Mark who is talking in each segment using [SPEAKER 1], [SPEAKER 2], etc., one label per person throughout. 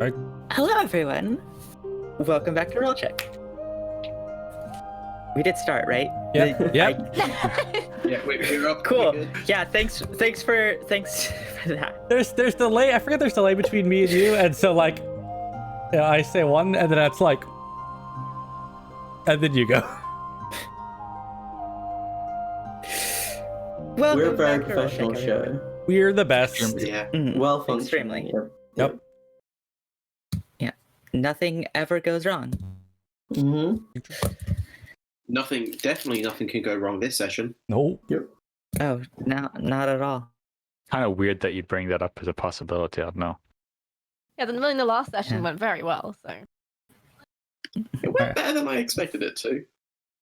[SPEAKER 1] Right.
[SPEAKER 2] Hello, everyone. Welcome back to Roll Check. We did start, right?
[SPEAKER 1] Yep.
[SPEAKER 3] Yeah, we're up.
[SPEAKER 2] Cool.
[SPEAKER 3] We're good.
[SPEAKER 2] Yeah. Thanks for that.
[SPEAKER 1] There's delay. I forget there's delay between me and you, and so like, I say one, and then that's like, and then you go.
[SPEAKER 2] Welcome
[SPEAKER 4] We're a very
[SPEAKER 2] back to Roll
[SPEAKER 4] professional
[SPEAKER 2] Check,
[SPEAKER 4] show.
[SPEAKER 2] everyone.
[SPEAKER 1] We're the best.
[SPEAKER 3] Yeah.
[SPEAKER 2] Mhm.
[SPEAKER 4] Well functioning.
[SPEAKER 2] Extremely.
[SPEAKER 1] Yep.
[SPEAKER 2] Nothing ever goes wrong.
[SPEAKER 4] Mm-hmm.
[SPEAKER 3] Definitely nothing can go wrong this session.
[SPEAKER 1] No.
[SPEAKER 2] Oh, no, not at all.
[SPEAKER 5] Kind of weird that you'd bring that up as a possibility. I don't know.
[SPEAKER 6] Yeah, the last session
[SPEAKER 2] Yeah.
[SPEAKER 6] went very well, so
[SPEAKER 3] It went better than I expected it to.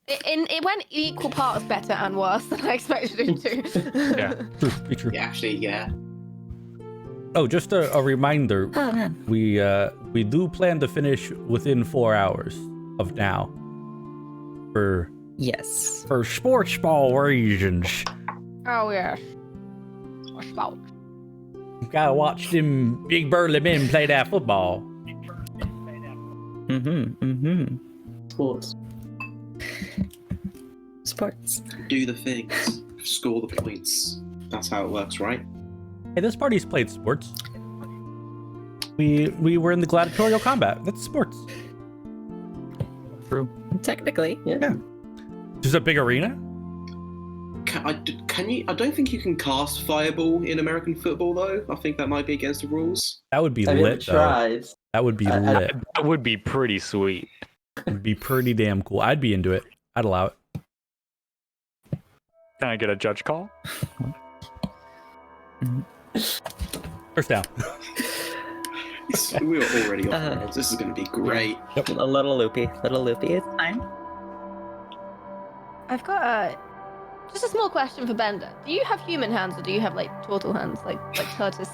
[SPEAKER 6] it went equal parts better and worse than I expected it to.
[SPEAKER 5] Yeah.
[SPEAKER 1] True. Be true.
[SPEAKER 3] Yeah, actually, yeah.
[SPEAKER 1] Oh, just a reminder.
[SPEAKER 2] Oh man.
[SPEAKER 1] We do plan to finish within 4 hours of now. For
[SPEAKER 2] Yes.
[SPEAKER 1] sports ball reasons.
[SPEAKER 6] Oh yeah. Spout.
[SPEAKER 1] Gotta watch them big burly men play that football.
[SPEAKER 4] Sports.
[SPEAKER 2] Sports.
[SPEAKER 3] Do the things. Score the points. That's how it works, right?
[SPEAKER 1] Hey, this party's played sports. We were in the gladiatorial combat. That's sports.
[SPEAKER 5] True.
[SPEAKER 2] Technically.
[SPEAKER 4] Yeah.
[SPEAKER 1] There's a big arena.
[SPEAKER 3] Can you? I don't think you can cast fireball in American football, though. I think that might be against the rules.
[SPEAKER 1] That would be
[SPEAKER 4] Have you ever
[SPEAKER 1] lit, though.
[SPEAKER 4] tried?
[SPEAKER 1] That would be
[SPEAKER 4] I-
[SPEAKER 1] lit.
[SPEAKER 5] That would be pretty sweet.
[SPEAKER 1] It'd be pretty damn cool. I'd be into it. I'd allow it.
[SPEAKER 5] Can I get a judge call?
[SPEAKER 1] First down.
[SPEAKER 3] We were already off the rails. This is going to be great.
[SPEAKER 2] A little loopy. It's fine.
[SPEAKER 6] I've got just a small question for Bender. Do you have human hands or do you have like turtle hands, like tortoise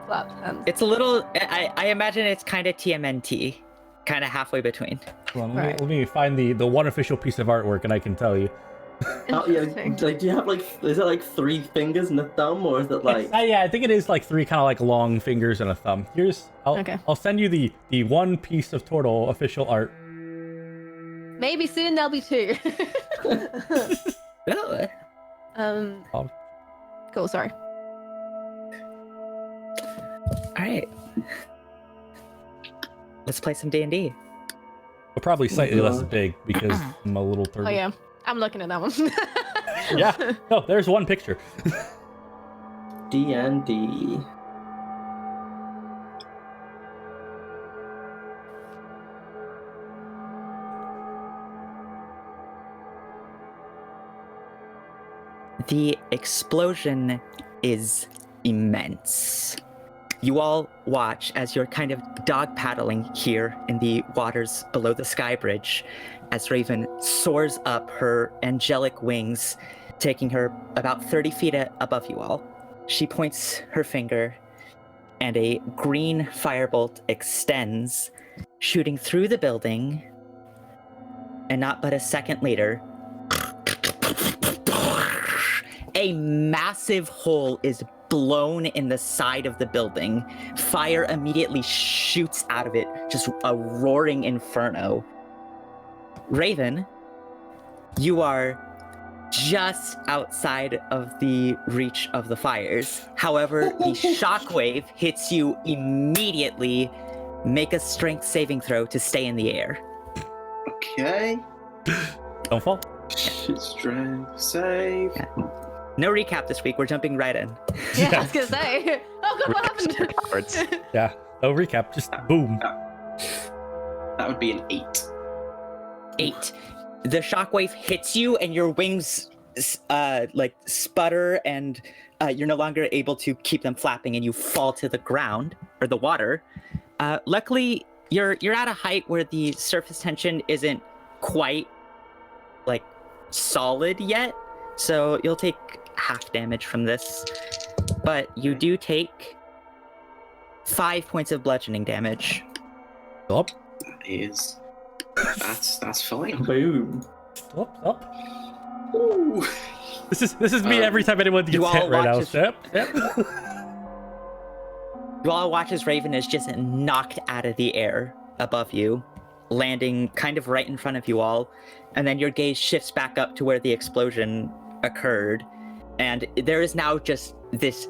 [SPEAKER 6] flap hands?
[SPEAKER 2] It's a little. I imagine it's kind of TMNT, kind of halfway between.
[SPEAKER 1] Hold on,
[SPEAKER 6] Right.
[SPEAKER 1] let me find the one official piece of artwork, and I can tell you.
[SPEAKER 4] Oh yeah.
[SPEAKER 6] Interesting.
[SPEAKER 4] Like, do you have is it like 3 fingers and a thumb, or is it like?
[SPEAKER 1] Yeah, I think it is like 3 kind of like long fingers and a thumb.
[SPEAKER 6] Okay.
[SPEAKER 1] I'll send you the one piece of turtle official art.
[SPEAKER 6] Maybe soon there'll be 2.
[SPEAKER 2] Oh.
[SPEAKER 1] Oh.
[SPEAKER 6] Cool. Sorry.
[SPEAKER 2] All right. Let's play some D&D.
[SPEAKER 1] But probably slightly less big because I'm a little turtle.
[SPEAKER 6] Oh yeah, I'm looking at that one.
[SPEAKER 1] Yeah. Oh, there's one picture.
[SPEAKER 4] D&D.
[SPEAKER 2] The explosion is immense. You all watch as you're kind of dog paddling here in the waters below the sky bridge as Raven soars up her angelic wings, taking her about 30 feet above you all. She points her finger and a green firebolt extends, shooting through the building, and not but a second later, a massive hole is blown in the side of the building. Fire immediately shoots out of it, just a roaring inferno. Raven, you are just outside of the reach of the fires. However, the shockwave hits you immediately. Make a strength saving throw to stay in the air.
[SPEAKER 3] Okay.
[SPEAKER 1] Don't fall.
[SPEAKER 3] Strength save.
[SPEAKER 2] No recap this week. We're jumping right in.
[SPEAKER 6] Yeah, I was gonna say. Oh god, what happened?
[SPEAKER 5] Cards.
[SPEAKER 1] Yeah. No recap. Just boom.
[SPEAKER 3] That would be an 8.
[SPEAKER 2] 8. The shockwave hits you, and your wings like sputter, and you're no longer able to keep them flapping, and you fall to the ground or the water. Luckily, you're at a height where the surface tension isn't quite like solid yet, so you'll take half damage from this. But you do take 5 points of bludgeoning damage.
[SPEAKER 1] Up.
[SPEAKER 3] That's fine.
[SPEAKER 4] Boom.
[SPEAKER 1] Up.
[SPEAKER 3] Ooh.
[SPEAKER 1] This is me every time anyone
[SPEAKER 2] you
[SPEAKER 1] gets hit
[SPEAKER 2] all
[SPEAKER 1] right now.
[SPEAKER 2] watch as-
[SPEAKER 1] Step.
[SPEAKER 2] You all watch as Raven is just knocked out of the air above you, landing kind of right in front of you all, and then your gaze shifts back up to where the explosion occurred, and there is now just this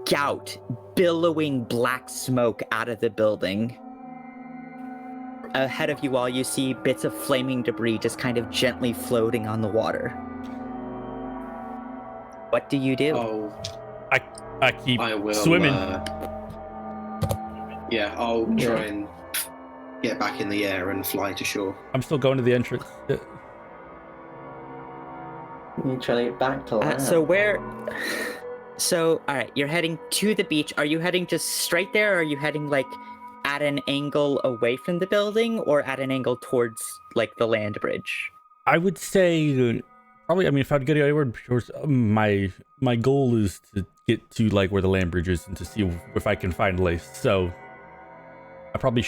[SPEAKER 2] gout, billowing black smoke out of the building. Ahead of you all, you see bits of flaming debris just kind of gently floating on the water. What do you do?
[SPEAKER 3] Oh,
[SPEAKER 1] I keep
[SPEAKER 3] I will.
[SPEAKER 1] swimming.
[SPEAKER 3] Yeah, I'll try and get back in the air and fly to shore.
[SPEAKER 1] I'm still going to the entrance.
[SPEAKER 4] You're trying to get back to land.
[SPEAKER 2] So, all right, you're heading to the beach. Are you heading just straight there, or are you heading like at an angle away from the building, or at an angle towards like the land bridge?
[SPEAKER 1] I would say probably. I mean, if I'd get anywhere, towards, my goal is to get to like where the land bridge is and to see if I can find Lace. So I probably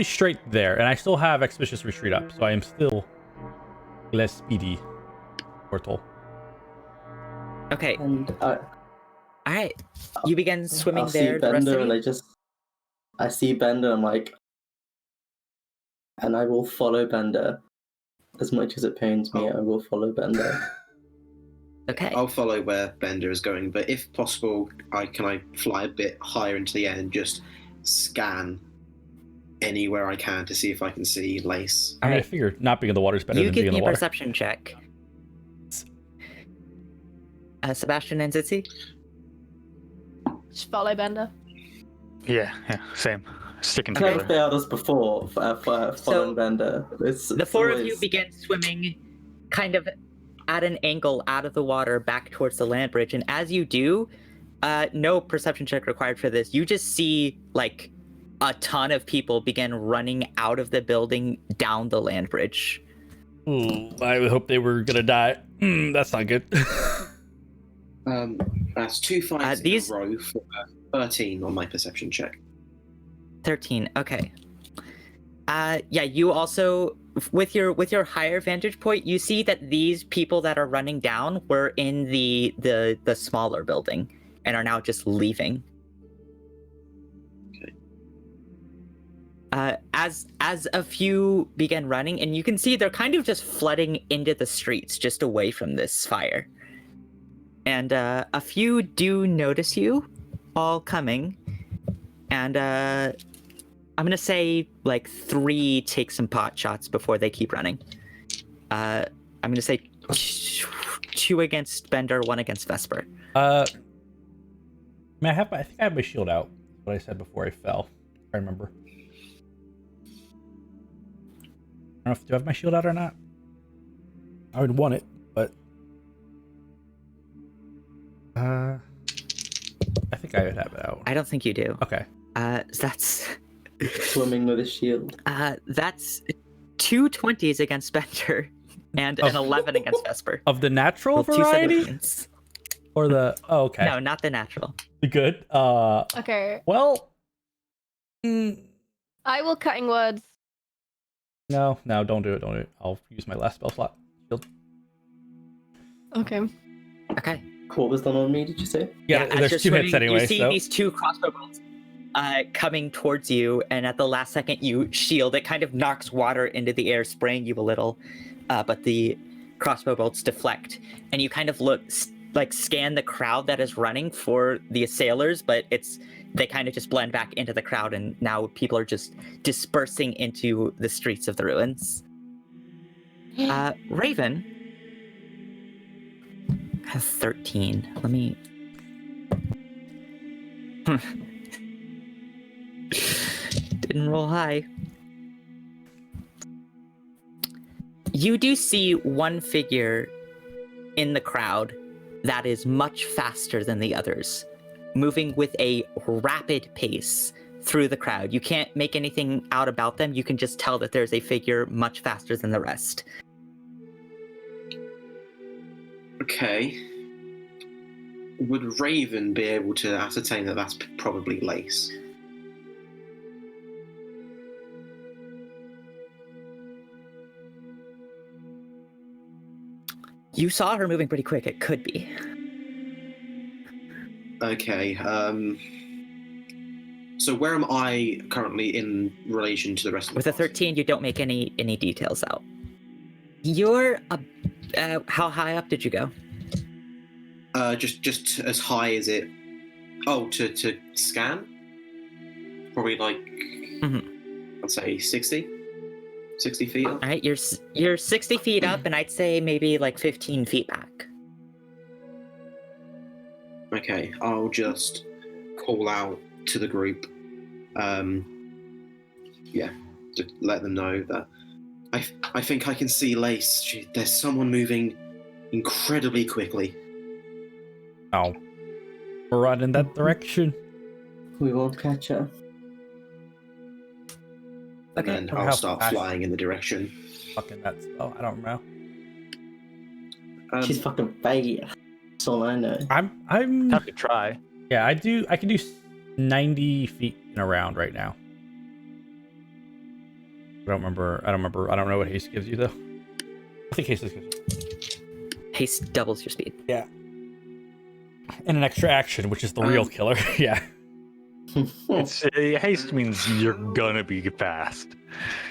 [SPEAKER 1] straight there, and I still have Expeditious Retreat up, so I am still less speedy. Portal.
[SPEAKER 2] Okay.
[SPEAKER 4] And
[SPEAKER 2] All right. You begin swimming
[SPEAKER 4] I'll
[SPEAKER 2] there.
[SPEAKER 4] see
[SPEAKER 2] The rest
[SPEAKER 4] Bender,
[SPEAKER 2] of
[SPEAKER 4] and
[SPEAKER 2] you?
[SPEAKER 4] I see Bender. I'm like, and I will follow Bender. As much as it pains me, I will follow Bender.
[SPEAKER 2] Okay.
[SPEAKER 3] I'll follow where Bender is going, but if possible, can I fly a bit higher into the air and just scan anywhere I can to see if I can see Lace.
[SPEAKER 1] I mean, I
[SPEAKER 2] Alright.
[SPEAKER 1] figure not being in the water is better
[SPEAKER 2] You
[SPEAKER 1] than
[SPEAKER 2] give
[SPEAKER 1] being in
[SPEAKER 2] me
[SPEAKER 1] the
[SPEAKER 2] a
[SPEAKER 1] water.
[SPEAKER 2] perception check. Sebastian and Zitzi?
[SPEAKER 6] Just follow Bender.
[SPEAKER 5] Yeah, same. Sticking
[SPEAKER 4] I've
[SPEAKER 5] together.
[SPEAKER 4] failed us before for following Bender.
[SPEAKER 2] The four of you begin swimming kind of at an angle out of the water back towards the land bridge. And as you do, no perception check required for this. You just see like a ton of people begin running out of the building down the land bridge.
[SPEAKER 1] Ooh, I would hope they were gonna die. That's not good.
[SPEAKER 3] That's 2 fights
[SPEAKER 2] these-
[SPEAKER 3] in a row for 13 on my perception check.
[SPEAKER 2] 13. Okay. Yeah, you also with your higher vantage point, you see that these people that are running down were in the smaller building and are now just leaving.
[SPEAKER 3] Okay.
[SPEAKER 2] As a few begin running, and you can see they're kind of just flooding into the streets just away from this fire. And a few do notice you all coming, and I'm gonna say like 3 take some pot shots before they keep running. I'm gonna say 2 against Bender, 1 against Vesper.
[SPEAKER 1] I think I have my shield out. What I said before I fell. If I remember. I don't know if do I have my shield out or not. I would want it, but I think I would have it out.
[SPEAKER 2] I don't think you do.
[SPEAKER 1] Okay.
[SPEAKER 2] That's
[SPEAKER 4] swimming with a shield.
[SPEAKER 2] that's 2 20s against Bender and an 11 against Vesper.
[SPEAKER 1] Of the natural
[SPEAKER 2] Roll 2
[SPEAKER 1] variety
[SPEAKER 2] 17s.
[SPEAKER 1] or the okay.
[SPEAKER 2] No, not the natural.
[SPEAKER 1] Good.
[SPEAKER 6] Okay.
[SPEAKER 1] Well.
[SPEAKER 6] I will cutting words.
[SPEAKER 1] No, don't do it. Don't do it. I'll use my last spell slot. Shield.
[SPEAKER 6] Okay.
[SPEAKER 2] Okay.
[SPEAKER 4] What was done on me, did you say?
[SPEAKER 1] Yeah,
[SPEAKER 2] as
[SPEAKER 1] there's
[SPEAKER 2] you're
[SPEAKER 1] 2 hits
[SPEAKER 2] swimming,
[SPEAKER 1] anyway.
[SPEAKER 2] You see
[SPEAKER 1] So
[SPEAKER 2] these 2 crossbow bolts coming towards you, and at the last second, you shield. It kind of knocks water into the air, spraying you a little, but the crossbow bolts deflect, and you kind of scan the crowd that is running for the assailers, but they kind of just blend back into the crowd, and now people are just dispersing into the streets of the ruins. Raven has 13. Let me. Didn't roll high. You do see one figure in the crowd that is much faster than the others, moving with a rapid pace through the crowd. You can't make anything out about them. You can just tell that there's a figure much faster than the rest.
[SPEAKER 3] Okay. Would Raven be able to ascertain that that's probably Lace?
[SPEAKER 2] You saw her moving pretty quick. It could be.
[SPEAKER 3] Okay. So where am I currently in relation to the rest of the
[SPEAKER 2] With a
[SPEAKER 3] party?
[SPEAKER 2] 13, you don't make any details out. You're how high up did you go?
[SPEAKER 3] Just as high as it. Oh, to scan. Probably like I'd say 60 feet up.
[SPEAKER 2] All right, you're 60 feet up, and I'd say maybe like 15 feet back.
[SPEAKER 3] Okay, I'll just call out to the group. Yeah, to let them know that I think I can see Lace. There's someone moving incredibly quickly.
[SPEAKER 1] Oh, we're right in that direction.
[SPEAKER 4] We won't catch her.
[SPEAKER 3] And
[SPEAKER 2] Okay.
[SPEAKER 3] then
[SPEAKER 1] Or
[SPEAKER 3] I'll
[SPEAKER 1] how
[SPEAKER 3] start
[SPEAKER 1] fast-
[SPEAKER 3] flying in the direction.
[SPEAKER 1] Fucking that slow. I don't know.
[SPEAKER 4] She's fucking fast. That's all I know.
[SPEAKER 1] I'm
[SPEAKER 5] Have to try.
[SPEAKER 1] yeah, I can do 90 feet in a round right now. I don't know what haste gives you though. I think haste gives you.
[SPEAKER 2] Haste doubles your speed.
[SPEAKER 1] Yeah. And an extra action, which is the real killer. Yeah.
[SPEAKER 5] It's haste means you're gonna be fast.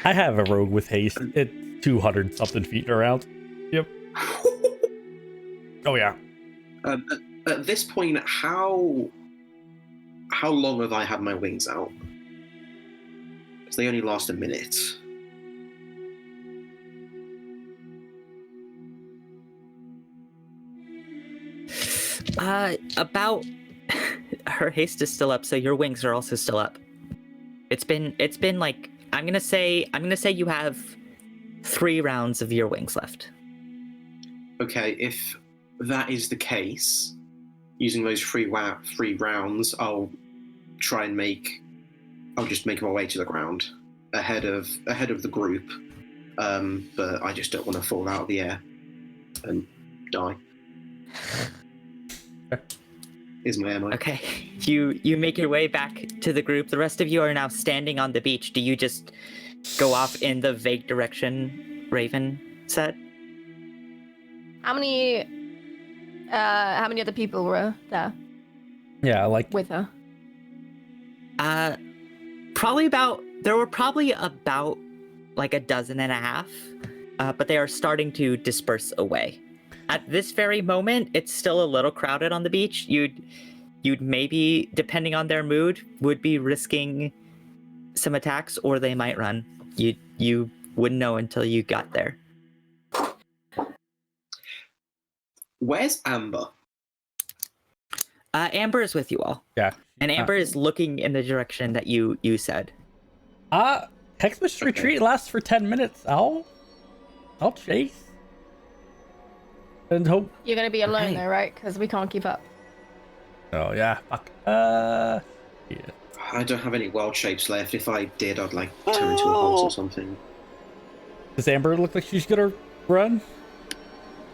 [SPEAKER 1] I have a rogue with haste. It's 200 something feet around. Yep. Oh yeah.
[SPEAKER 3] At this point, how long have I had my wings out? Because they only last a minute.
[SPEAKER 2] About her haste is still up, so your wings are also still up. It's been like I'm gonna say you have 3 rounds of your wings left.
[SPEAKER 3] Okay, if that is the case, using those three rounds, I'll just make my way to the ground ahead of the group. But I just don't want to fall out of the air and die. Is my ammo.
[SPEAKER 2] Okay, you make your way back to the group. The rest of you are now standing on the beach. Do you just go off in the vague direction Raven said?
[SPEAKER 6] How many other people were there
[SPEAKER 1] Yeah, like
[SPEAKER 6] with her?
[SPEAKER 2] There were probably about like a dozen and a half, but they are starting to disperse away. At this very moment, it's still a little crowded on the beach. You'd maybe, depending on their mood, would be risking some attacks, or they might run. You wouldn't know until you got there.
[SPEAKER 3] Where's Amber?
[SPEAKER 2] Amber is with you all.
[SPEAKER 1] yeah.
[SPEAKER 2] And Amber is looking in the direction that you said.
[SPEAKER 1] Hexmish's retreat lasts for 10 minutes. I'll chase. And hope.
[SPEAKER 6] You're gonna be alone
[SPEAKER 2] Okay.
[SPEAKER 6] though, right? Because we can't keep up.
[SPEAKER 1] Oh yeah. Fuck. Yeah.
[SPEAKER 3] I don't have any wild shapes left. If I did, I'd like turn into a horse or something.
[SPEAKER 1] Does Amber look like she's gonna run?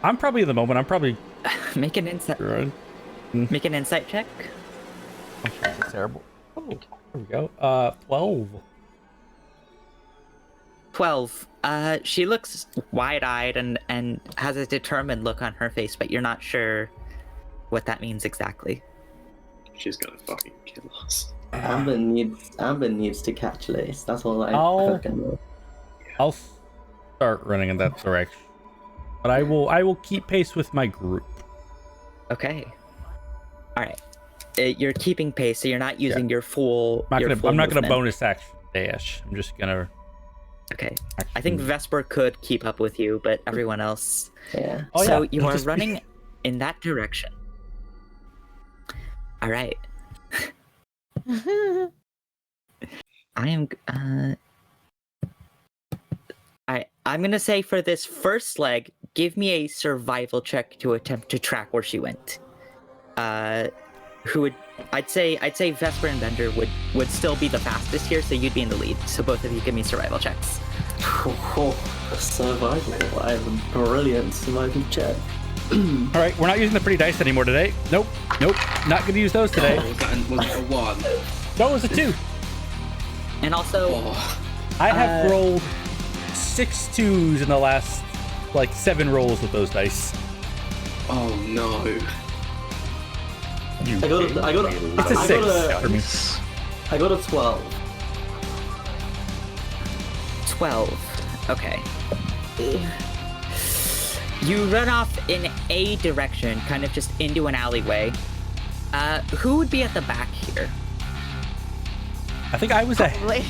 [SPEAKER 1] I'm probably in the moment. I'm probably
[SPEAKER 2] Make an insight.
[SPEAKER 1] run.
[SPEAKER 2] Make an insight check.
[SPEAKER 1] Oh, that's terrible. Oh, there we go. 12.
[SPEAKER 2] 12. She looks wide-eyed and has a determined look on her face, but you're not sure what that means exactly.
[SPEAKER 3] She's gonna fucking kill us.
[SPEAKER 4] Amber needs to catch Lace. That's all I
[SPEAKER 1] Oh.
[SPEAKER 4] fucking know.
[SPEAKER 1] I'll start running in that direction, but I will keep pace with my group.
[SPEAKER 2] Okay. All right. You're keeping pace, so you're not using your full.
[SPEAKER 1] I'm not gonna
[SPEAKER 2] movement.
[SPEAKER 1] bonus action dash. I'm just gonna.
[SPEAKER 2] Okay. I think Vesper could keep up with you, but everyone else.
[SPEAKER 4] Yeah.
[SPEAKER 1] Oh,
[SPEAKER 2] So
[SPEAKER 1] yeah.
[SPEAKER 2] you
[SPEAKER 1] It'll
[SPEAKER 2] are
[SPEAKER 1] just be-
[SPEAKER 2] running in that direction. All right. I am. I'm gonna say for this first leg, give me a survival check to attempt to track where she went. Who would? I'd say Vesper and Bender would still be the fastest here, so you'd be in the lead. So both of you give me survival checks.
[SPEAKER 4] Survival. I have a brilliant survival check.
[SPEAKER 1] All right, we're not using the pretty dice anymore today. Nope. Not gonna use those today.
[SPEAKER 3] Was that a 1?
[SPEAKER 1] No, it was a 2.
[SPEAKER 2] And also,
[SPEAKER 3] Oh,
[SPEAKER 1] I have rolled 6 2s in the last 7 rolls with those dice.
[SPEAKER 3] oh no.
[SPEAKER 4] I got
[SPEAKER 1] It's a 6 for me.
[SPEAKER 4] I got a 12.
[SPEAKER 2] 12. Okay. You run off in a direction, kind of just into an alleyway. Who would be at the back here?
[SPEAKER 1] I think I was a.
[SPEAKER 6] Probably,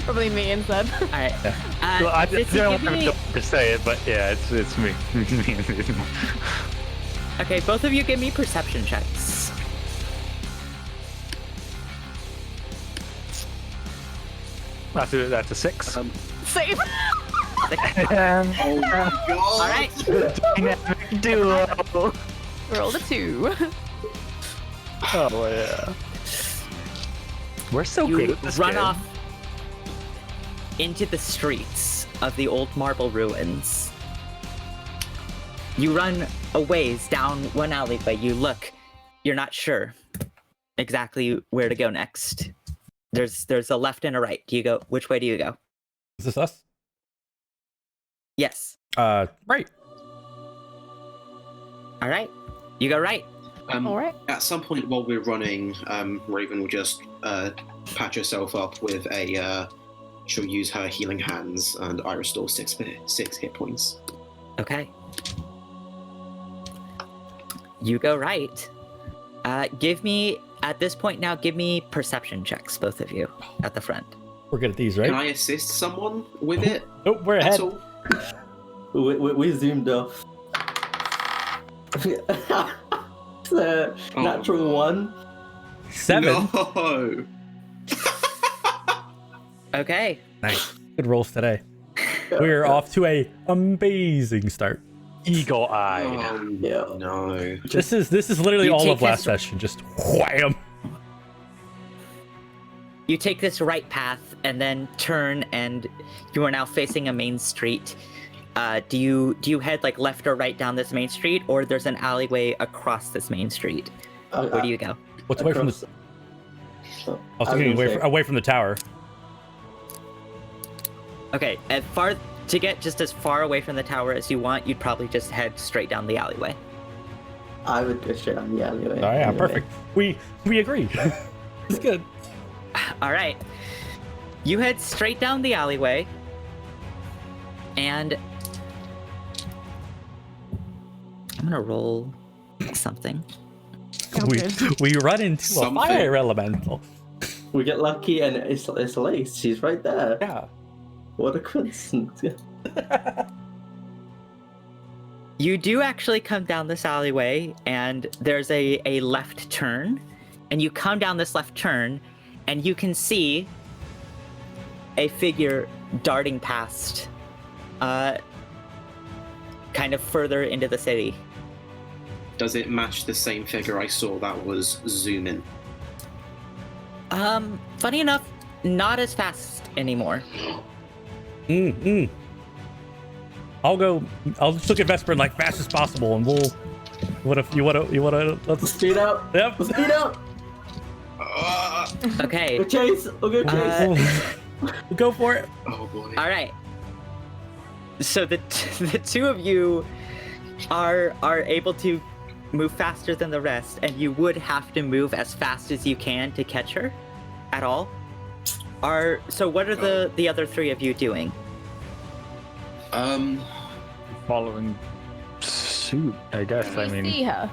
[SPEAKER 6] probably me instead.
[SPEAKER 2] All right.
[SPEAKER 5] Well, I
[SPEAKER 2] Sissy,
[SPEAKER 5] don't
[SPEAKER 2] give me-
[SPEAKER 5] want to say it, but yeah, it's me.
[SPEAKER 2] Okay, both of you give me perception checks.
[SPEAKER 5] That's a 6.
[SPEAKER 6] Same.
[SPEAKER 3] Oh my god!
[SPEAKER 2] All right.
[SPEAKER 5] Dynamic duo.
[SPEAKER 6] Rolled a 2.
[SPEAKER 5] Oh yeah. We're so good
[SPEAKER 2] You
[SPEAKER 5] at this
[SPEAKER 2] run
[SPEAKER 5] game.
[SPEAKER 2] off into the streets of the old marble ruins. You run a ways down one alleyway. You look. You're not sure exactly where to go next. There's a left and a right. Do you go? Which way do you go?
[SPEAKER 1] Is this us?
[SPEAKER 2] Yes.
[SPEAKER 1] Right.
[SPEAKER 2] All right. You go right.
[SPEAKER 6] All right.
[SPEAKER 3] At some point while we're running, Raven will just patch herself up with a. She'll use her healing hands, and I restore 6 hit points.
[SPEAKER 2] Okay. You go right. Give me at this point now. Give me perception checks, both of you, at the front.
[SPEAKER 1] We're good at these, right?
[SPEAKER 3] Can I assist someone with it?
[SPEAKER 1] Oh, we're
[SPEAKER 3] That's
[SPEAKER 1] ahead.
[SPEAKER 3] all.
[SPEAKER 4] We zoomed off. It's a natural 1.
[SPEAKER 1] 7.
[SPEAKER 3] No.
[SPEAKER 2] Okay.
[SPEAKER 1] Nice. Good rolls today. We're off to a amazing start.
[SPEAKER 5] Eagle eye.
[SPEAKER 4] Yeah.
[SPEAKER 3] No.
[SPEAKER 1] This is literally
[SPEAKER 2] You
[SPEAKER 1] all
[SPEAKER 2] take
[SPEAKER 1] of last
[SPEAKER 2] this-
[SPEAKER 1] session. Just wham.
[SPEAKER 2] You take this right path and then turn, and you are now facing a main street. Do you head like left or right down this main street, or there's an alleyway across this main street? Where do you go?
[SPEAKER 1] What's away from the? I was thinking away from the tower.
[SPEAKER 2] Okay, to get just as far away from the tower as you want, you'd probably just head straight down the alleyway.
[SPEAKER 4] I would go straight down the alleyway.
[SPEAKER 1] Oh yeah,
[SPEAKER 4] anyway.
[SPEAKER 1] perfect. We agree. It's good.
[SPEAKER 2] All right. You head straight down the alleyway, and I'm gonna roll something.
[SPEAKER 1] We run into
[SPEAKER 3] Something.
[SPEAKER 1] a fire elemental.
[SPEAKER 4] We get lucky and it's Lace. She's right there.
[SPEAKER 1] Yeah.
[SPEAKER 4] What a coincidence.
[SPEAKER 2] You do actually come down this alleyway, and there's a left turn, and you come down this left turn, and you can see a figure darting past, kind of further into the city.
[SPEAKER 3] Does it match the same figure I saw that was zooming?
[SPEAKER 2] Funny enough, not as fast anymore.
[SPEAKER 1] I'll just look at Vesper like fast as possible, and we'll. You wanna let's.
[SPEAKER 4] Speed up.
[SPEAKER 1] Yep.
[SPEAKER 4] Speed up.
[SPEAKER 2] Okay.
[SPEAKER 4] Go chase. We'll go chase.
[SPEAKER 1] We'll go for it.
[SPEAKER 3] Oh boy.
[SPEAKER 2] All right. So the two of you are able to move faster than the rest, and you would have to move as fast as you can to catch her, at all. So what are the other 3 of you doing?
[SPEAKER 5] Following suit, I guess.
[SPEAKER 6] Did
[SPEAKER 5] I
[SPEAKER 6] we
[SPEAKER 5] mean,
[SPEAKER 6] see her?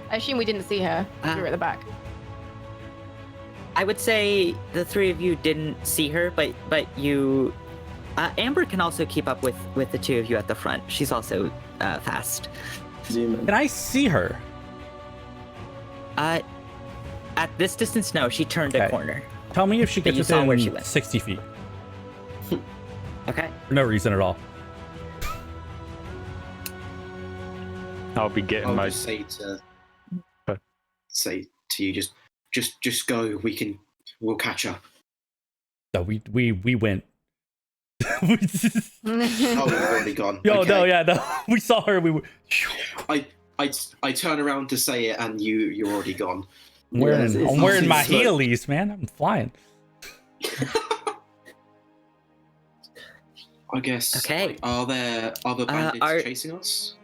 [SPEAKER 6] I assume we didn't see her. We were at the back.
[SPEAKER 2] I would say the 3 of you didn't see her, but you, Amber can also keep up with the 2 of you at the front. She's also fast.
[SPEAKER 4] Zoom in.
[SPEAKER 1] Can I see her?
[SPEAKER 2] At this distance, no. She turned a
[SPEAKER 1] Okay.
[SPEAKER 2] corner.
[SPEAKER 1] Tell me if she
[SPEAKER 2] But
[SPEAKER 1] gets
[SPEAKER 2] you saw where she
[SPEAKER 1] within
[SPEAKER 2] went.
[SPEAKER 1] 60 feet.
[SPEAKER 2] Okay.
[SPEAKER 1] For no reason at all.
[SPEAKER 5] I'll be getting
[SPEAKER 3] I'll
[SPEAKER 5] my.
[SPEAKER 3] just
[SPEAKER 5] What?
[SPEAKER 3] say to you, just go. We'll catch up.
[SPEAKER 1] So we went.
[SPEAKER 3] Oh, we've already gone.
[SPEAKER 1] Yo,
[SPEAKER 3] Okay.
[SPEAKER 1] no, yeah, no. We saw her. We were.
[SPEAKER 3] I turn around to say it, and you're already gone.
[SPEAKER 1] I'm wearing,
[SPEAKER 4] Yes, it's
[SPEAKER 1] I'm wearing my
[SPEAKER 4] it's like-
[SPEAKER 1] Heelys, man. I'm flying.
[SPEAKER 3] I guess.
[SPEAKER 2] Okay.
[SPEAKER 3] Are there other bandits
[SPEAKER 2] are-
[SPEAKER 3] chasing us?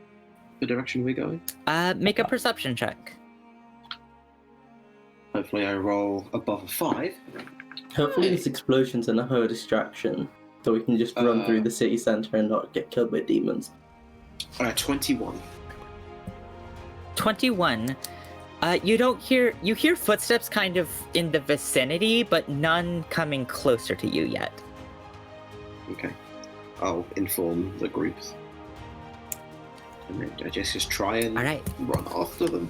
[SPEAKER 3] The direction we're going?
[SPEAKER 2] Make a perception check.
[SPEAKER 3] Hopefully I roll above a 5.
[SPEAKER 4] Hopefully this explosion's in her distraction, so we can just run through the city center and not get killed by demons.
[SPEAKER 3] 21.
[SPEAKER 2] 21. You hear footsteps kind of in the vicinity, but none coming closer to you yet.
[SPEAKER 3] Okay. I'll inform the groups. And then I just try and
[SPEAKER 2] All right.
[SPEAKER 3] run after them.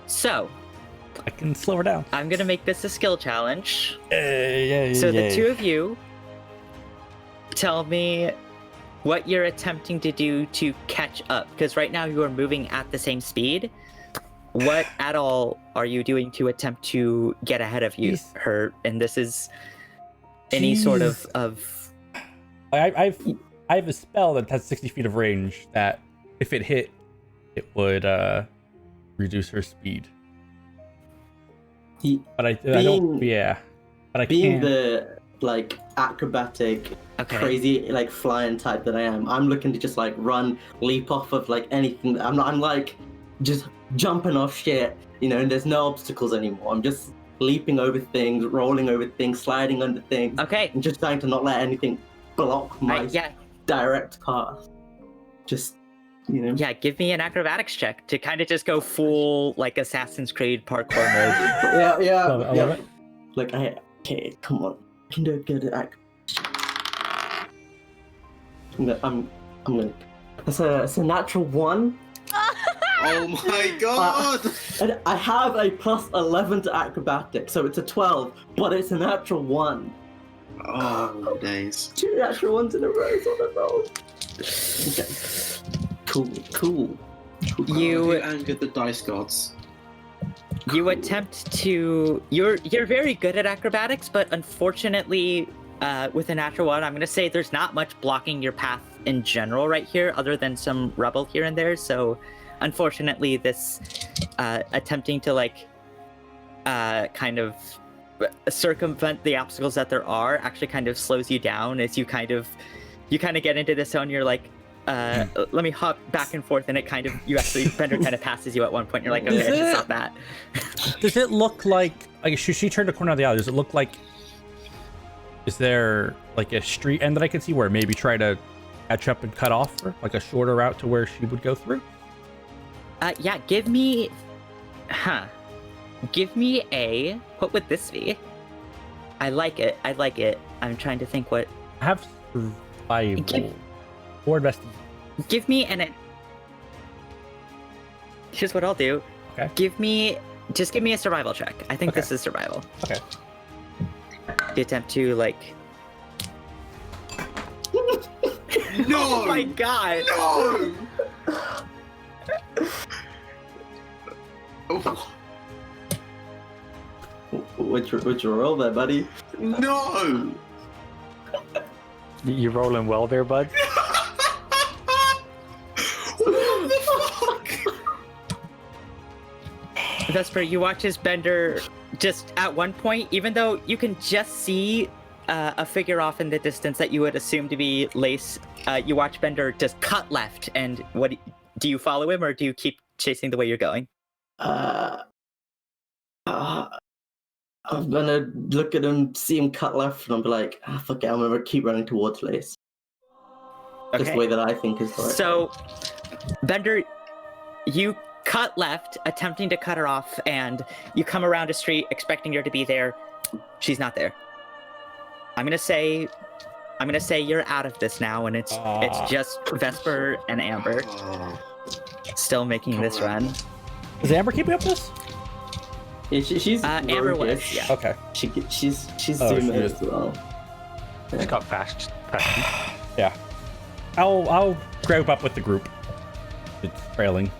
[SPEAKER 2] So,
[SPEAKER 1] I can slow her down.
[SPEAKER 2] I'm gonna make this a skill challenge.
[SPEAKER 1] Yeah.
[SPEAKER 2] So the two of you tell me what you're attempting to do to catch up, because right now you are moving at the same speed. What at all are you doing to attempt to get ahead of her? And this is any sort of
[SPEAKER 1] I have a spell that has 60 feet of range that if it hit, it would reduce her speed. But I don't. Yeah. But I
[SPEAKER 4] being
[SPEAKER 1] can't.
[SPEAKER 4] the like acrobatic, crazy like flying type that I am, I'm looking to just like run, leap off of like anything. I'm like just jumping off shit, and there's no obstacles anymore. I'm just leaping over things, rolling over things, sliding under things.
[SPEAKER 2] Okay.
[SPEAKER 4] And just trying to not let anything block my direct path. Just,
[SPEAKER 2] Yeah, give me an acrobatics check to kind of just go full like Assassin's Creed parkour mode.
[SPEAKER 4] Yeah.
[SPEAKER 1] I love it.
[SPEAKER 4] Like okay, come on. I can do a good act. I'm gonna. It's a natural 1.
[SPEAKER 3] Oh my god!
[SPEAKER 4] And I have a plus 11 to acrobatics, so it's a 12, but it's a natural 1.
[SPEAKER 3] Oh, days.
[SPEAKER 4] 2 natural 1s in a row on the roll. Okay. Cool.
[SPEAKER 3] You angered the dice gods.
[SPEAKER 2] You attempt to. You're very good at acrobatics, but unfortunately, with a natural 1, I'm gonna say there's not much blocking your path in general right here, other than some rubble here and there. So, unfortunately, this attempting to kind of circumvent the obstacles that there are actually kind of slows you down as you kind of get into this zone. You're like, let me hop back and forth, and Bender kind of passes you at one point. You're like, okay, I should stop that.
[SPEAKER 1] Does it look like she turned a corner of the alley? Does it look like? Is there like a street end that I can see where maybe try to catch up and cut off her, like a shorter route to where she would go through?
[SPEAKER 2] Yeah, give me a, what would this be? I like it. I'm trying to think what.
[SPEAKER 1] I have survival or investigation.
[SPEAKER 2] Give me here's what I'll do.
[SPEAKER 1] Okay.
[SPEAKER 2] Give me a survival check. I think this is survival.
[SPEAKER 1] Okay.
[SPEAKER 2] The attempt to
[SPEAKER 3] No!
[SPEAKER 2] Oh my god!
[SPEAKER 3] No! Oh.
[SPEAKER 4] What's your roll there, buddy?
[SPEAKER 3] No!
[SPEAKER 5] You rolling well there, bud?
[SPEAKER 3] What the fuck?
[SPEAKER 2] Vesper, you watch as Bender just at one point, even though you can just see a figure off in the distance that you would assume to be Lace, you watch Bender just cut left. And what do you follow him, or do you keep chasing the way you're going?
[SPEAKER 4] I'm gonna look at him, see him cut left, and I'll be like, fuck it, I'm gonna keep running towards Lace.
[SPEAKER 2] Okay.
[SPEAKER 4] Just the way that I think is right.
[SPEAKER 2] So, Bender, you cut left, attempting to cut her off, and you come around a street expecting her to be there. She's not there. I'm gonna say you're out of this now, and it's just Vesper and Amber still making this run.
[SPEAKER 1] Is Amber keeping up with this?
[SPEAKER 4] Yeah, she's
[SPEAKER 2] Amber was,
[SPEAKER 4] roguish.
[SPEAKER 2] yeah.
[SPEAKER 1] Okay.
[SPEAKER 4] She's
[SPEAKER 1] she
[SPEAKER 4] zooming
[SPEAKER 1] is.
[SPEAKER 4] as well.
[SPEAKER 5] It's got fast.
[SPEAKER 1] Yeah. I'll group up with the group. It's trailing,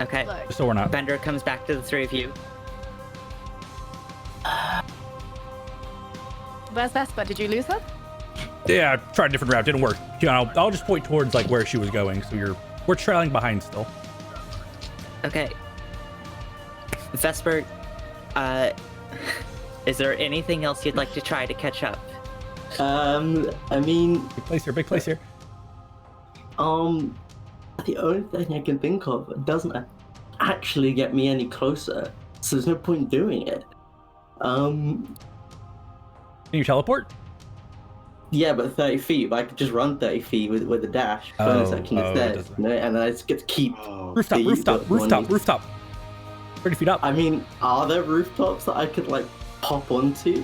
[SPEAKER 2] Okay.
[SPEAKER 6] Look,
[SPEAKER 1] so we're not.
[SPEAKER 2] Bender comes back to the three of you.
[SPEAKER 6] where's Vespa? Did you lose her?
[SPEAKER 1] Yeah, I tried a different route. Didn't work. I'll just point towards like where she was going. So we're trailing behind still.
[SPEAKER 2] Okay. Vesper, is there anything else you'd like to try to catch up?
[SPEAKER 4] I mean,
[SPEAKER 1] Big place here. Big place here.
[SPEAKER 4] the only thing I can think of doesn't actually get me any closer, so there's no point doing it.
[SPEAKER 1] Can you teleport?
[SPEAKER 4] Yeah, but 30 feet. But I could just run 30 feet with a dash. Bonus action instead.
[SPEAKER 1] doesn't-
[SPEAKER 4] You know, and then I just get to keep.
[SPEAKER 1] Rooftop. 30 feet up.
[SPEAKER 4] I mean, are there rooftops that I could like pop onto?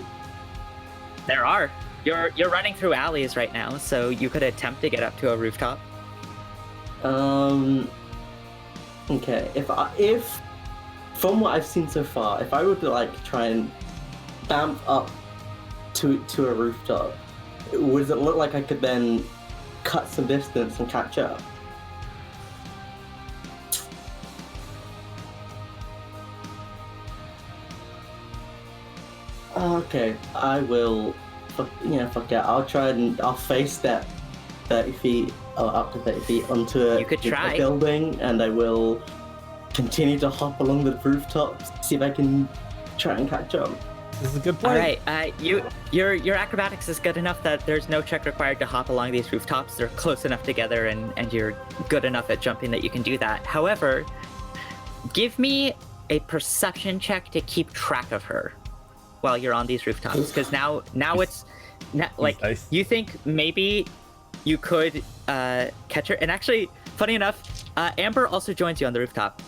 [SPEAKER 2] There are. You're running through alleys right now, so you could attempt to get up to a rooftop.
[SPEAKER 4] Okay. If from what I've seen so far, if I were to like try and bamf up to a rooftop, would it look like I could then cut some distance and catch up? Okay, I will. Fuck it. I'll face step 30 feet or up to 30 feet onto a building, and I will continue to hop along the rooftops, see if I can try and catch up.
[SPEAKER 1] This is a good plan.
[SPEAKER 2] All right, your acrobatics is good enough that there's no check required to hop along these rooftops. They're close enough together, and you're good enough at jumping that you can do that. However, give me a perception check to keep track of her while you're on these rooftops, because now it's like nice. You think maybe you could catch her, and actually, funny enough, Amber also joins you on the rooftop.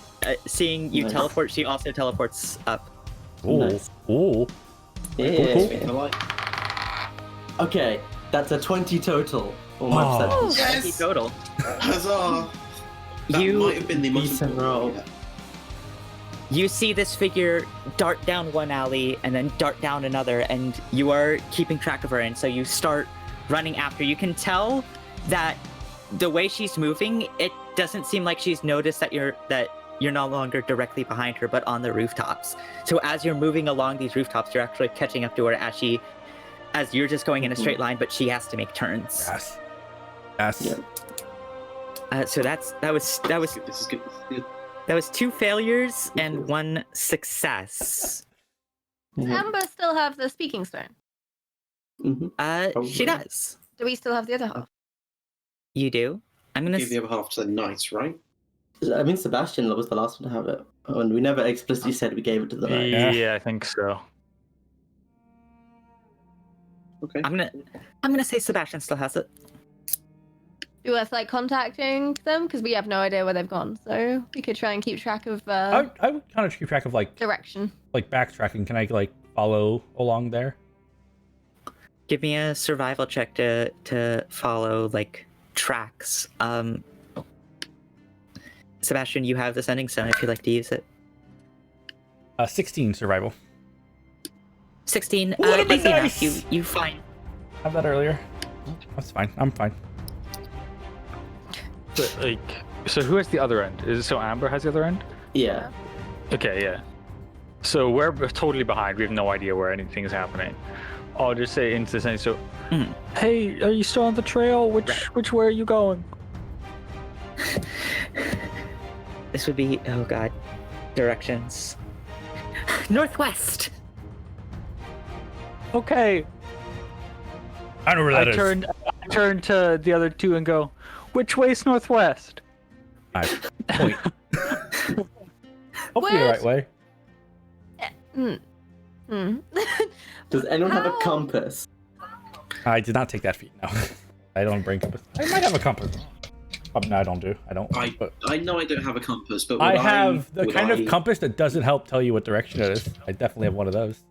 [SPEAKER 2] Seeing you teleport, she also teleports up.
[SPEAKER 1] Ooh.
[SPEAKER 4] Nice.
[SPEAKER 1] Ooh.
[SPEAKER 4] Yeah.
[SPEAKER 1] Cool.
[SPEAKER 4] Okay, that's a 20 total.
[SPEAKER 2] Yes! 20 total.
[SPEAKER 3] Huzzah! That might have been the most
[SPEAKER 4] decent roll.
[SPEAKER 2] You see this figure dart down one alley and then dart down another, and you are keeping track of her, and so you start running after. You can tell that the way she's moving, it doesn't seem like she's noticed that you're no longer directly behind her, but on the rooftops. So as you're moving along these rooftops, you're actually catching up to her as you're just going in a straight line, but she has to make turns.
[SPEAKER 1] Yes.
[SPEAKER 2] Yeah. So that was
[SPEAKER 3] This is good.
[SPEAKER 2] that was 2 failures and 1 success.
[SPEAKER 6] Does Amber still have the speaking stone?
[SPEAKER 2] She does.
[SPEAKER 6] Do we still have the other half?
[SPEAKER 2] You do. I'm gonna
[SPEAKER 3] Give the other half to the knight, right?
[SPEAKER 4] I mean, Sebastian was the last one to have it, and we never explicitly said we gave it to the knight.
[SPEAKER 5] Yeah, I think so.
[SPEAKER 3] Okay.
[SPEAKER 2] I'm gonna say Sebastian still has it.
[SPEAKER 6] Do us like contacting them, because we have no idea where they've gone. So we could try and keep track of
[SPEAKER 1] I would kind of keep track of like
[SPEAKER 6] direction.
[SPEAKER 1] Like backtracking. Can I like follow along there?
[SPEAKER 2] Give me a survival check to follow like tracks. Sebastian, you have the sending stone if you'd like to use it.
[SPEAKER 1] 16 survival.
[SPEAKER 2] 16.
[SPEAKER 1] That'd be
[SPEAKER 2] easy
[SPEAKER 1] nice.
[SPEAKER 2] enough. You find.
[SPEAKER 1] Have that earlier. That's fine. I'm fine.
[SPEAKER 5] So who has the other end? Is it so Amber has the other end?
[SPEAKER 4] Yeah.
[SPEAKER 5] Okay, yeah. So we're totally behind. We have no idea where anything is happening. I'll just say into the same. So, hey, are you still on the trail? Which way are you going?
[SPEAKER 2] This would be directions. Northwest.
[SPEAKER 5] Okay.
[SPEAKER 1] I know where that is.
[SPEAKER 5] I turn to the other two and go, which way's northwest?
[SPEAKER 1] I point. Hopefully the right way.
[SPEAKER 4] Does anyone have a compass?
[SPEAKER 1] I did not take that feat. No, I don't bring compass. I might have a compass. No, I don't do. I don't.
[SPEAKER 3] I know I don't have a compass, but
[SPEAKER 1] I have the kind of compass that doesn't help tell you what direction it is. I definitely have one of those.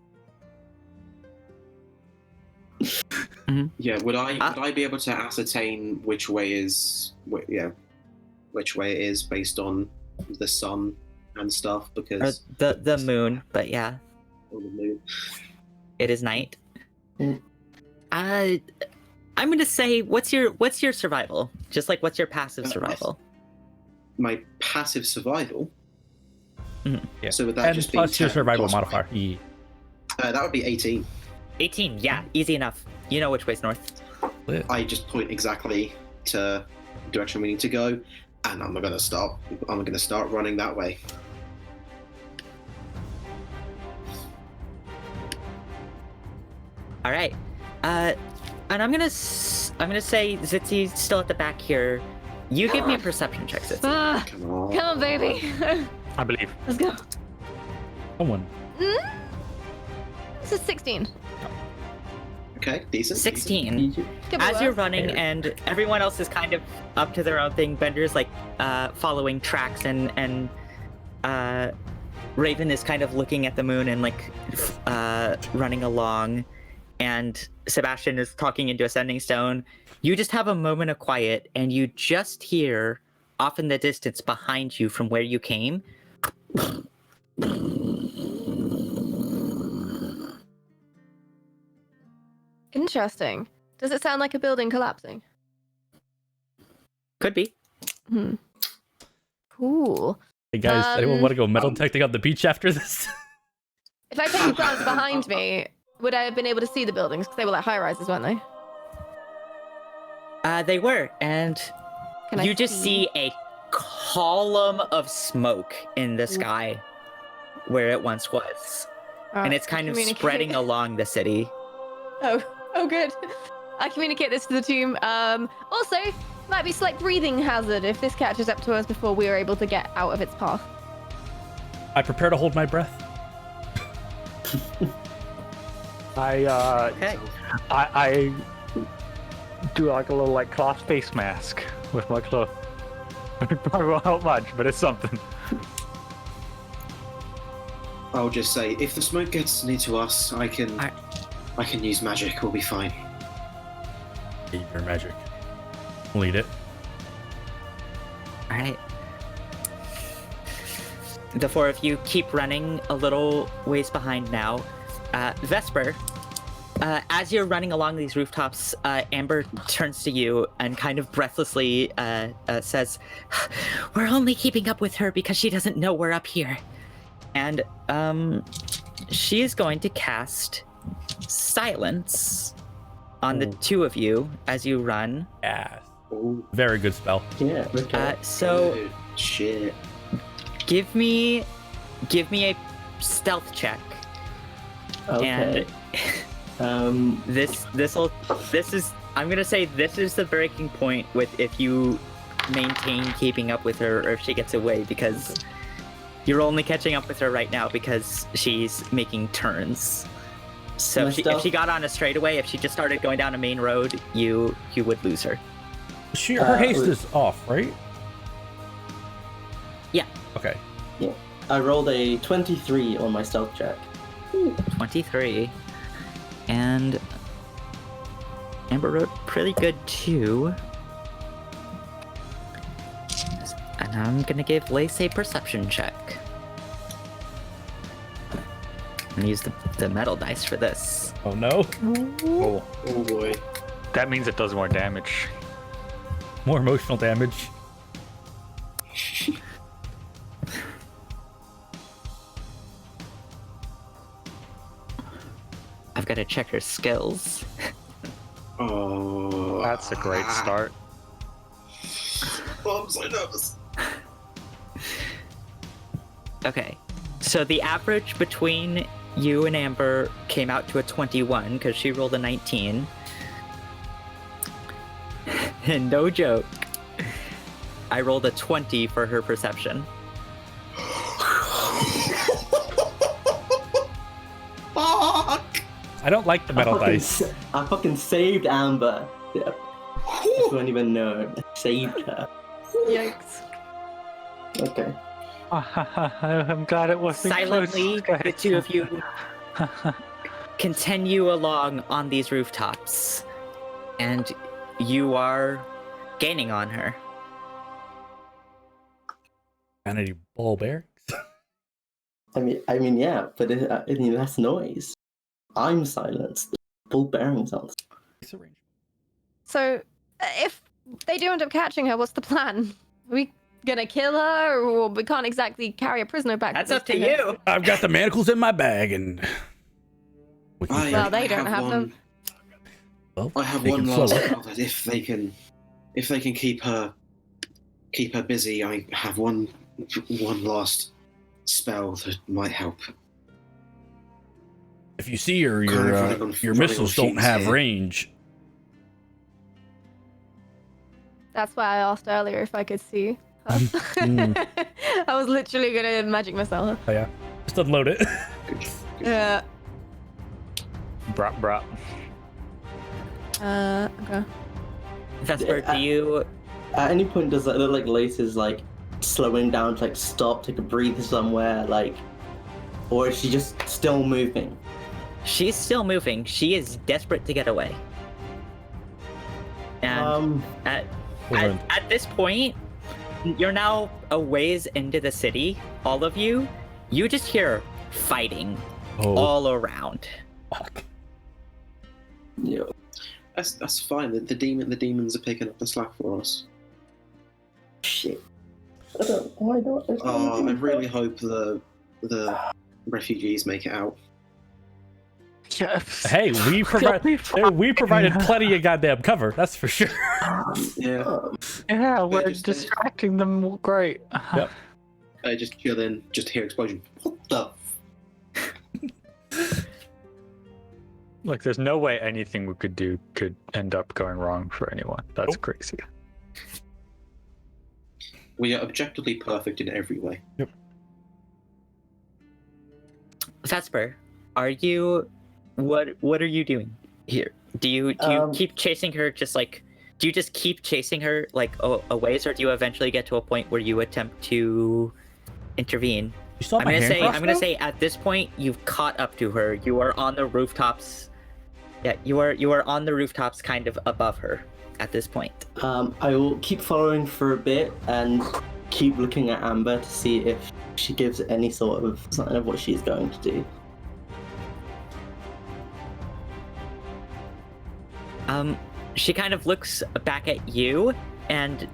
[SPEAKER 3] Yeah, would I be able to ascertain which way is which way it is based on the sun and stuff? Because
[SPEAKER 2] the moon, but yeah,
[SPEAKER 3] on the moon.
[SPEAKER 2] It is night. I'm gonna say, what's your survival? Just like, what's your passive survival?
[SPEAKER 3] My passive survival.
[SPEAKER 1] Yeah.
[SPEAKER 3] So would that
[SPEAKER 1] and
[SPEAKER 3] just be
[SPEAKER 1] plus your
[SPEAKER 3] 10
[SPEAKER 1] survival
[SPEAKER 3] plus
[SPEAKER 1] modifier? Yeah.
[SPEAKER 3] That would be 18.
[SPEAKER 2] 18. Yeah, easy enough. You know which way's north.
[SPEAKER 3] I just point exactly to the direction we need to go, and I'm gonna start running that way.
[SPEAKER 2] All right. And I'm gonna say Zitzi's still at the back here. You give me a perception check, Zitzi.
[SPEAKER 6] Come on, baby.
[SPEAKER 5] I believe.
[SPEAKER 6] Let's go.
[SPEAKER 1] Someone.
[SPEAKER 6] This is 16.
[SPEAKER 3] Okay, decent.
[SPEAKER 2] 16.
[SPEAKER 6] Could be
[SPEAKER 2] As you're
[SPEAKER 6] worse.
[SPEAKER 2] running and everyone else is kind of up to their own thing, Bender's like following tracks and Raven is kind of looking at the moon and like running along, and Sebastian is talking into a sending stone. You just have a moment of quiet and you just hear off in the distance behind you from where you came.
[SPEAKER 6] Interesting. Does it sound like a building collapsing?
[SPEAKER 2] Could be.
[SPEAKER 6] Cool.
[SPEAKER 1] Hey guys, anyone want to go metal detecting on the beach after this?
[SPEAKER 6] If I take a glance behind me, would I have been able to see the buildings? Because they were like high rises, weren't they?
[SPEAKER 2] They were, and
[SPEAKER 6] Can
[SPEAKER 2] you
[SPEAKER 6] I
[SPEAKER 2] just see a column of smoke in the sky where it once was. And it's kind of spreading along the city.
[SPEAKER 6] Oh, good. I communicate this to the team. Also, might be slight breathing hazard if this catches up to us before we are able to get out of its path.
[SPEAKER 1] I prepare to hold my breath.
[SPEAKER 2] Okay.
[SPEAKER 5] I do like a little like cloth face mask with my cloth. It probably won't help much, but it's something.
[SPEAKER 3] I'll just say, if the smoke gets near to us, I can use magic. We'll be fine.
[SPEAKER 1] Use your magic. Lead it.
[SPEAKER 2] All right. The four of you keep running a little ways behind now. Vesper, as you're running along these rooftops, Amber turns to you and kind of breathlessly says, "We're only keeping up with her because she doesn't know we're up here." And she is going to cast Silence on the two of you as you run.
[SPEAKER 1] Yeah. Very good spell.
[SPEAKER 4] Yeah. Okay.
[SPEAKER 2] So
[SPEAKER 3] Dude, shit.
[SPEAKER 2] give me a stealth check.
[SPEAKER 4] Okay.
[SPEAKER 2] And this is I'm gonna say this is the breaking point with if you maintain keeping up with her or if she gets away, because you're only catching up with her right now because she's making turns. So if she got on a straightaway, if she just started going down a main road, you would lose her.
[SPEAKER 1] Her haste is off, right?
[SPEAKER 2] Yeah.
[SPEAKER 1] Okay.
[SPEAKER 4] Yeah. I rolled a 23 on my stealth check.
[SPEAKER 2] 23. And Amber rolled pretty good too. And I'm gonna give Lace a perception check. I'm gonna use the metal dice for this.
[SPEAKER 1] Oh no.
[SPEAKER 5] Oh,
[SPEAKER 3] Oh boy.
[SPEAKER 5] that means it does more damage.
[SPEAKER 1] More emotional damage.
[SPEAKER 2] I've got to check her skills.
[SPEAKER 3] Oh.
[SPEAKER 5] That's a great start.
[SPEAKER 3] Oh, I'm so nervous.
[SPEAKER 2] Okay, so the average between you and Amber came out to a 21 because she rolled a 19. And no joke, I rolled a 20 for her perception.
[SPEAKER 3] Fuck!
[SPEAKER 1] I don't like the metal dice.
[SPEAKER 4] I fucking saved Amber. Yeah. You don't even know. I saved her.
[SPEAKER 6] Yikes.
[SPEAKER 4] Okay.
[SPEAKER 5] I'm glad it wasn't
[SPEAKER 2] Silently,
[SPEAKER 5] close.
[SPEAKER 2] the two of you continue along on these rooftops, and you are gaining on her.
[SPEAKER 1] Got any ball bearings?
[SPEAKER 4] I mean, yeah, but that's noise. I'm silenced. Ball bearings aren't.
[SPEAKER 6] So, if they do end up catching her, what's the plan? Are we gonna kill her, or we can't exactly carry a prisoner back?
[SPEAKER 2] That's up to you.
[SPEAKER 1] I've got the manacles in my bag, and we can
[SPEAKER 6] Well, they don't have them.
[SPEAKER 1] Well,
[SPEAKER 3] I have
[SPEAKER 1] they
[SPEAKER 3] one
[SPEAKER 1] can
[SPEAKER 3] last
[SPEAKER 1] float.
[SPEAKER 3] spell that if they can keep her busy, I have one last spell that might help.
[SPEAKER 1] If you see her,
[SPEAKER 3] Kind of
[SPEAKER 1] your
[SPEAKER 3] running on-
[SPEAKER 1] your
[SPEAKER 3] running
[SPEAKER 1] missiles
[SPEAKER 3] on
[SPEAKER 1] don't
[SPEAKER 3] fumes
[SPEAKER 1] have
[SPEAKER 3] here.
[SPEAKER 1] range.
[SPEAKER 6] That's why I asked earlier if I could see. I was literally gonna magic missile.
[SPEAKER 1] Oh yeah, just unload it.
[SPEAKER 6] Yeah.
[SPEAKER 5] Brap.
[SPEAKER 6] Okay.
[SPEAKER 2] Vesper, do you?
[SPEAKER 4] At any point, does it look like Lace is like slowing down to like stop, take a breather somewhere, like, or is she just still moving?
[SPEAKER 2] She's still moving. She is desperate to get away. And at this point, you're now a ways into the city. All of you, you just hear fighting all around.
[SPEAKER 1] Fuck.
[SPEAKER 4] Yeah.
[SPEAKER 3] That's fine. The demons are picking up the slack for us.
[SPEAKER 4] Shit. Why not?
[SPEAKER 3] I really hope the refugees make it out.
[SPEAKER 5] Yes.
[SPEAKER 1] Hey, we provided plenty of goddamn cover. That's for sure.
[SPEAKER 3] Yeah.
[SPEAKER 5] Yeah, we're distracting them. Great.
[SPEAKER 1] Yep.
[SPEAKER 3] Just chilling. Just hear explosion. What the?
[SPEAKER 5] Like, there's no way anything we could do could end up going wrong for anyone. That's crazy.
[SPEAKER 3] We are objectively perfect in every way.
[SPEAKER 1] Yep.
[SPEAKER 2] Vesper, are you? What are you doing here? Do you keep chasing her? Do you just keep chasing her like a ways, or do you eventually get to a point where you attempt to intervene?
[SPEAKER 1] You saw
[SPEAKER 2] I'm gonna say at this point you've caught up to her. You are on the rooftops. Yeah, you are on the rooftops, kind of above her at this point.
[SPEAKER 4] I will keep following for a bit and keep looking at Amber to see if she gives any sort of sign of what she's going to do.
[SPEAKER 2] She kind of looks back at you and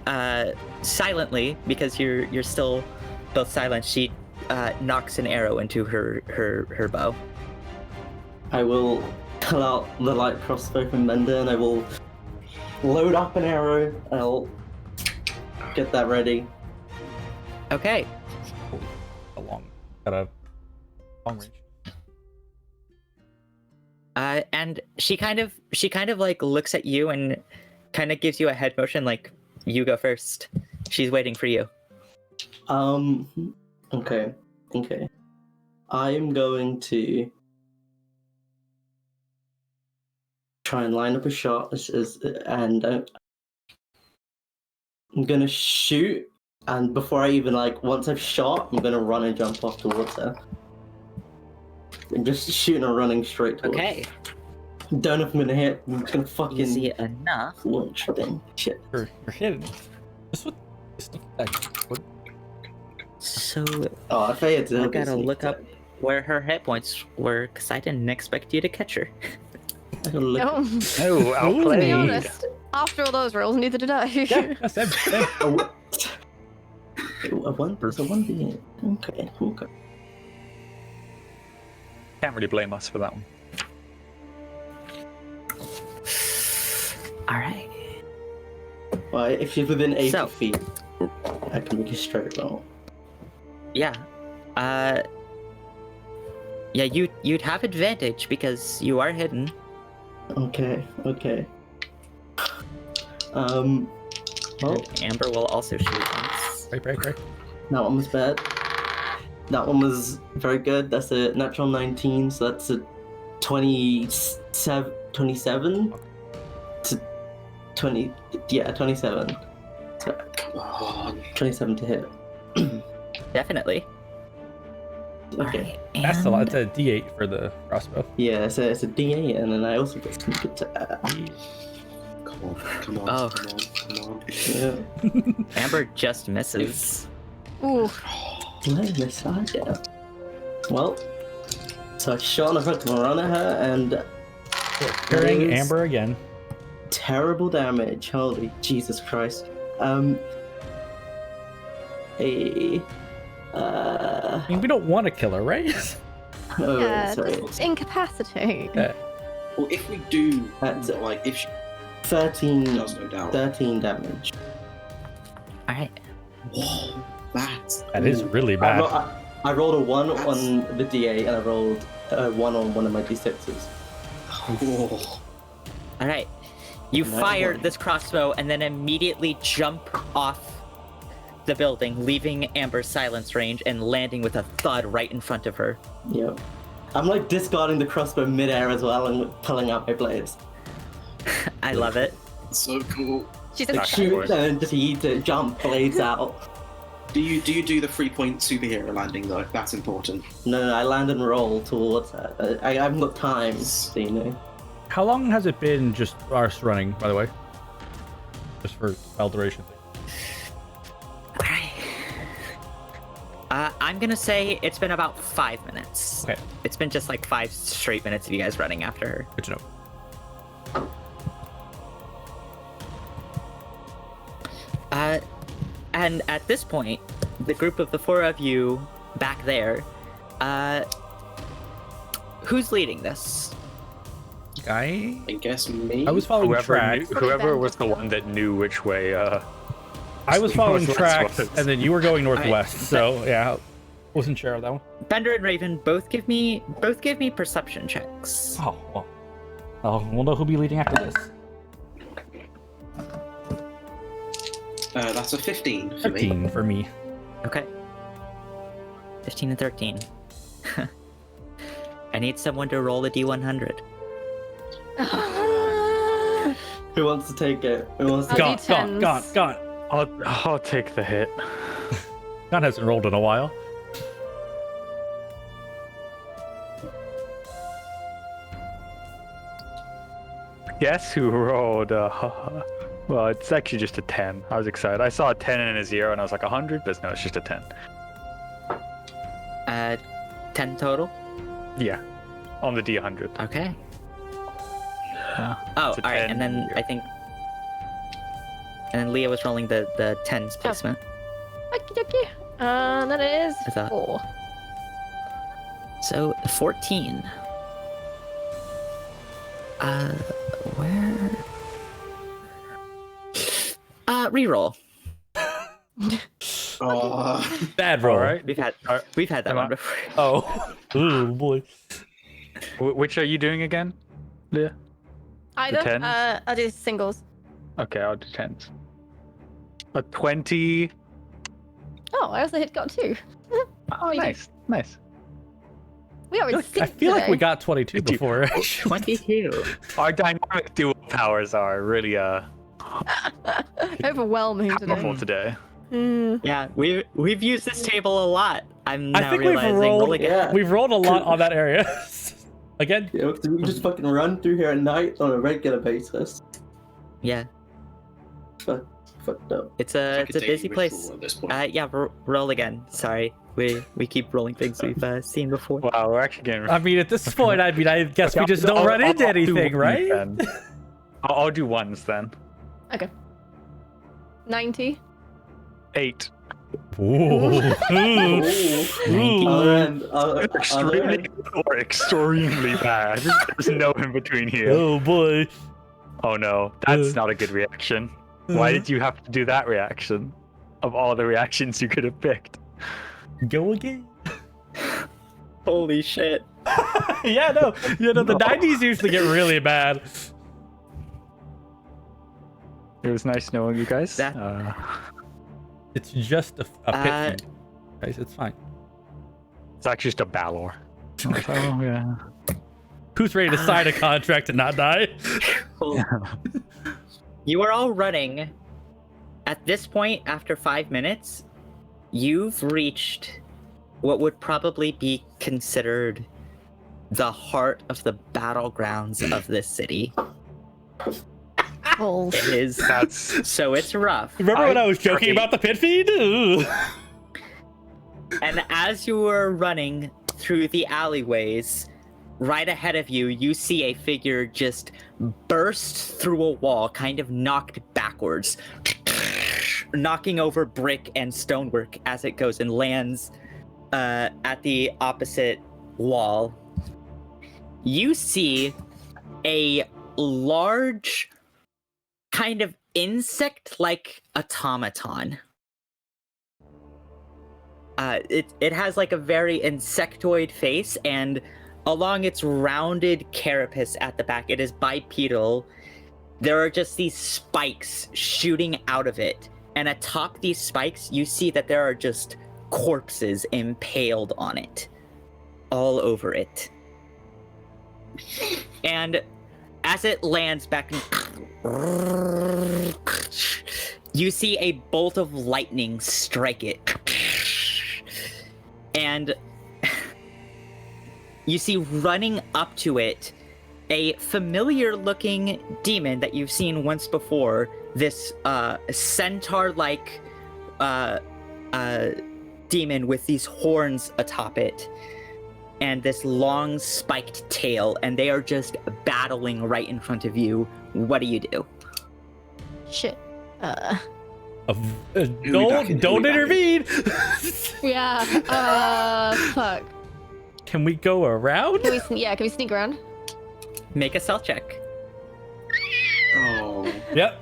[SPEAKER 2] silently, because you're still both silent, she knocks an arrow into her bow.
[SPEAKER 4] I will pull out the light crossbow from Mender and I will load up an arrow. I'll get that ready.
[SPEAKER 2] Okay.
[SPEAKER 1] Got a long range.
[SPEAKER 2] And she kind of like looks at you and kind of gives you a head motion, like, you go first. She's waiting for you.
[SPEAKER 4] Okay. I'm going to try and line up a shot and I'm gonna shoot, and before I even once I've shot, I'm gonna run and jump off towards her. I'm just shooting and running straight towards her.
[SPEAKER 2] Okay.
[SPEAKER 4] Don't know if I'm gonna hit. I'm just gonna fucking
[SPEAKER 2] Easy enough.
[SPEAKER 4] launch thing. Shit.
[SPEAKER 1] You're hitting. This what? What?
[SPEAKER 2] So
[SPEAKER 4] Oh, if I had to
[SPEAKER 2] I gotta look up where her hit points were, because I didn't expect you to catch her.
[SPEAKER 4] I gotta look.
[SPEAKER 6] No.
[SPEAKER 5] Oh,
[SPEAKER 6] To
[SPEAKER 5] outplayed.
[SPEAKER 6] be honest, after all those rolls, neither did I.
[SPEAKER 1] Yeah, that's it.
[SPEAKER 4] A 1D. Okay.
[SPEAKER 5] Can't really blame us for that one.
[SPEAKER 2] All right.
[SPEAKER 4] Well, if she's within 80
[SPEAKER 2] So-
[SPEAKER 4] feet, I can make a straight roll.
[SPEAKER 2] Yeah. Yeah, you'd have advantage because you are hidden.
[SPEAKER 4] Okay. Well,
[SPEAKER 2] And Amber will also shoot once.
[SPEAKER 1] Right.
[SPEAKER 4] that one was bad. That one was very good. That's a natural 19, so that's a 27 to 20. Yeah, 27. So,
[SPEAKER 3] Come on.
[SPEAKER 4] 27 to hit.
[SPEAKER 2] Definitely.
[SPEAKER 4] Okay.
[SPEAKER 1] That's a lot. It's a D8 for the crossbow.
[SPEAKER 4] Yeah, it's a D8, and then I also get some good to
[SPEAKER 3] Come on.
[SPEAKER 2] Oh.
[SPEAKER 3] Come on.
[SPEAKER 4] Yeah.
[SPEAKER 2] Amber just misses.
[SPEAKER 6] Ooh.
[SPEAKER 4] Let me slide down. Well, so I shot on her to run at her, and
[SPEAKER 1] Carrying
[SPEAKER 4] Nice.
[SPEAKER 1] Amber again.
[SPEAKER 4] terrible damage. Holy Jesus Christ.
[SPEAKER 1] I mean, we don't want to kill her, right?
[SPEAKER 4] Oh,
[SPEAKER 6] Yeah,
[SPEAKER 4] sorry.
[SPEAKER 6] just incapacitate.
[SPEAKER 1] Yeah.
[SPEAKER 3] Well, if we do,
[SPEAKER 4] That's it.
[SPEAKER 3] if she
[SPEAKER 4] 13
[SPEAKER 3] does, no doubt.
[SPEAKER 4] damage.
[SPEAKER 2] All right.
[SPEAKER 3] Whoa,
[SPEAKER 1] That is really bad.
[SPEAKER 4] I rolled a 1
[SPEAKER 3] That's-
[SPEAKER 4] on the D8, and I rolled a 1 on one of my D6s.
[SPEAKER 3] Oh,
[SPEAKER 2] All right. You
[SPEAKER 4] Nice
[SPEAKER 2] fire
[SPEAKER 4] one.
[SPEAKER 2] this crossbow and then immediately jump off the building, leaving Amber's silence range and landing with a thud right in front of her.
[SPEAKER 4] Yep. I'm like discarding the crossbow midair as well and pulling out my blades.
[SPEAKER 2] I love it.
[SPEAKER 3] So cool.
[SPEAKER 6] She's
[SPEAKER 4] Like
[SPEAKER 6] a
[SPEAKER 4] shoot and then just eat it, jump, blades out.
[SPEAKER 3] Do you do the 3-point superhero landing though? That's important.
[SPEAKER 4] No, I land and roll towards her. I haven't got time, so you know.
[SPEAKER 1] How long has it been just us running, by the way? Just for spell duration thing.
[SPEAKER 2] Alright. I'm gonna say it's been about 5 minutes.
[SPEAKER 1] Okay.
[SPEAKER 2] It's been just like 5 straight minutes of you guys running after her.
[SPEAKER 1] Good to know.
[SPEAKER 2] And at this point, the group of the 4 of you back there, who's leading this?
[SPEAKER 3] I guess me.
[SPEAKER 1] I was following tracks.
[SPEAKER 5] Whoever was the one that knew which way.
[SPEAKER 1] I was following
[SPEAKER 5] Northwest
[SPEAKER 1] tracks,
[SPEAKER 5] was.
[SPEAKER 1] and then you were going northwest. So yeah, wasn't sure of that one.
[SPEAKER 2] Bender and Raven, both give me perception checks.
[SPEAKER 1] Oh well, we'll know who'll be leading after this.
[SPEAKER 3] That's a 15 for me.
[SPEAKER 1] 15 for me.
[SPEAKER 2] Okay. 15 and 13. I need someone to roll a d100.
[SPEAKER 4] Who wants to take it? Who wants to
[SPEAKER 6] I'll
[SPEAKER 1] Gone,
[SPEAKER 6] do
[SPEAKER 1] gone, gone,
[SPEAKER 6] tens.
[SPEAKER 1] gone.
[SPEAKER 5] I'll take the hit.
[SPEAKER 1] Gone hasn't rolled in a while.
[SPEAKER 5] Guess who rolled? Well, it's actually just a 10. I was excited. I saw a 10 and a 0, and I was like 100, but no, it's just a 10.
[SPEAKER 2] 10 total?
[SPEAKER 5] Yeah, on the D100.
[SPEAKER 2] Okay.
[SPEAKER 5] Yeah.
[SPEAKER 2] Oh,
[SPEAKER 5] It's a
[SPEAKER 2] alright,
[SPEAKER 5] 10
[SPEAKER 2] and then
[SPEAKER 5] here.
[SPEAKER 2] I think... And then Leah was rolling the tens placement.
[SPEAKER 6] Okie dokie. That is
[SPEAKER 2] I thought-
[SPEAKER 6] 4.
[SPEAKER 2] So, 14. Where... Reroll.
[SPEAKER 3] Oh,
[SPEAKER 1] Bad roll.
[SPEAKER 5] All right.
[SPEAKER 2] We've had
[SPEAKER 5] Alright.
[SPEAKER 2] that
[SPEAKER 5] Am
[SPEAKER 2] one
[SPEAKER 5] I-
[SPEAKER 2] before.
[SPEAKER 1] Oh. Ooh, boy.
[SPEAKER 5] Which are you doing again, Leah?
[SPEAKER 6] Either.
[SPEAKER 5] tens?
[SPEAKER 6] I'll do singles.
[SPEAKER 5] Okay, I'll do 10s. A 20.
[SPEAKER 6] Oh, I also got 2.
[SPEAKER 5] Oh, nice, nice.
[SPEAKER 6] We are in
[SPEAKER 1] I
[SPEAKER 6] sync
[SPEAKER 1] feel like we
[SPEAKER 6] today.
[SPEAKER 1] got 22 before.
[SPEAKER 2] 22.
[SPEAKER 5] Our dynamic duo powers are really
[SPEAKER 6] Overwhelming
[SPEAKER 5] powerful
[SPEAKER 6] today.
[SPEAKER 5] today.
[SPEAKER 6] Mm.
[SPEAKER 2] Yeah, we've used this table a lot. I'm
[SPEAKER 1] I
[SPEAKER 2] now
[SPEAKER 1] think we've
[SPEAKER 2] realizing.
[SPEAKER 1] rolled.
[SPEAKER 2] Roll again.
[SPEAKER 4] Yeah.
[SPEAKER 1] We've rolled a lot on that area. Again.
[SPEAKER 4] You know, 'cause we just fucking run through here at night on a regular basis.
[SPEAKER 2] Yeah,
[SPEAKER 4] Fucked up.
[SPEAKER 2] it's a
[SPEAKER 3] like a daily
[SPEAKER 2] busy place.
[SPEAKER 3] ritual at this point.
[SPEAKER 2] Yeah, roll again. Sorry, we keep rolling things we've seen before.
[SPEAKER 5] Wow, we're actually getting.
[SPEAKER 1] I mean, at this point, I guess we just don't run into anything, right?
[SPEAKER 5] I'll do ones then.
[SPEAKER 6] Okay. 90.
[SPEAKER 5] 8.
[SPEAKER 1] Ooh.
[SPEAKER 4] Other end, other
[SPEAKER 5] Extremely
[SPEAKER 4] end.
[SPEAKER 5] or extremely bad. There's no in between here.
[SPEAKER 1] Oh boy.
[SPEAKER 5] Oh no, that's not a good reaction. Why did you have to do that reaction? Of all the reactions you could have picked.
[SPEAKER 1] Go again?
[SPEAKER 2] Holy shit!
[SPEAKER 1] Yeah, no. The 90s used to get really bad.
[SPEAKER 5] It was nice knowing you guys.
[SPEAKER 2] That-
[SPEAKER 1] It's just a pit feed. Guys, it's fine.
[SPEAKER 5] It's actually just a Balor. Oh yeah.
[SPEAKER 1] Who's ready to sign a contract and not die?
[SPEAKER 2] You are all running. At this point, after 5 minutes, you've reached what would probably be considered the heart of the battlegrounds of this city.
[SPEAKER 6] Oh.
[SPEAKER 2] It is.
[SPEAKER 5] That's
[SPEAKER 2] So it's rough.
[SPEAKER 1] Remember when I was joking about the pit feed? Ooh.
[SPEAKER 2] And as you were running through the alleyways, right ahead of you, you see a figure just burst through a wall, kind of knocked backwards, knocking over brick and stonework as it goes and lands at the opposite wall. You see a large, kind of insect-like automaton. It has like a very insectoid face, and along its rounded carapace at the back, it is bipedal. There are just these spikes shooting out of it, And atop these spikes, you see that there are just corpses impaled on it, all over it. And as it lands back, you see a bolt of lightning strike it. And you see running up to it a familiar-looking demon that you've seen once before. This centaur-like demon with these horns atop it, and this long spiked tail, and they are just battling right in front of you. What do you do?
[SPEAKER 6] Shit.
[SPEAKER 1] Don't intervene.
[SPEAKER 6] Yeah. Fuck.
[SPEAKER 1] Can we go around?
[SPEAKER 6] Can we sneak around?
[SPEAKER 2] Make a stealth check.
[SPEAKER 3] Oh.
[SPEAKER 1] Yep.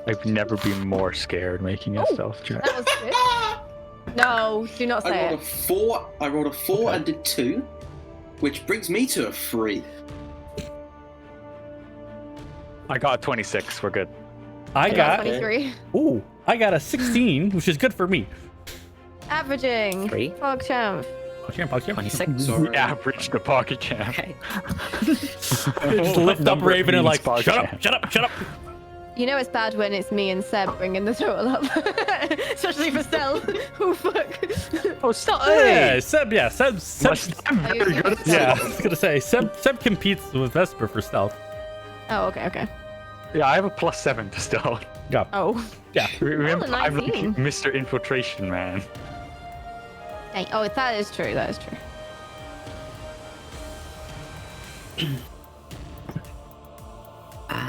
[SPEAKER 5] I've never been more scared making a stealth check.
[SPEAKER 6] That was good. No, do not say it.
[SPEAKER 3] I rolled a 4 and did 2, which brings me to a 3.
[SPEAKER 5] I got a 26. We're good.
[SPEAKER 1] I got
[SPEAKER 6] 23.
[SPEAKER 1] I got a 16, which is good for me.
[SPEAKER 6] Averaging.
[SPEAKER 2] 3.
[SPEAKER 6] PogChamp.
[SPEAKER 1] PogChamp.
[SPEAKER 2] 26.
[SPEAKER 3] Sorry.
[SPEAKER 5] Average the pocket champ.
[SPEAKER 2] Okay.
[SPEAKER 1] Just lift up Raven and like, shut up.
[SPEAKER 6] You know it's bad when it's me and Seb bringing the total up. Especially for stealth. Oh, fuck.
[SPEAKER 5] Oh, stop!
[SPEAKER 1] Yeah, Seb.
[SPEAKER 5] I'm very good at stealth.
[SPEAKER 1] Yeah, I was gonna say Seb competes with Vesper for stealth.
[SPEAKER 6] Oh, okay.
[SPEAKER 5] Yeah, I have a +7 to stealth.
[SPEAKER 1] Yeah.
[SPEAKER 6] Oh.
[SPEAKER 1] Yeah.
[SPEAKER 5] Remember,
[SPEAKER 6] Oh,
[SPEAKER 5] I'm like
[SPEAKER 6] 19.
[SPEAKER 5] Mr. Infiltration Man.
[SPEAKER 6] Dang. Oh, that is true.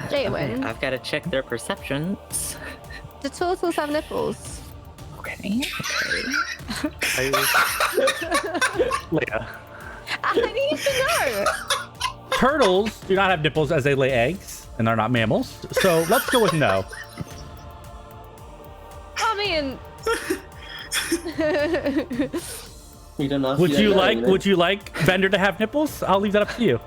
[SPEAKER 6] Jayawin.
[SPEAKER 2] I've got to check their perceptions.
[SPEAKER 6] Do turtles have nipples?
[SPEAKER 2] Okay.
[SPEAKER 5] Leia.
[SPEAKER 6] I need to know.
[SPEAKER 1] Turtles do not have nipples as they lay eggs, and they're not mammals. So let's go with no.
[SPEAKER 6] I mean.
[SPEAKER 4] You don't know.
[SPEAKER 1] Would you like Bender to have nipples? I'll leave that up to you.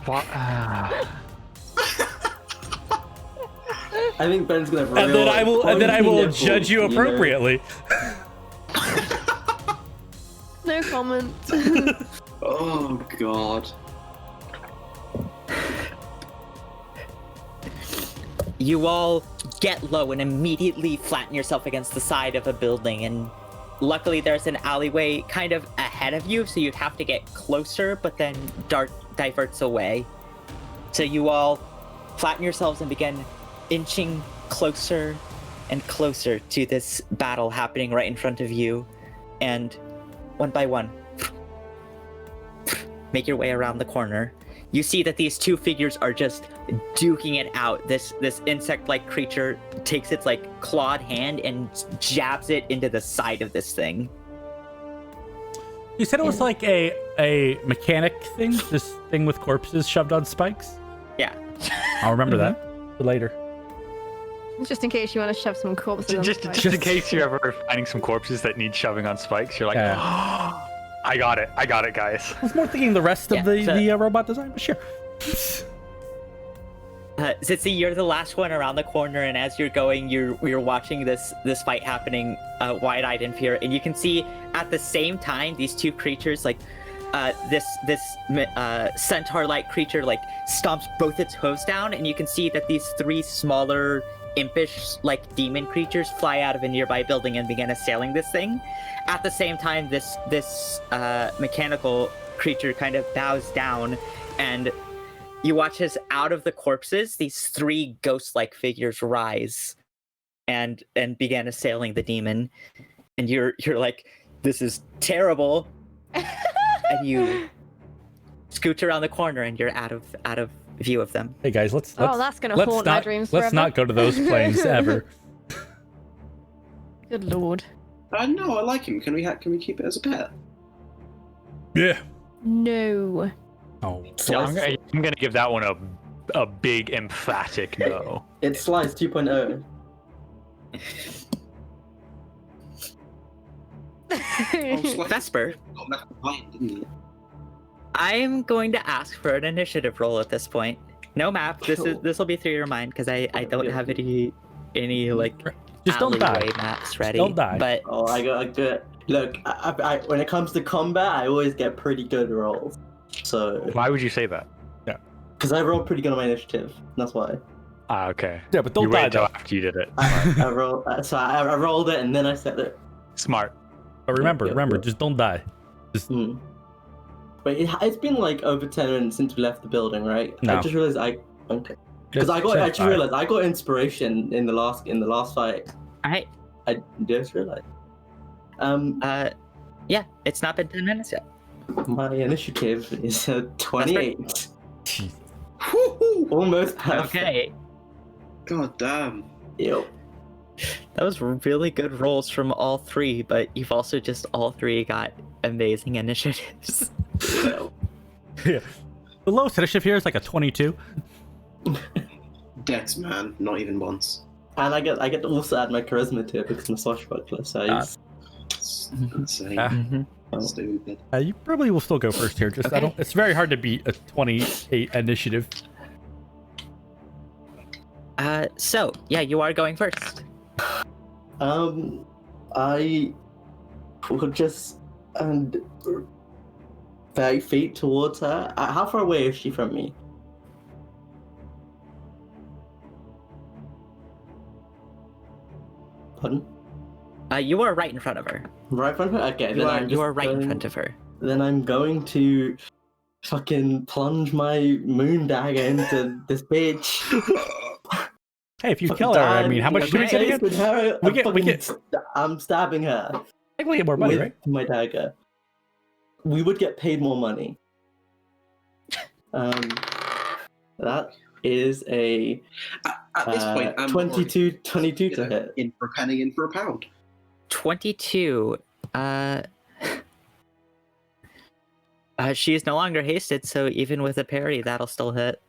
[SPEAKER 5] What?
[SPEAKER 4] I think Ben's gonna.
[SPEAKER 1] And then I will judge you appropriately.
[SPEAKER 6] No comment.
[SPEAKER 3] Oh god.
[SPEAKER 2] You all get low and immediately flatten yourself against the side of a building, and luckily there's an alleyway kind of ahead of you, so you'd have to get closer, but then Dart diverts away. So you all flatten yourselves and begin inching closer and closer to this battle happening right in front of you, and one by one, make your way around the corner. You see that these two figures are just duking it out. This insect-like creature takes its like clawed hand and jabs it into the side of this thing.
[SPEAKER 1] You said it was like a mechanic thing, this thing with corpses shoved on spikes?
[SPEAKER 2] Yeah.
[SPEAKER 1] I'll remember that for later.
[SPEAKER 6] Just in case you want to shove some corpses on
[SPEAKER 5] Just
[SPEAKER 6] spikes.
[SPEAKER 5] in case you're ever finding some corpses that need shoving on spikes, you're like,
[SPEAKER 1] Yeah.
[SPEAKER 5] I got it, guys.
[SPEAKER 1] I was more thinking the rest of the robot design, but sure.
[SPEAKER 2] Zitzi, you're the last one around the corner, and as you're going, you're watching this fight happening, wide-eyed in fear, and you can see at the same time these two creatures, like this centaur-like creature, like stomps both its hooves down, and you can see that these three smaller, impish, like demon creatures fly out of a nearby building and begin assailing this thing. At the same time, this mechanical creature kind of bows down, and you watch as out of the corpses, these three ghost-like figures rise and begin assailing the demon. And you're like, this is terrible. And you scooch around the corner and you're out of view of them.
[SPEAKER 1] Hey guys, let's
[SPEAKER 6] that's gonna haunt my dreams
[SPEAKER 1] Let's
[SPEAKER 6] forever.
[SPEAKER 1] not go to those planes ever.
[SPEAKER 6] Good lord.
[SPEAKER 3] No, I like him. Can we keep it as a pet?
[SPEAKER 1] Yeah.
[SPEAKER 6] No.
[SPEAKER 1] Oh.
[SPEAKER 5] So I'm gonna give that one a big emphatic no.
[SPEAKER 4] It's Slice 2.0.
[SPEAKER 2] Vesper,
[SPEAKER 3] Got left behind, didn't he?
[SPEAKER 2] I'm going to ask for an initiative roll at this point. No map. This will be through your mind because I don't have any like
[SPEAKER 1] Just don't die.
[SPEAKER 2] alleyway maps ready.
[SPEAKER 1] Don't die.
[SPEAKER 2] But
[SPEAKER 4] I got good. Look, I when it comes to combat, I always get pretty good rolls. So
[SPEAKER 5] Why would you say that?
[SPEAKER 4] because I rolled pretty good on my initiative. That's why.
[SPEAKER 5] Ah, okay.
[SPEAKER 1] Yeah, but don't
[SPEAKER 5] You
[SPEAKER 1] die
[SPEAKER 5] wait till
[SPEAKER 1] though.
[SPEAKER 5] after you did it.
[SPEAKER 4] I rolled. So I rolled it and then I said it.
[SPEAKER 5] Smart.
[SPEAKER 1] But remember,
[SPEAKER 4] Yeah.
[SPEAKER 1] just don't die.
[SPEAKER 4] Wait, it's been like over 10 minutes since we left the building, right?
[SPEAKER 1] No.
[SPEAKER 4] I just realized because I just realized I got inspiration in the last fight.
[SPEAKER 2] I
[SPEAKER 4] I just realized.
[SPEAKER 2] yeah, it's not been 10 minutes yet.
[SPEAKER 4] My initiative is 28.
[SPEAKER 1] Jeez.
[SPEAKER 4] Almost perfect.
[SPEAKER 2] Okay,
[SPEAKER 3] God damn.
[SPEAKER 4] Yep.
[SPEAKER 2] that was really good rolls from all three, but you've also just all three got amazing initiatives.
[SPEAKER 1] Yeah. The lowest initiative here is like a 22.
[SPEAKER 3] Dex, man. Not even once.
[SPEAKER 4] And I get to also add my charisma to it because I'm a swashbuckler, so
[SPEAKER 3] It's insane.
[SPEAKER 2] Mhm.
[SPEAKER 3] Stupid.
[SPEAKER 1] You probably will still go first here. Just I
[SPEAKER 2] Okay.
[SPEAKER 1] don't. It's very hard to beat a 28 initiative.
[SPEAKER 2] So yeah, you are going first.
[SPEAKER 4] I will just 30 feet towards her. How far away is she from me? Pardon?
[SPEAKER 2] You are right in front of her.
[SPEAKER 4] Right in front of her? Okay,
[SPEAKER 2] You are right in front of her.
[SPEAKER 4] Then I'm going to fucking plunge my moon dagger into this bitch.
[SPEAKER 1] Hey, if you kill her, I mean, how much do we get again?
[SPEAKER 4] With her,
[SPEAKER 1] We get-
[SPEAKER 4] I'm stabbing her.
[SPEAKER 1] I think we get more money,
[SPEAKER 4] with
[SPEAKER 1] right?
[SPEAKER 4] my dagger. We would get paid more money. That is a
[SPEAKER 3] At this point, I'm
[SPEAKER 4] 22 to hit.
[SPEAKER 3] in for a penny, in for a pound.
[SPEAKER 2] 22. She is no longer hasted, so even with a parry, that'll still hit.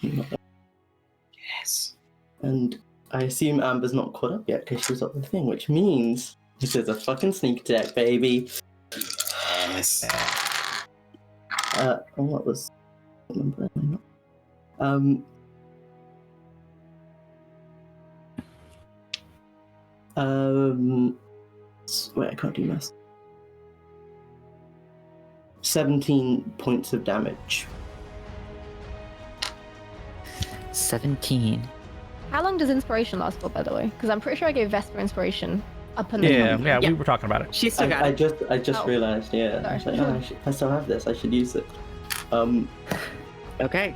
[SPEAKER 3] Yes.
[SPEAKER 4] And I assume Amber's not caught up yet because she was up the thing, which means this is a fucking sneak attack, baby.
[SPEAKER 3] Yes.
[SPEAKER 4] What was? Wait, I can't do math. 17 points of damage.
[SPEAKER 2] 17.
[SPEAKER 6] How long does inspiration last for, by the way? Because I'm pretty sure I gave Vesper inspiration up until
[SPEAKER 1] Yeah, we were talking about it.
[SPEAKER 2] She still got
[SPEAKER 4] I
[SPEAKER 2] it.
[SPEAKER 4] just
[SPEAKER 6] Oh.
[SPEAKER 4] realized, yeah. I was like, oh, I still have this. I should use it.
[SPEAKER 2] Okay.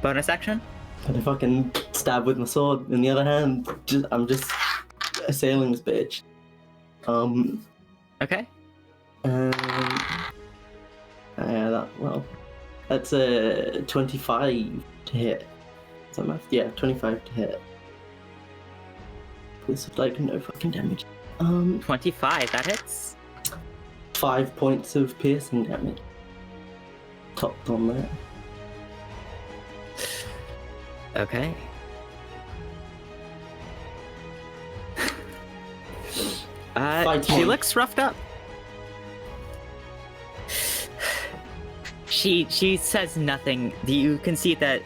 [SPEAKER 2] Bonus action?
[SPEAKER 4] And I fucking stab with my sword. In the other hand, I'm just assailing this bitch.
[SPEAKER 2] Okay.
[SPEAKER 4] That's a 25 to hit. Is that math? Yeah, 25 to hit. This is like no fucking damage.
[SPEAKER 2] 25, that hits.
[SPEAKER 4] 5 points of piercing damage. Topped on that.
[SPEAKER 2] Okay. She
[SPEAKER 4] one.
[SPEAKER 2] looks roughed up. She says nothing. You can see that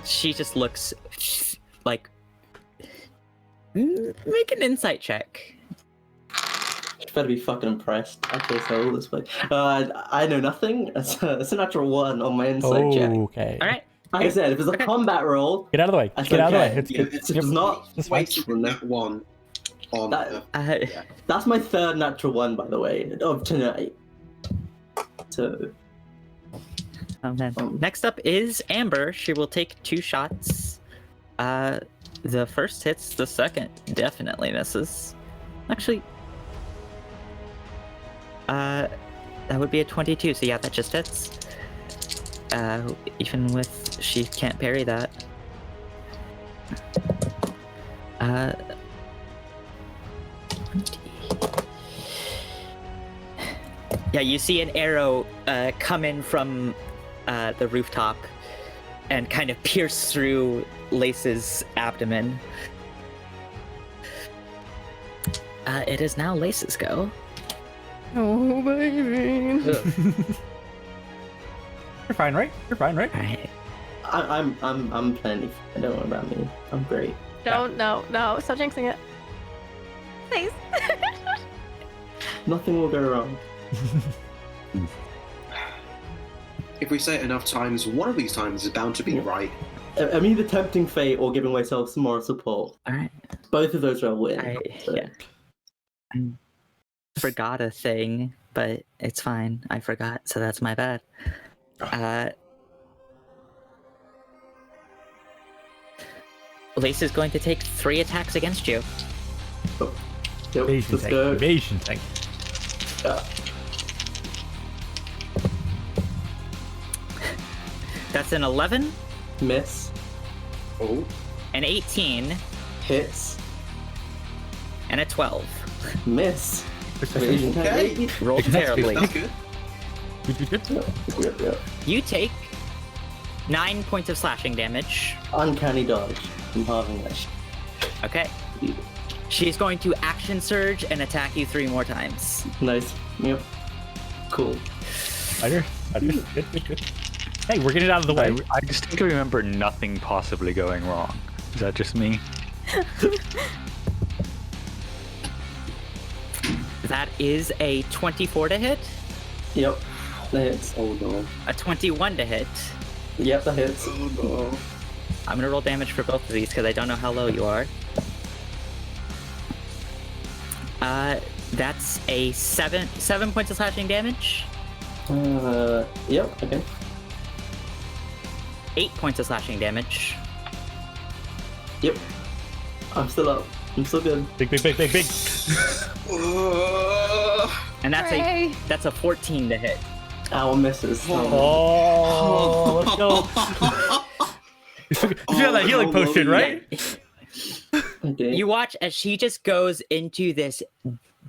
[SPEAKER 2] she just looks like. Make an insight check.
[SPEAKER 4] You better be fucking impressed. Okay, so all this way. I know nothing. It's a natural 1 on my insight check.
[SPEAKER 1] Okay.
[SPEAKER 2] All right.
[SPEAKER 4] Like I said, if it's a
[SPEAKER 2] Okay.
[SPEAKER 4] combat roll,
[SPEAKER 1] Get out of the way.
[SPEAKER 4] that's
[SPEAKER 1] Get out of the way.
[SPEAKER 4] okay.
[SPEAKER 1] It's good.
[SPEAKER 4] If it's not,
[SPEAKER 1] That's fine.
[SPEAKER 3] Waiting for that one on
[SPEAKER 4] That- that's my third natural 1, by the way, of tonight. So,
[SPEAKER 2] Next up is Amber. She will take 2 shots. The first hits, the second definitely misses. Actually, that would be a 22, so yeah, that just hits. Even with, she can't parry that. Yeah, you see an arrow come in from the rooftop and kind of pierce through Lace's abdomen. It is now Lace's go.
[SPEAKER 6] Oh, baby.
[SPEAKER 1] You're fine, right? You're fine, right?
[SPEAKER 2] Alright.
[SPEAKER 4] I'm plenty. Don't worry about me. I'm great.
[SPEAKER 6] Don't, no, stop jinxing it. Please.
[SPEAKER 4] Nothing will go wrong.
[SPEAKER 3] If we say it enough times, one of these times is bound to be right.
[SPEAKER 4] I'm either tempting fate or giving myself some moral support.
[SPEAKER 2] All right.
[SPEAKER 4] Both of those are a win.
[SPEAKER 2] Yeah. I forgot a thing, but it's fine. I forgot, so that's my bad. Lace is going to take 3 attacks against you.
[SPEAKER 4] Oh. Yep, let's go.
[SPEAKER 1] Evasion tank.
[SPEAKER 2] That's an 11.
[SPEAKER 4] Miss.
[SPEAKER 3] Oh.
[SPEAKER 2] An 18.
[SPEAKER 4] Hits.
[SPEAKER 2] And a 12.
[SPEAKER 4] Miss.
[SPEAKER 3] Okay.
[SPEAKER 2] Rolled terribly.
[SPEAKER 3] That's good.
[SPEAKER 4] Yep.
[SPEAKER 2] You take 9 points of slashing damage.
[SPEAKER 4] Uncanny dodge. I'm halving that shit.
[SPEAKER 2] Okay. She's going to action surge and attack you 3 more times.
[SPEAKER 4] Nice. Yep. Cool.
[SPEAKER 1] Good. Hey, we're getting it out of the way.
[SPEAKER 5] I distinctly remember nothing possibly going wrong. Is that just me?
[SPEAKER 2] That is a 24 to hit.
[SPEAKER 4] Yep. That hits.
[SPEAKER 3] Oh no.
[SPEAKER 2] A 21 to hit.
[SPEAKER 4] Yep, that hits.
[SPEAKER 3] Oh no.
[SPEAKER 2] I'm gonna roll damage for both of these because I don't know how low you are. That's a 7 points of slashing damage.
[SPEAKER 4] Yep, okay.
[SPEAKER 2] 8 points of slashing damage.
[SPEAKER 4] Yep. I'm still up. I'm still good.
[SPEAKER 1] Big.
[SPEAKER 2] And that's a 14 to hit.
[SPEAKER 4] Owl misses.
[SPEAKER 1] Oh, let's go. You got that healing potion, right?
[SPEAKER 4] Okay.
[SPEAKER 2] You watch as she just goes into this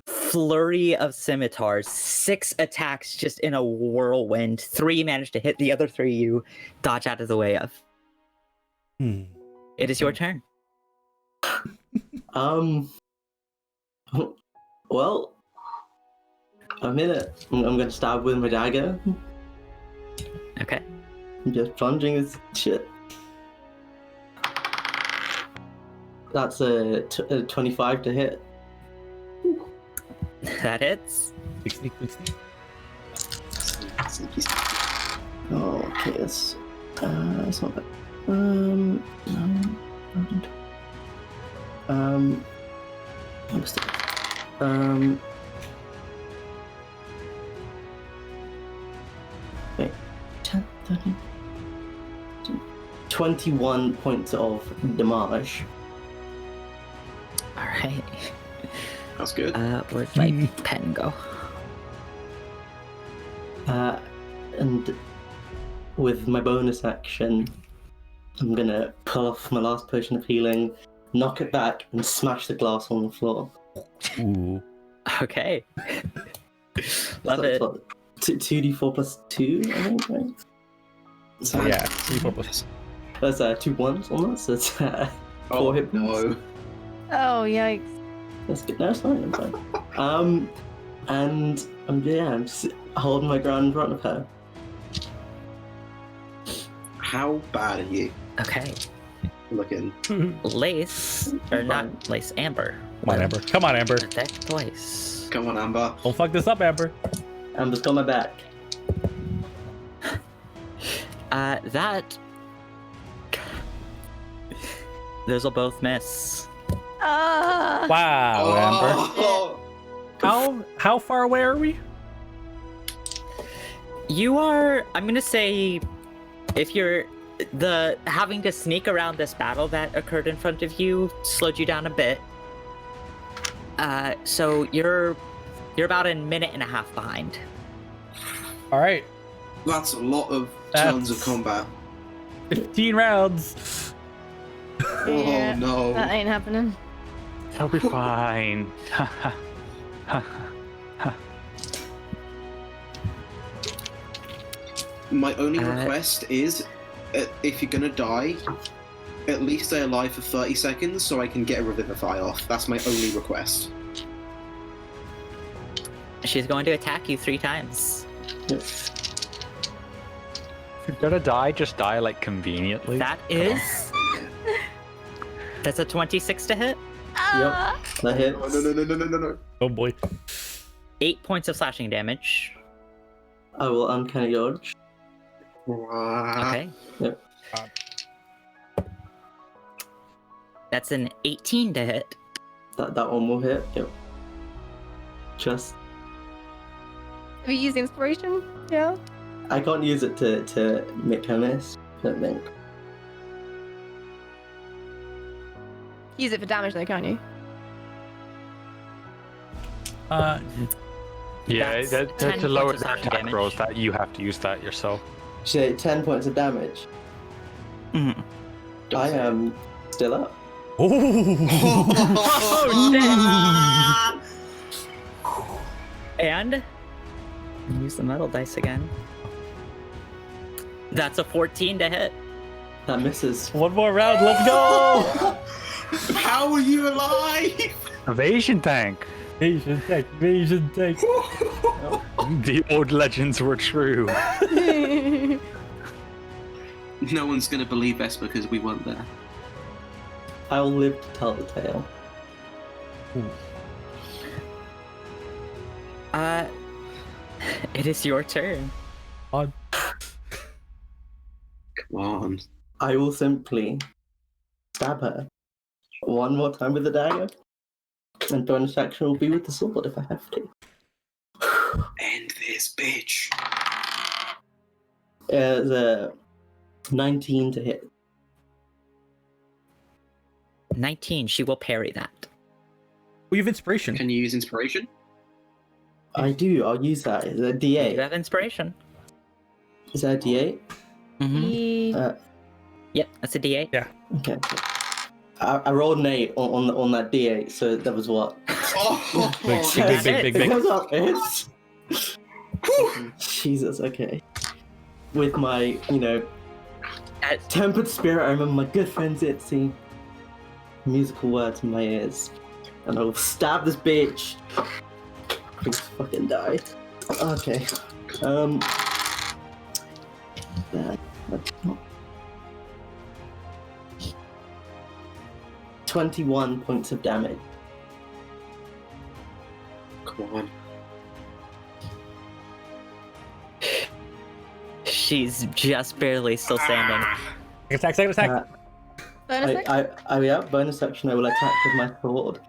[SPEAKER 2] flurry of scimitars. 6 attacks just in a whirlwind. 3 manage to hit. The other 3 you dodge out of the way of. It is your turn.
[SPEAKER 4] Well, I'm in it. I'm gonna stab with my dagger.
[SPEAKER 2] Okay.
[SPEAKER 4] I'm just plunging this shit. That's a 25 to hit.
[SPEAKER 2] That hits.
[SPEAKER 4] Oh, okay, that's not bad. Wait, 10, 13, 21 points of damage.
[SPEAKER 2] All right.
[SPEAKER 3] That's good.
[SPEAKER 2] Where'd my pen go?
[SPEAKER 4] And with my bonus action, I'm gonna pull off my last potion of healing, knock it back, and smash the glass on the floor.
[SPEAKER 1] Ooh.
[SPEAKER 2] Okay. Love it.
[SPEAKER 4] 2d4 plus 2, I think, right?
[SPEAKER 1] So, yeah, 3, 4 plus.
[SPEAKER 4] That's 2 1s on that, so it's 4 hit points.
[SPEAKER 3] No.
[SPEAKER 6] Oh, yikes.
[SPEAKER 4] That's good. No, it's fine. I'm fine. And I'm just holding my ground in front of her.
[SPEAKER 3] How bad are you
[SPEAKER 2] Okay.
[SPEAKER 3] looking?
[SPEAKER 2] Lace, or not Lace, Amber.
[SPEAKER 1] Come on, Amber. Come on, Amber.
[SPEAKER 2] Attack twice.
[SPEAKER 3] Come on, Amber.
[SPEAKER 1] Don't fuck this up, Amber.
[SPEAKER 4] Amber's got my back.
[SPEAKER 2] That. Those will both miss.
[SPEAKER 1] Wow, Amber.
[SPEAKER 3] Oh.
[SPEAKER 1] How far away are we?
[SPEAKER 2] You are, I'm gonna say, if you're having to sneak around this battle that occurred in front of you slowed you down a bit. So you're about a minute and a half behind.
[SPEAKER 1] All right.
[SPEAKER 3] That's a lot of turns of combat.
[SPEAKER 1] 15 rounds.
[SPEAKER 6] Yeah,
[SPEAKER 3] Oh no.
[SPEAKER 6] That ain't happening.
[SPEAKER 5] I'll be fine.
[SPEAKER 3] My only request is, if you're gonna die, at least stay alive for 30 seconds so I can get a revivify off. That's my only request.
[SPEAKER 2] She's going to attack you 3 times.
[SPEAKER 5] If you're gonna die, just die like conveniently.
[SPEAKER 2] That is. That's a 26 to hit.
[SPEAKER 4] Yep, that hits.
[SPEAKER 3] No.
[SPEAKER 1] Oh boy.
[SPEAKER 2] 8 points of slashing damage.
[SPEAKER 4] I will uncanny dodge.
[SPEAKER 2] Okay.
[SPEAKER 4] Yep.
[SPEAKER 2] That's an 18 to hit.
[SPEAKER 4] That one will hit. Yep. Just.
[SPEAKER 6] Have you used inspiration? Yeah.
[SPEAKER 4] I can't use it to make her miss. I don't think.
[SPEAKER 6] Use it for damage though, can't you?
[SPEAKER 5] Yeah,
[SPEAKER 2] That's 10
[SPEAKER 5] to lower
[SPEAKER 2] points of
[SPEAKER 5] the
[SPEAKER 2] slashing
[SPEAKER 5] attack
[SPEAKER 2] damage.
[SPEAKER 5] rolls, that you have to use that yourself.
[SPEAKER 4] Say 10 points of damage.
[SPEAKER 2] Mhm.
[SPEAKER 4] I am still up.
[SPEAKER 2] And use the metal dice again. That's a 14 to hit.
[SPEAKER 4] That misses.
[SPEAKER 1] One more round. Let's go.
[SPEAKER 3] How are you alive?
[SPEAKER 5] Evasion tank.
[SPEAKER 1] Asian tech. Asian tech.
[SPEAKER 5] The old legends were true.
[SPEAKER 3] No one's gonna believe us because we weren't there.
[SPEAKER 4] I will live to tell the tale.
[SPEAKER 2] It is your turn.
[SPEAKER 1] On.
[SPEAKER 3] Come on.
[SPEAKER 4] I will simply stab her one more time with the dagger, and bonus action will be with the sword if I have to.
[SPEAKER 3] End this, bitch.
[SPEAKER 4] The 19 to hit.
[SPEAKER 2] 19. She will parry that.
[SPEAKER 1] We have inspiration.
[SPEAKER 3] Can you use inspiration?
[SPEAKER 4] I do. I'll use that. Is that a
[SPEAKER 2] You
[SPEAKER 4] D8?
[SPEAKER 2] have inspiration.
[SPEAKER 4] Is that a D8?
[SPEAKER 2] Mm-hmm. Yep, that's a D8.
[SPEAKER 1] Yeah.
[SPEAKER 4] Okay. I rolled an 8 on that D8, so that was what?
[SPEAKER 3] Oh,
[SPEAKER 1] Big.
[SPEAKER 4] It goes up. It's... Jesus. Okay. With my, tempered spirit, I remember my good friend Zitzi. Musical words in my ears, and I'll stab this bitch. Please fucking die. Okay. That's not... 21 points of damage.
[SPEAKER 3] come on.
[SPEAKER 2] She's just barely still standing.
[SPEAKER 1] Second attack.
[SPEAKER 6] Bonus action?
[SPEAKER 4] Yeah, bonus action, I will attack with my sword.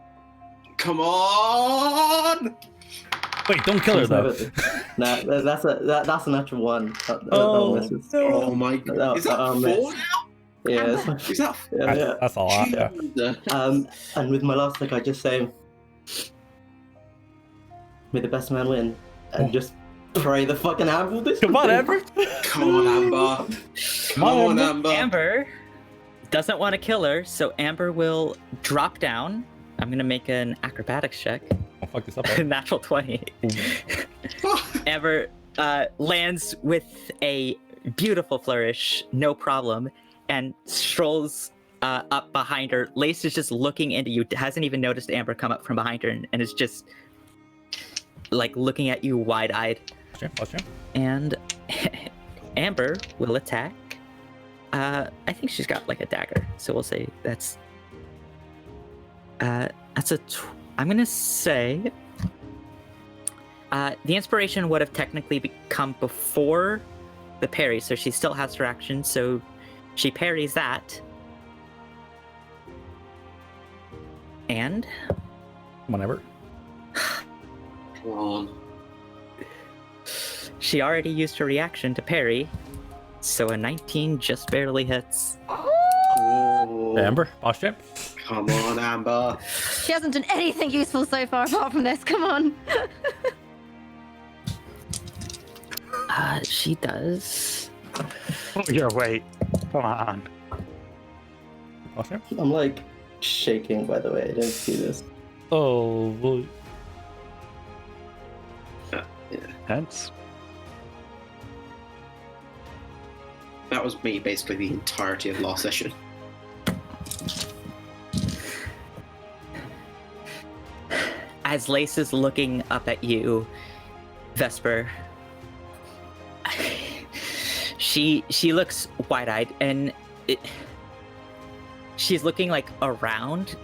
[SPEAKER 3] Come on!
[SPEAKER 1] Wait, don't kill her though.
[SPEAKER 4] Nah, that's a natural one.
[SPEAKER 1] Oh,
[SPEAKER 4] misses.
[SPEAKER 3] Oh my god. Is that
[SPEAKER 4] I'll
[SPEAKER 3] 4
[SPEAKER 4] miss.
[SPEAKER 3] now?
[SPEAKER 4] Yeah,
[SPEAKER 3] Is that
[SPEAKER 4] yeah.
[SPEAKER 1] That's a lot. Yeah.
[SPEAKER 4] And with my last attack, I just say, "May the best man win," and just pray the fucking Amber this.
[SPEAKER 1] Come on, Amber.
[SPEAKER 3] Come on, Amber. Come on, Amber.
[SPEAKER 2] Amber doesn't want to kill her, so Amber will drop down. I'm gonna make an acrobatics check.
[SPEAKER 1] I'll fuck this up.
[SPEAKER 2] Natural 20. Amber lands with a beautiful flourish, no problem, and strolls up behind her. Lace is just looking into you, hasn't even noticed Amber come up from behind her, and is just like looking at you wide-eyed.
[SPEAKER 1] Sure.
[SPEAKER 2] And Amber will attack. I think she's got like a dagger, so we'll say that's I'm gonna say the inspiration would have technically come before the parry, so she still has her action, so she parries that. And
[SPEAKER 1] Come on, Amber.
[SPEAKER 3] Come on.
[SPEAKER 2] she already used her reaction to parry, so a 19 just barely hits.
[SPEAKER 3] Oh.
[SPEAKER 1] Amber, boss champ.
[SPEAKER 3] Come on, Amber.
[SPEAKER 6] She hasn't done anything useful so far apart from this. Come on.
[SPEAKER 2] She does.
[SPEAKER 5] Oh, your weight. Come on.
[SPEAKER 1] Boss champ.
[SPEAKER 4] I'm like shaking. By the way, I don't see this.
[SPEAKER 1] Oh boy.
[SPEAKER 5] Hence.
[SPEAKER 3] That was me basically the entirety of last session.
[SPEAKER 2] As Lace is looking up at you, Vesper, She looks wide-eyed, and she's looking like around,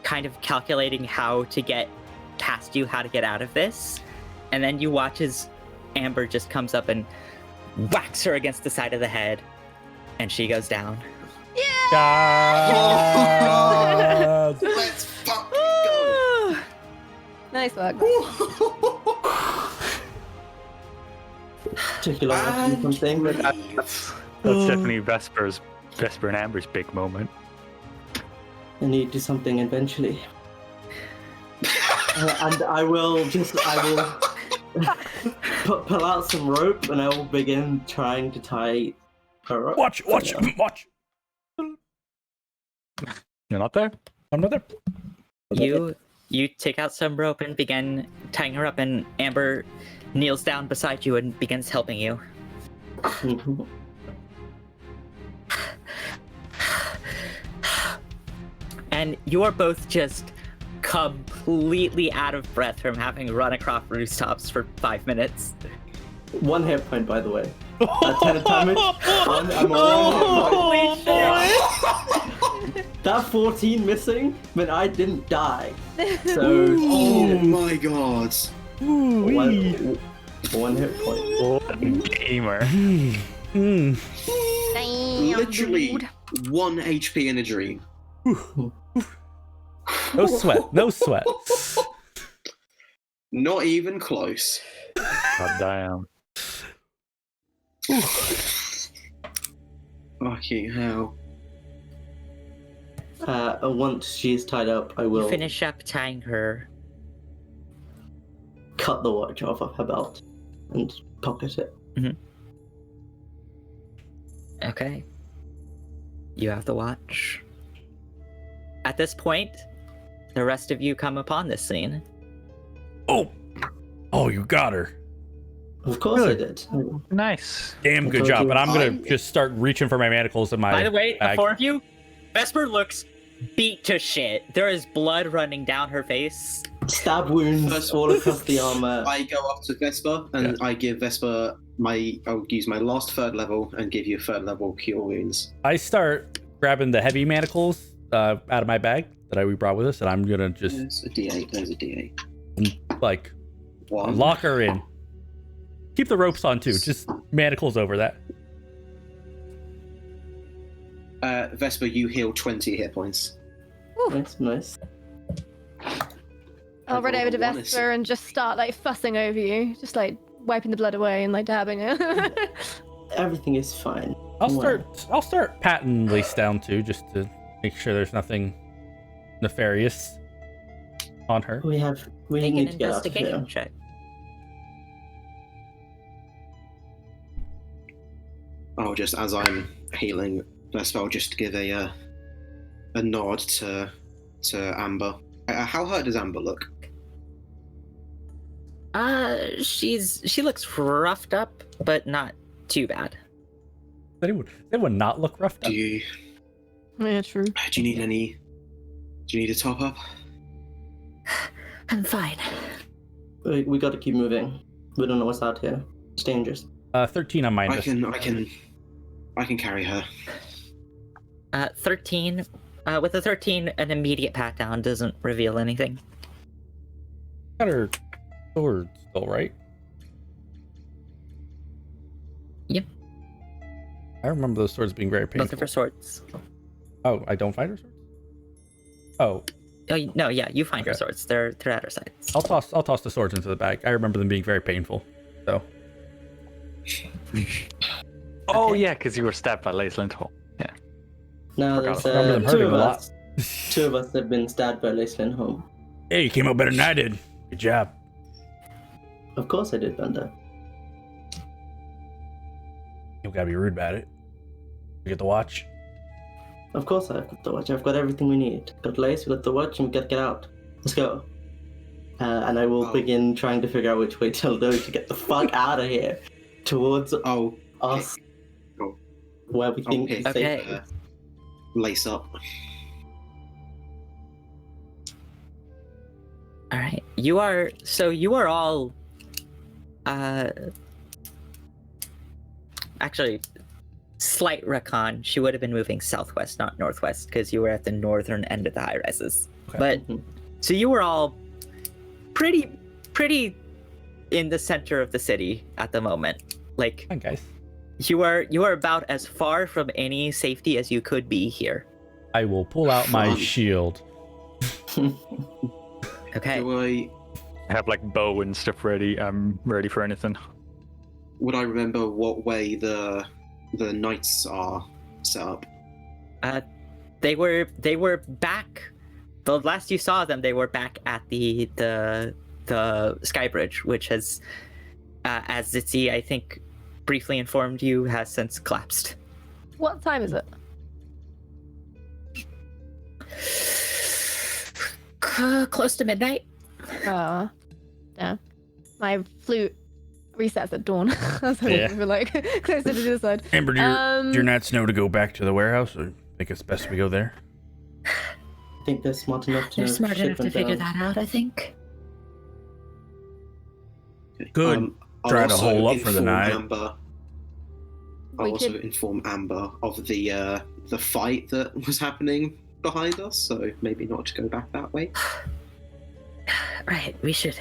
[SPEAKER 2] kind of calculating how to get past you, how to get out of this. And then you watch as Amber just comes up and whacks her against the side of the head, and she goes down.
[SPEAKER 1] God.
[SPEAKER 3] Let's fucking go.
[SPEAKER 6] Nice work.
[SPEAKER 4] Took you long enough to do something, but
[SPEAKER 5] That's definitely Vesper and Amber's big moment.
[SPEAKER 4] I need to do something eventually. And I will pull out some rope, and I will begin trying to tie her up.
[SPEAKER 1] Watch.
[SPEAKER 5] You're not there?
[SPEAKER 1] I'm not there.
[SPEAKER 2] You take out some rope and begin tying her up, and Amber kneels down beside you and begins helping you. And you are both just completely out of breath from having run across rooftops for 5 minutes.
[SPEAKER 4] 1 hit point, by the way. 10 damage. I'm
[SPEAKER 2] Holy
[SPEAKER 4] shit! That 14 missing meant I didn't die. So
[SPEAKER 3] Oh my god.
[SPEAKER 4] one hit point.
[SPEAKER 5] Oh, gamer.
[SPEAKER 6] Damn,
[SPEAKER 3] Literally
[SPEAKER 6] dude.
[SPEAKER 3] 1 HP in a dream.
[SPEAKER 1] No sweat.
[SPEAKER 3] Not even close.
[SPEAKER 5] God damn.
[SPEAKER 3] Fucking hell.
[SPEAKER 4] Once she's tied up, I will
[SPEAKER 2] Finish up tying her.
[SPEAKER 4] cut the watch off of her belt and pocket it.
[SPEAKER 2] Okay. You have the watch. At this point, the rest of you come upon this scene.
[SPEAKER 1] Oh, you got her.
[SPEAKER 4] Of course I did.
[SPEAKER 5] Nice.
[SPEAKER 1] Damn good job. And I'm gonna just start reaching for my manacles in my
[SPEAKER 2] By the way, the
[SPEAKER 1] bag.
[SPEAKER 2] 4 of you, Vesper looks beat to shit. There is blood running down her face.
[SPEAKER 4] Stab wounds all across the armor.
[SPEAKER 3] I go up to Vesper and I give Vesper I'll use my last 3rd level and give you a 3rd level cure wounds.
[SPEAKER 1] I start grabbing the heavy manacles out of my bag that we brought with us, and I'm gonna just
[SPEAKER 3] There's a D8. There's a D8.
[SPEAKER 1] like
[SPEAKER 3] 1.
[SPEAKER 1] lock her in. Keep the ropes on too. Just manacles over that.
[SPEAKER 3] Vesper, you heal 20 hit points.
[SPEAKER 4] Nice.
[SPEAKER 6] I'll run over to
[SPEAKER 3] One is-
[SPEAKER 6] Vesper and just start like fussing over you, just like wiping the blood away and like dabbing her.
[SPEAKER 4] Everything is fine.
[SPEAKER 1] I'll start patting Lace down too, just to make sure there's nothing nefarious on her.
[SPEAKER 4] We
[SPEAKER 2] Make
[SPEAKER 4] need
[SPEAKER 2] an
[SPEAKER 4] to get out of here.
[SPEAKER 2] investigation check.
[SPEAKER 3] Oh, just as I'm healing, Vesper, I'll just give a nod to Amber. How hurt does Amber look?
[SPEAKER 2] She looks roughed up, but not too bad.
[SPEAKER 1] They would not look roughed up.
[SPEAKER 3] Do you
[SPEAKER 6] Yeah, true.
[SPEAKER 3] need any? Do you need a top up?
[SPEAKER 2] I'm fine.
[SPEAKER 4] We got to keep moving. We don't know what's out here. It's dangerous.
[SPEAKER 1] 13 on mine.
[SPEAKER 3] I can carry her.
[SPEAKER 2] 13. With a 13, an immediate pat down doesn't reveal anything.
[SPEAKER 1] Got her sword still, right?
[SPEAKER 2] Yep.
[SPEAKER 1] I remember those swords being very painful.
[SPEAKER 2] Looking for swords.
[SPEAKER 1] Oh, I don't find her swords? Oh,
[SPEAKER 2] Oh, no, yeah, you find your
[SPEAKER 1] Okay.
[SPEAKER 2] swords. They're at her sides.
[SPEAKER 1] I'll toss the swords into the bag. I remember them being very painful. So
[SPEAKER 5] Oh
[SPEAKER 2] Okay.
[SPEAKER 5] yeah, because you were stabbed by Lace Lindholm. Yeah.
[SPEAKER 4] Now
[SPEAKER 5] Forgot
[SPEAKER 4] there's
[SPEAKER 1] about them
[SPEAKER 4] two
[SPEAKER 1] hurting
[SPEAKER 4] of
[SPEAKER 1] a lot.
[SPEAKER 4] us. 2 of us have been stabbed by Lace Lindholm.
[SPEAKER 1] hey, you came out better than I did. Good job.
[SPEAKER 4] Of course I did, Bender.
[SPEAKER 1] You gotta be rude about it. You get the watch.
[SPEAKER 4] Of course I've got the watch. I've got everything we need. Got Lace, we got the watch, and we got to get out. Let's go. And I will
[SPEAKER 3] Oh.
[SPEAKER 4] begin trying to figure out which way to go to get the fuck out of here. Towards
[SPEAKER 3] Oh,
[SPEAKER 4] us.
[SPEAKER 3] Oh.
[SPEAKER 4] Where we think
[SPEAKER 3] okay.
[SPEAKER 4] is
[SPEAKER 2] Okay.
[SPEAKER 4] safe.
[SPEAKER 3] Lace up.
[SPEAKER 2] All right. You are all actually, slight recon. She would have been moving southwest, not northwest, because you were at the northern end of the high rises.
[SPEAKER 1] Okay.
[SPEAKER 2] But so you were all pretty in the center of the city at the moment. Like,
[SPEAKER 1] Hi, guys.
[SPEAKER 2] you are about as far from any safety as you could be here.
[SPEAKER 1] I will pull out my
[SPEAKER 3] Fun.
[SPEAKER 1] shield.
[SPEAKER 2] Okay.
[SPEAKER 3] Do I
[SPEAKER 5] Have like bow and stuff ready. I'm ready for anything.
[SPEAKER 3] would I remember what way the knights are set up?
[SPEAKER 2] They were back. The last you saw them, they were back at the sky bridge, which has, as Zitzi, I think, briefly informed you, has since collapsed.
[SPEAKER 6] What time is it?
[SPEAKER 2] Close to midnight.
[SPEAKER 6] Yeah. My flute resets at dawn. I was hoping
[SPEAKER 1] Yeah.
[SPEAKER 6] for like closer to the other side.
[SPEAKER 1] Amber, do your Nats know to go back to the warehouse, or think it's best we go there?
[SPEAKER 4] I think they're smart enough to
[SPEAKER 2] They're
[SPEAKER 4] know
[SPEAKER 2] smart enough to
[SPEAKER 4] shipment
[SPEAKER 2] figure
[SPEAKER 4] down.
[SPEAKER 2] that out, I think.
[SPEAKER 1] Good.
[SPEAKER 3] I'll
[SPEAKER 1] Try to
[SPEAKER 3] also
[SPEAKER 1] hole up for the
[SPEAKER 3] inform
[SPEAKER 1] night.
[SPEAKER 3] Amber.
[SPEAKER 6] We
[SPEAKER 3] I'll also
[SPEAKER 6] could-
[SPEAKER 3] inform Amber of the fight that was happening behind us, so maybe not to go back that way.
[SPEAKER 2] Right, we should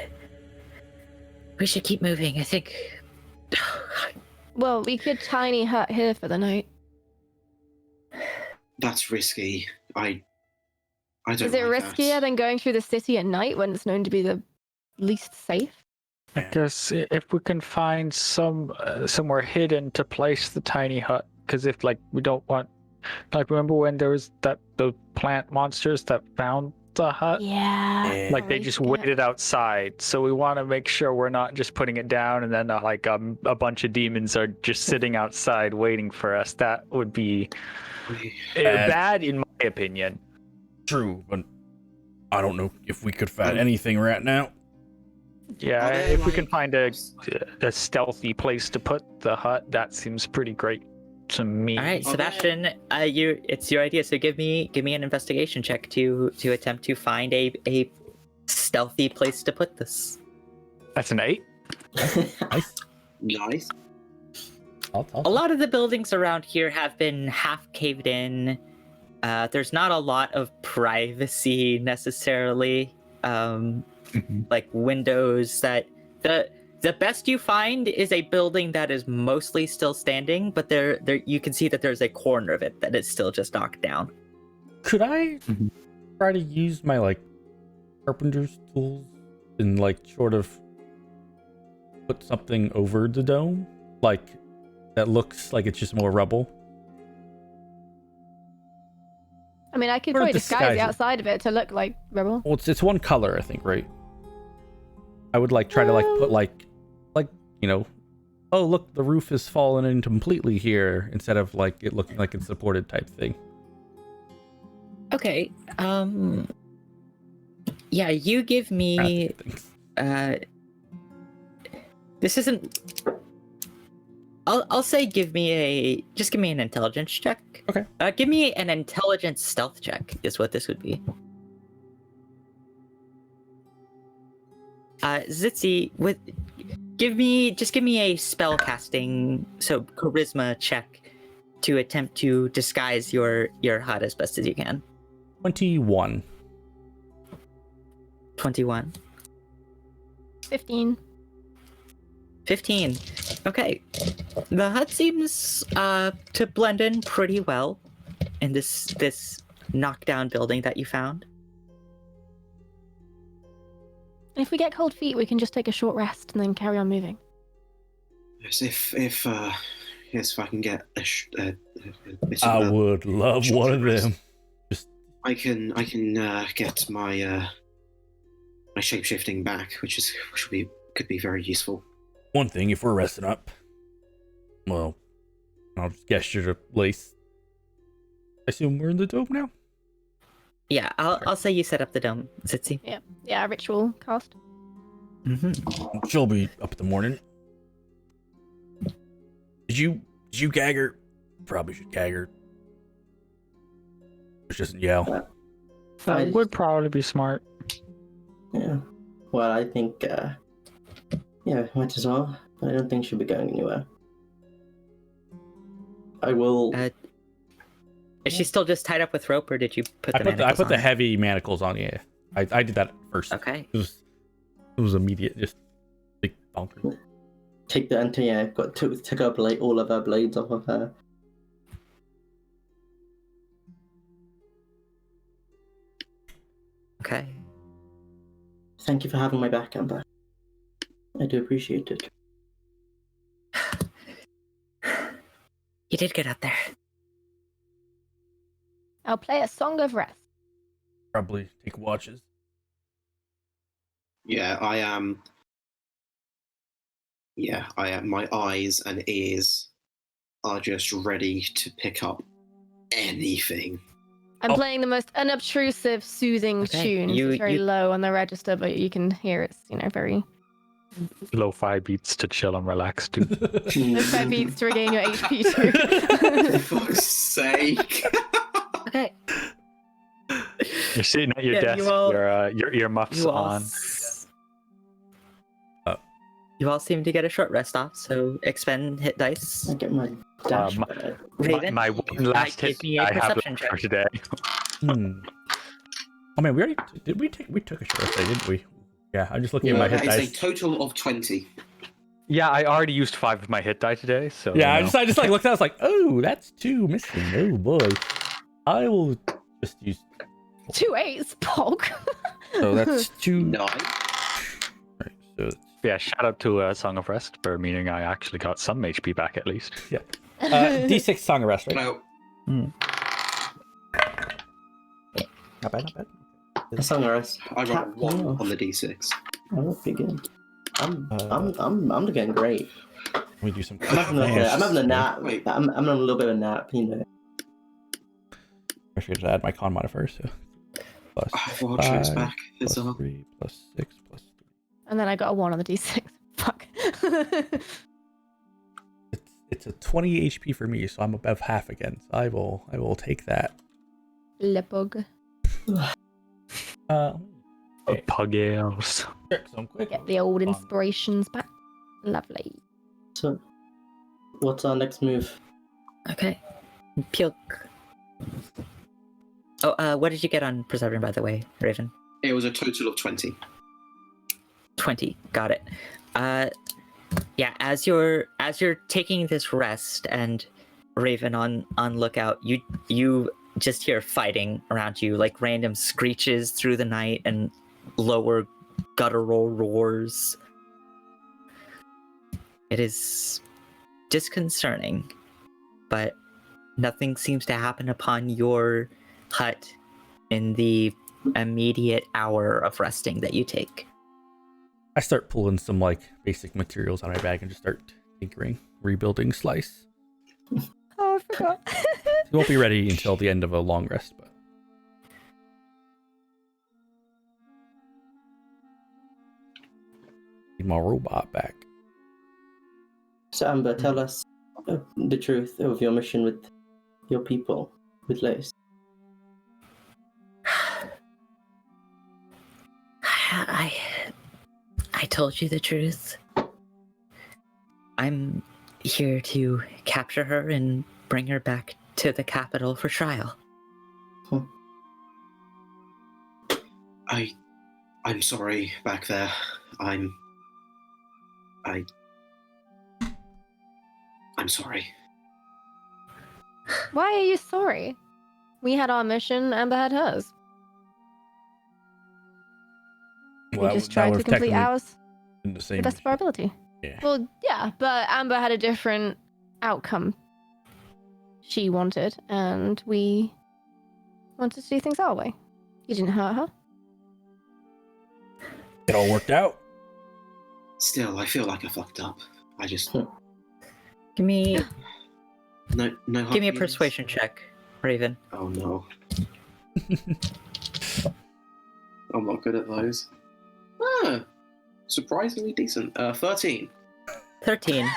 [SPEAKER 2] keep moving, I think.
[SPEAKER 6] Well, we could tiny hut here for the night.
[SPEAKER 3] That's risky. I don't.
[SPEAKER 6] Is it
[SPEAKER 3] like
[SPEAKER 6] riskier
[SPEAKER 3] that.
[SPEAKER 6] than going through the city at night when it's known to be the least safe?
[SPEAKER 5] I guess if we can find somewhere hidden to place the tiny hut, because if like we don't want, like remember when there was the plant monsters that found the hut?
[SPEAKER 6] Yeah.
[SPEAKER 5] Like they just waited outside, so we want to make sure we're not just putting it down and then like a bunch of demons are just sitting outside waiting for us. That would be bad in my opinion.
[SPEAKER 1] True, but I don't know if we could find anything right now.
[SPEAKER 5] Yeah,
[SPEAKER 3] Are there,
[SPEAKER 5] if we
[SPEAKER 3] like-
[SPEAKER 5] can find a stealthy place to put the hut, that seems pretty great to me.
[SPEAKER 2] All right,
[SPEAKER 3] Are
[SPEAKER 2] Sebastian, it's your idea. So give me an investigation check to attempt to find a stealthy place to put this.
[SPEAKER 5] That's an 8.
[SPEAKER 1] Nice.
[SPEAKER 3] Nice.
[SPEAKER 2] A lot of the buildings around here have been half caved in. There's not a lot of privacy necessarily. Like windows that the best you find is a building that is mostly still standing, but there you can see that there's a corner of it that is still just knocked down.
[SPEAKER 1] Could I try to use my like carpenter's tools and like sort of put something over the dome, like that looks like it's just more rubble?
[SPEAKER 6] I mean, I could
[SPEAKER 1] Or
[SPEAKER 6] probably
[SPEAKER 1] disguise
[SPEAKER 6] disguise the
[SPEAKER 1] it.
[SPEAKER 6] outside of it to look like rebel.
[SPEAKER 1] Well, it's one color, I think, right? I would like try to like put like you know, oh look, the roof has fallen in completely here, instead of like it looking like it's supported type thing.
[SPEAKER 2] Okay. Yeah, you give me this isn't I'll say give me an intelligence check.
[SPEAKER 1] Okay.
[SPEAKER 2] Give me an intelligence stealth check is what this would be. Zitzi, give me a spell casting, so charisma check to attempt to disguise your hut as best as you can.
[SPEAKER 1] 21.
[SPEAKER 2] 21.
[SPEAKER 6] 15.
[SPEAKER 2] 15. Okay. The hut seems to blend in pretty well in this knockdown building that you found.
[SPEAKER 6] And if we get cold feet, we can just take a short rest and then carry on moving.
[SPEAKER 3] Yes, if I can get a bit
[SPEAKER 1] I
[SPEAKER 3] of a
[SPEAKER 1] would love
[SPEAKER 3] short
[SPEAKER 1] one of
[SPEAKER 3] rest.
[SPEAKER 1] them.
[SPEAKER 3] I can get my my shape-shifting back, which could be very useful.
[SPEAKER 1] One thing, if we're resting up, well, I'll just gesture to Lace. I assume we're in the dome now?
[SPEAKER 2] Yeah, I'll say you set up the dome, Zitzi.
[SPEAKER 6] Yeah, ritual cast.
[SPEAKER 2] Mm-hmm.
[SPEAKER 1] She'll be up in the morning. Did you gag her? Probably should gag her. She doesn't yell.
[SPEAKER 5] That would probably be smart.
[SPEAKER 4] Yeah. Well, I think, yeah, might as well. I don't think she'll be going anywhere. I will.
[SPEAKER 2] Is she still just tied up with rope, or did you put the
[SPEAKER 1] I
[SPEAKER 2] manacles
[SPEAKER 1] put
[SPEAKER 2] on
[SPEAKER 1] the
[SPEAKER 2] her?
[SPEAKER 1] heavy manacles on. Yeah, I did that first.
[SPEAKER 2] Okay.
[SPEAKER 1] It was immediate, just big bonker.
[SPEAKER 4] Take the took her blade, all of her blades off of her.
[SPEAKER 2] Okay.
[SPEAKER 4] Thank you for having my back, Amber. I do appreciate it.
[SPEAKER 2] You did get out there.
[SPEAKER 6] I'll play a song of rest.
[SPEAKER 1] Probably take watches.
[SPEAKER 3] Yeah, I am. Yeah, I am. My eyes and ears are just ready to pick up anything.
[SPEAKER 6] I'm playing the most unobtrusive, soothing tune. It's very low on the register, but you can hear it's, very
[SPEAKER 5] Lo-fi beats to chill and relax to.
[SPEAKER 6] lo-fi beats to regain your HP too.
[SPEAKER 3] For fuck's sake.
[SPEAKER 2] Okay.
[SPEAKER 5] You're sitting at your desk, your earmuffs on.
[SPEAKER 2] You all seem to get a short rest off, so expend hit dice.
[SPEAKER 4] I get my dash.
[SPEAKER 2] Raven,
[SPEAKER 5] my one last hit I have left for today.
[SPEAKER 1] Oh man, we took a short rest, didn't we? Yeah, I'm just looking at my hit
[SPEAKER 3] That
[SPEAKER 1] dice.
[SPEAKER 3] is a total of 20.
[SPEAKER 5] Yeah, I already used 5 of my hit die today, so
[SPEAKER 1] Yeah, I just like looked at it, I was like, oh, that's 2 missing. Oh boy. I will just use
[SPEAKER 6] 2 8s, Pog.
[SPEAKER 1] So that's 2.
[SPEAKER 3] 9.
[SPEAKER 1] Right, so
[SPEAKER 5] yeah, shout out to Song of Rest for meaning I actually got some HP back at least.
[SPEAKER 1] yeah. D6 Song of Rest, right?
[SPEAKER 3] No.
[SPEAKER 1] Not bad, not bad.
[SPEAKER 4] A Song of Rest.
[SPEAKER 3] I rolled a 1 on the d6.
[SPEAKER 4] Oh, that's pretty good. I'm doing great.
[SPEAKER 1] Let me do some.
[SPEAKER 4] I'm having a nap. I'm having a little bit of a nap,
[SPEAKER 1] I should add my con modifier, so plus
[SPEAKER 3] Fortune's
[SPEAKER 1] 5,
[SPEAKER 3] back.
[SPEAKER 1] plus 3, plus 6, plus 3.
[SPEAKER 6] And then I got a 1 on the d6. Fuck.
[SPEAKER 1] It's a 20 HP for me, so I'm above half again. So I will take that.
[SPEAKER 6] Lepog.
[SPEAKER 5] Pugales.
[SPEAKER 1] Sure, so quick.
[SPEAKER 6] Get the old inspirations back. Lovely.
[SPEAKER 4] So, what's our next move?
[SPEAKER 2] Okay. Puke. Oh, what did you get on Preserving, by the way, Raven?
[SPEAKER 3] It was a total of 20.
[SPEAKER 2] 20. Got it. Yeah, as you're taking this rest and Raven on lookout, you just hear fighting around you, like random screeches through the night and lower guttural roars. It is disconcerting, but nothing seems to happen upon your hut in the immediate hour of resting that you take.
[SPEAKER 1] I start pulling some basic materials out of my bag and just start tinkering, rebuilding Slice.
[SPEAKER 6] Oh, I forgot.
[SPEAKER 1] It won't be ready until the end of a long rest, but need my robot back.
[SPEAKER 4] So Amber, tell us the truth of your mission with your people, with Lace.
[SPEAKER 2] I told you the truth. I'm here to capture her and bring her back to the capital for trial.
[SPEAKER 3] I'm sorry back there. I'm sorry.
[SPEAKER 6] Why are you sorry? We had our mission, Amber had hers.
[SPEAKER 1] Well,
[SPEAKER 6] we just tried to complete ours
[SPEAKER 1] in the same
[SPEAKER 6] the best of our ability.
[SPEAKER 1] Yeah.
[SPEAKER 6] Well, yeah, but Amber had a different outcome she wanted, and we wanted to do things our way. You didn't hurt her.
[SPEAKER 1] It all worked out.
[SPEAKER 3] Still, I feel like I fucked up. I just
[SPEAKER 2] Give me
[SPEAKER 3] no.
[SPEAKER 2] Give me a persuasion check, Raven.
[SPEAKER 3] Oh no. I'm not good at those. Surprisingly decent. 13.
[SPEAKER 2] 13.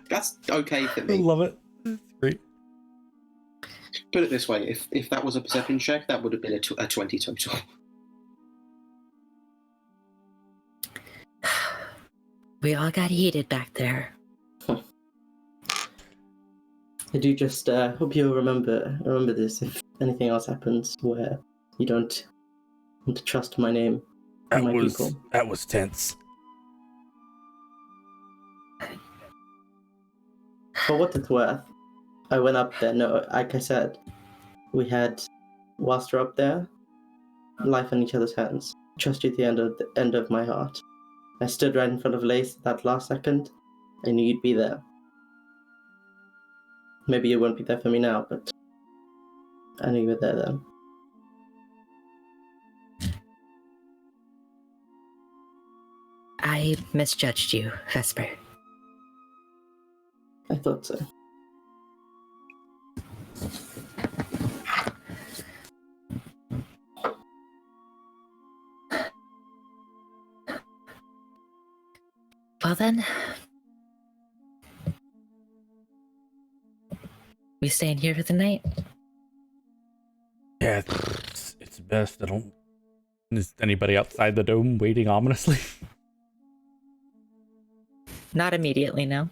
[SPEAKER 3] That's okay for
[SPEAKER 1] I
[SPEAKER 3] me.
[SPEAKER 1] love it. It's great.
[SPEAKER 3] Put it this way: if that was a perception check, that would have been a 20 total.
[SPEAKER 2] We all got heated back there.
[SPEAKER 4] I do just hope you'll remember this if anything else happens where you don't want to trust my name and my people.
[SPEAKER 1] That was tense.
[SPEAKER 4] For what it's worth, I went up there. No, like I said, we had, whilst we're up there, life in each other's hands. Trust you at the end of my heart. I stood right in front of Lace that last second. I knew you'd be there. Maybe you won't be there for me now, but I knew you were there then.
[SPEAKER 2] I misjudged you, Vesper.
[SPEAKER 4] I thought so.
[SPEAKER 2] Well then, we staying here for the night?
[SPEAKER 1] Yeah, it's best. I don't. Is anybody outside the dome waiting ominously?
[SPEAKER 2] Not immediately, no.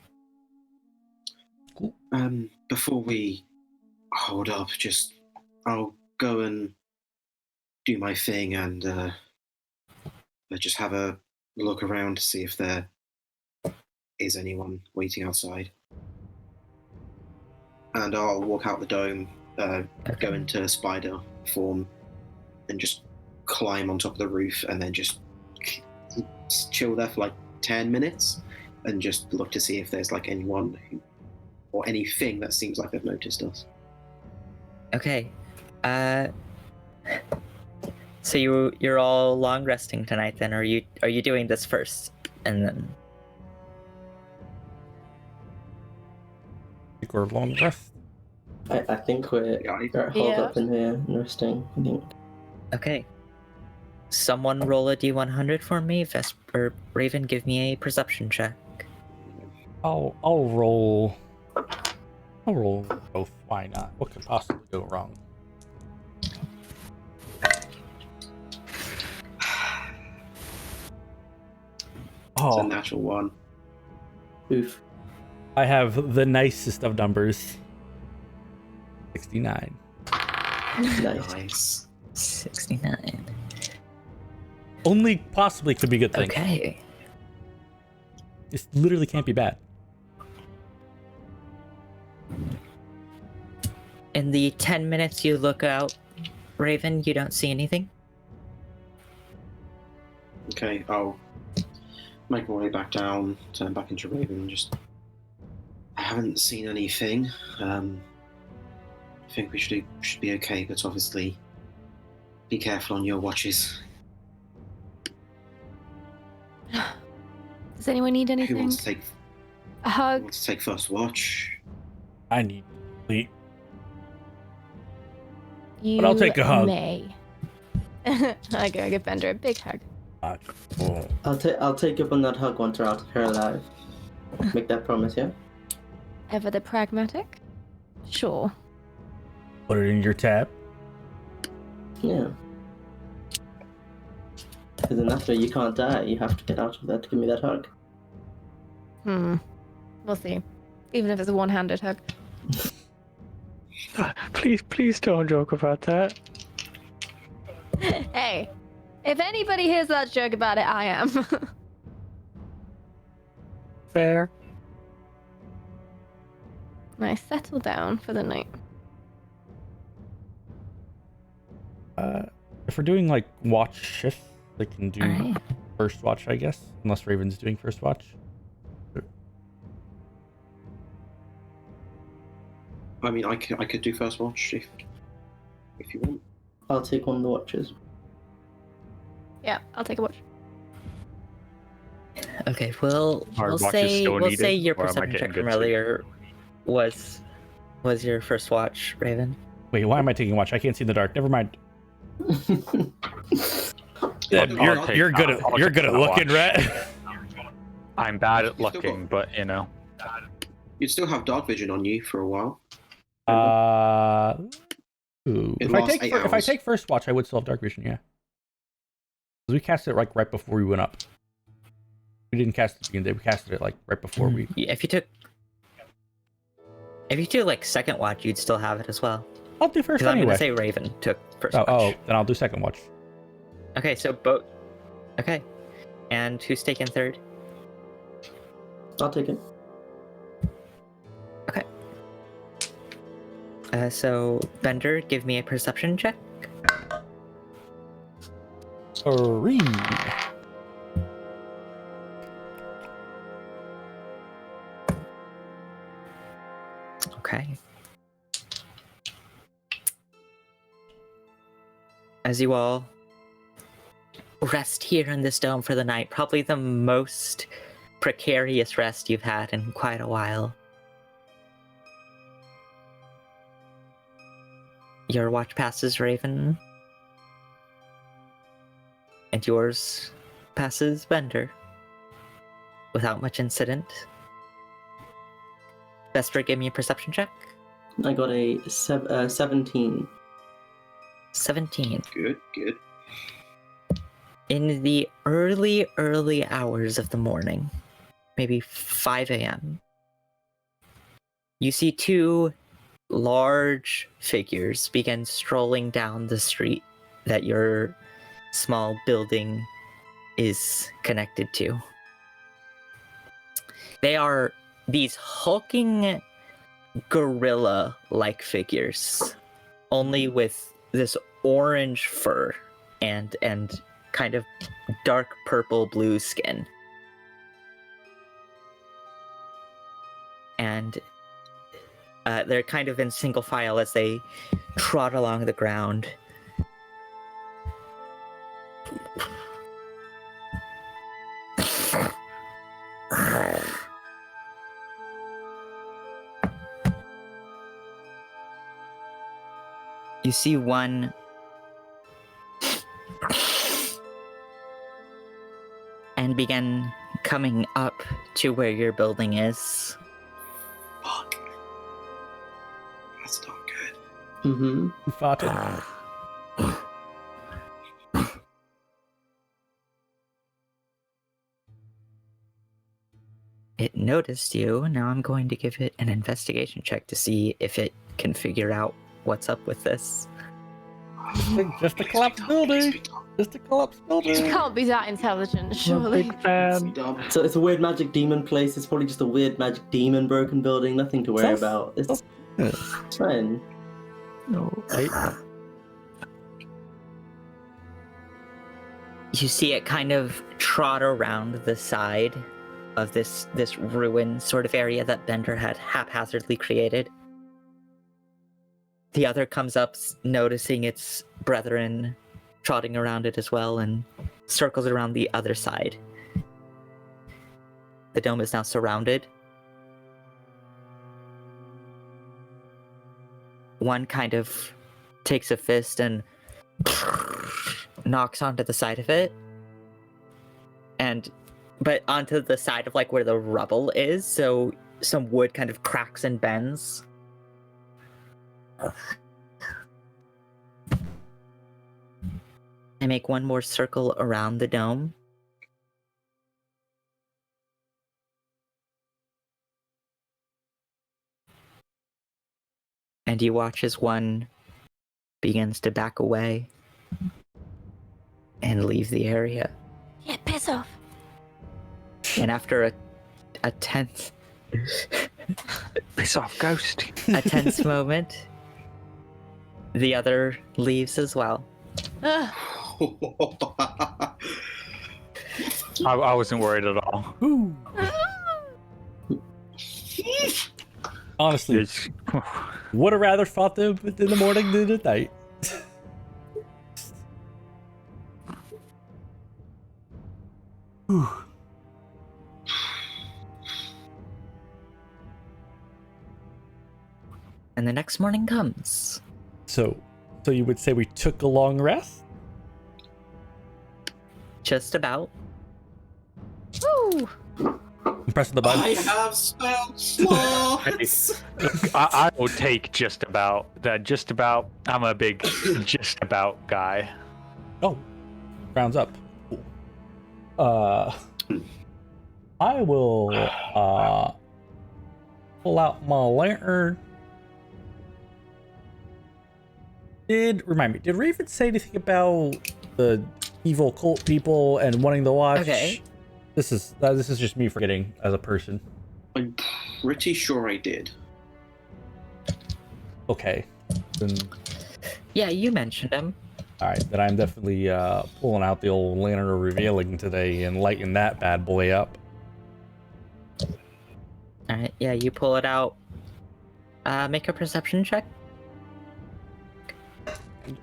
[SPEAKER 1] Cool.
[SPEAKER 3] Before we hold up, I'll go and do my thing and just have a look around to see if there is anyone waiting outside. And I'll walk out the dome, go into spider form, and just climb on top of the roof, and then just chill there for like 10 minutes, and just look to see if there's like anyone or anything that seems like they've noticed us.
[SPEAKER 2] Okay. So you're all long resting tonight then, or are you doing this first and then?
[SPEAKER 1] I think we're long rest.
[SPEAKER 4] I think we're holed up in here and resting. I think.
[SPEAKER 2] Okay. Someone roll a d100 for me. Vesper, Raven, give me a perception check.
[SPEAKER 1] I'll roll. I'll roll both. Why not? What could possibly go wrong?
[SPEAKER 3] It's a natural one.
[SPEAKER 4] Oof.
[SPEAKER 1] I have the nicest of numbers. 69.
[SPEAKER 3] Nice.
[SPEAKER 2] 69.
[SPEAKER 1] Only possibly could be a good thing.
[SPEAKER 2] Okay.
[SPEAKER 1] This literally can't be bad.
[SPEAKER 2] In the 10 minutes you look out, Raven, you don't see anything?
[SPEAKER 3] Okay, I'll make my way back down, turn back into Raven, and I haven't seen anything. I think we should be okay, but obviously be careful on your watches.
[SPEAKER 6] Does anyone need anything?
[SPEAKER 3] Who wants to take
[SPEAKER 6] a hug?
[SPEAKER 3] Who wants to take first watch?
[SPEAKER 1] I need sleep.
[SPEAKER 6] You
[SPEAKER 1] But I'll take a hug.
[SPEAKER 6] may. I give Bender a big hug.
[SPEAKER 1] Cool.
[SPEAKER 4] I'll take up on that hug once we're out of here alive. Make that promise, yeah?
[SPEAKER 6] Ever the pragmatic? Sure.
[SPEAKER 1] Put it in your tab.
[SPEAKER 4] Yeah. Because then after you can't die, you have to get out of there to give me that hug.
[SPEAKER 6] We'll see. Even if it's a one-handed hug.
[SPEAKER 5] Please don't joke about that.
[SPEAKER 6] Hey, if anybody hears that joke about it, I am.
[SPEAKER 5] Fair.
[SPEAKER 6] Nice, settle down for the night.
[SPEAKER 1] If we're doing like watch shifts, they can do
[SPEAKER 2] Alright.
[SPEAKER 1] first watch, I guess, unless Raven's doing first watch.
[SPEAKER 3] I mean, I could do first watch if you want.
[SPEAKER 4] I'll take one of the watches.
[SPEAKER 6] Yeah, I'll take a watch.
[SPEAKER 2] Okay, we'll say your
[SPEAKER 5] or am I
[SPEAKER 2] perception
[SPEAKER 5] getting
[SPEAKER 2] check
[SPEAKER 5] good
[SPEAKER 2] from
[SPEAKER 5] sleep?
[SPEAKER 2] earlier was your first watch, Raven.
[SPEAKER 1] Wait, why am I taking watch? I can't see in the dark. Never mind. You're good at looking, Rhett.
[SPEAKER 5] I'm bad at looking, but you know.
[SPEAKER 3] You'd still have dark vision on you for a while.
[SPEAKER 1] Ooh.
[SPEAKER 3] It
[SPEAKER 1] If
[SPEAKER 3] lasts 8
[SPEAKER 1] I
[SPEAKER 3] hours.
[SPEAKER 1] take first watch, I would still have dark vision, yeah. 'Cause we cast it like right before we went up. We didn't cast it at the beginning of the day. We casted it like right before we.
[SPEAKER 2] Yeah, if you took. If you do like second watch, you'd still have it as well.
[SPEAKER 1] I'll do first
[SPEAKER 2] Because I'm
[SPEAKER 1] anyway.
[SPEAKER 2] gonna say Raven took first watch.
[SPEAKER 1] Oh, then I'll do second watch.
[SPEAKER 2] Okay, so both. Okay, and who's taking third?
[SPEAKER 4] I'll take it.
[SPEAKER 2] Okay. So Bender, give me a perception check.
[SPEAKER 1] 3.
[SPEAKER 2] Okay. As you all rest here in this dome for the night, probably the most precarious rest you've had in quite a while. Your watch passes, Raven. And yours passes, Bender. Without much incident. Vesper, give me a perception check.
[SPEAKER 4] I got a 17.
[SPEAKER 2] 17.
[SPEAKER 3] Good.
[SPEAKER 2] In the early hours of the morning, maybe 5 a.m., you see two large figures begin strolling down the street that your small building is connected to. They are these hulking gorilla-like figures, only with this orange fur and kind of dark purple blue skin. And they're kind of in single file as they trot along the ground. You see one and begin coming up to where your building is.
[SPEAKER 3] Fuck. That's not good.
[SPEAKER 4] Mm-hmm.
[SPEAKER 1] Who farted?
[SPEAKER 2] It noticed you. Now I'm going to give it an investigation check to see if it can figure out what's up with this.
[SPEAKER 1] Just a collapsed building. Just a collapsed building.
[SPEAKER 6] It can't be that intelligent, surely.
[SPEAKER 5] Big fan.
[SPEAKER 4] So it's a weird magic demon place. It's probably just a weird magic demon broken building. Nothing to worry about. It's fine.
[SPEAKER 5] No.
[SPEAKER 2] You see it kind of trot around the side of this ruin sort of area that Bender had haphazardly created. The other comes up, noticing its brethren trotting around it as well, and circles around the other side. The dome is now surrounded. One kind of takes a fist and knocks onto the side of it, but onto the side of like where the rubble is, so some wood kind of cracks and bends. I make one more circle around the dome. And you watch as one begins to back away and leave the area.
[SPEAKER 6] Yeah, piss off.
[SPEAKER 2] And after a tense
[SPEAKER 5] Piss off, ghost.
[SPEAKER 2] a tense moment, the other leaves as well.
[SPEAKER 6] Ugh.
[SPEAKER 5] I wasn't worried at all.
[SPEAKER 1] Ooh. Honestly,
[SPEAKER 5] It's,
[SPEAKER 1] would have rather fought them in the morning than at night. Whew.
[SPEAKER 2] And the next morning comes.
[SPEAKER 1] So you would say we took a long rest?
[SPEAKER 2] Just about.
[SPEAKER 6] Woo!
[SPEAKER 1] I'm pressing the button.
[SPEAKER 3] I have spell slots.
[SPEAKER 5] I will take just about that. Just about. I'm a big just about guy.
[SPEAKER 1] Oh, rounds up. Cool. I will pull out my lantern. Remind me, did Raven say anything about the evil cult people and wanting to watch?
[SPEAKER 2] Okay.
[SPEAKER 1] This is just me forgetting as a person.
[SPEAKER 3] I'm pretty sure I did.
[SPEAKER 1] Okay. Then,
[SPEAKER 2] Yeah, you mentioned him.
[SPEAKER 1] all right, then I'm definitely pulling out the old lantern of revealing today and lighting that bad boy up.
[SPEAKER 2] All right. Yeah, you pull it out. Make a perception check.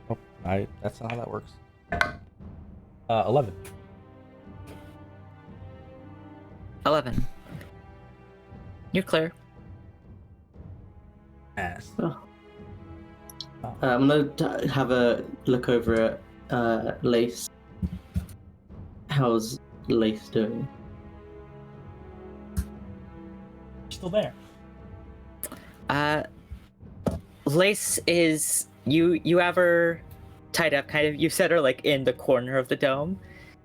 [SPEAKER 1] Oh, that's not how that works. 11.
[SPEAKER 2] 11. You're clear.
[SPEAKER 1] Ass.
[SPEAKER 4] I'm gonna have a look over at Lace. How's Lace doing?
[SPEAKER 1] Still there.
[SPEAKER 2] Lace is you have her tied up, kind of. You set her like in the corner of the dome,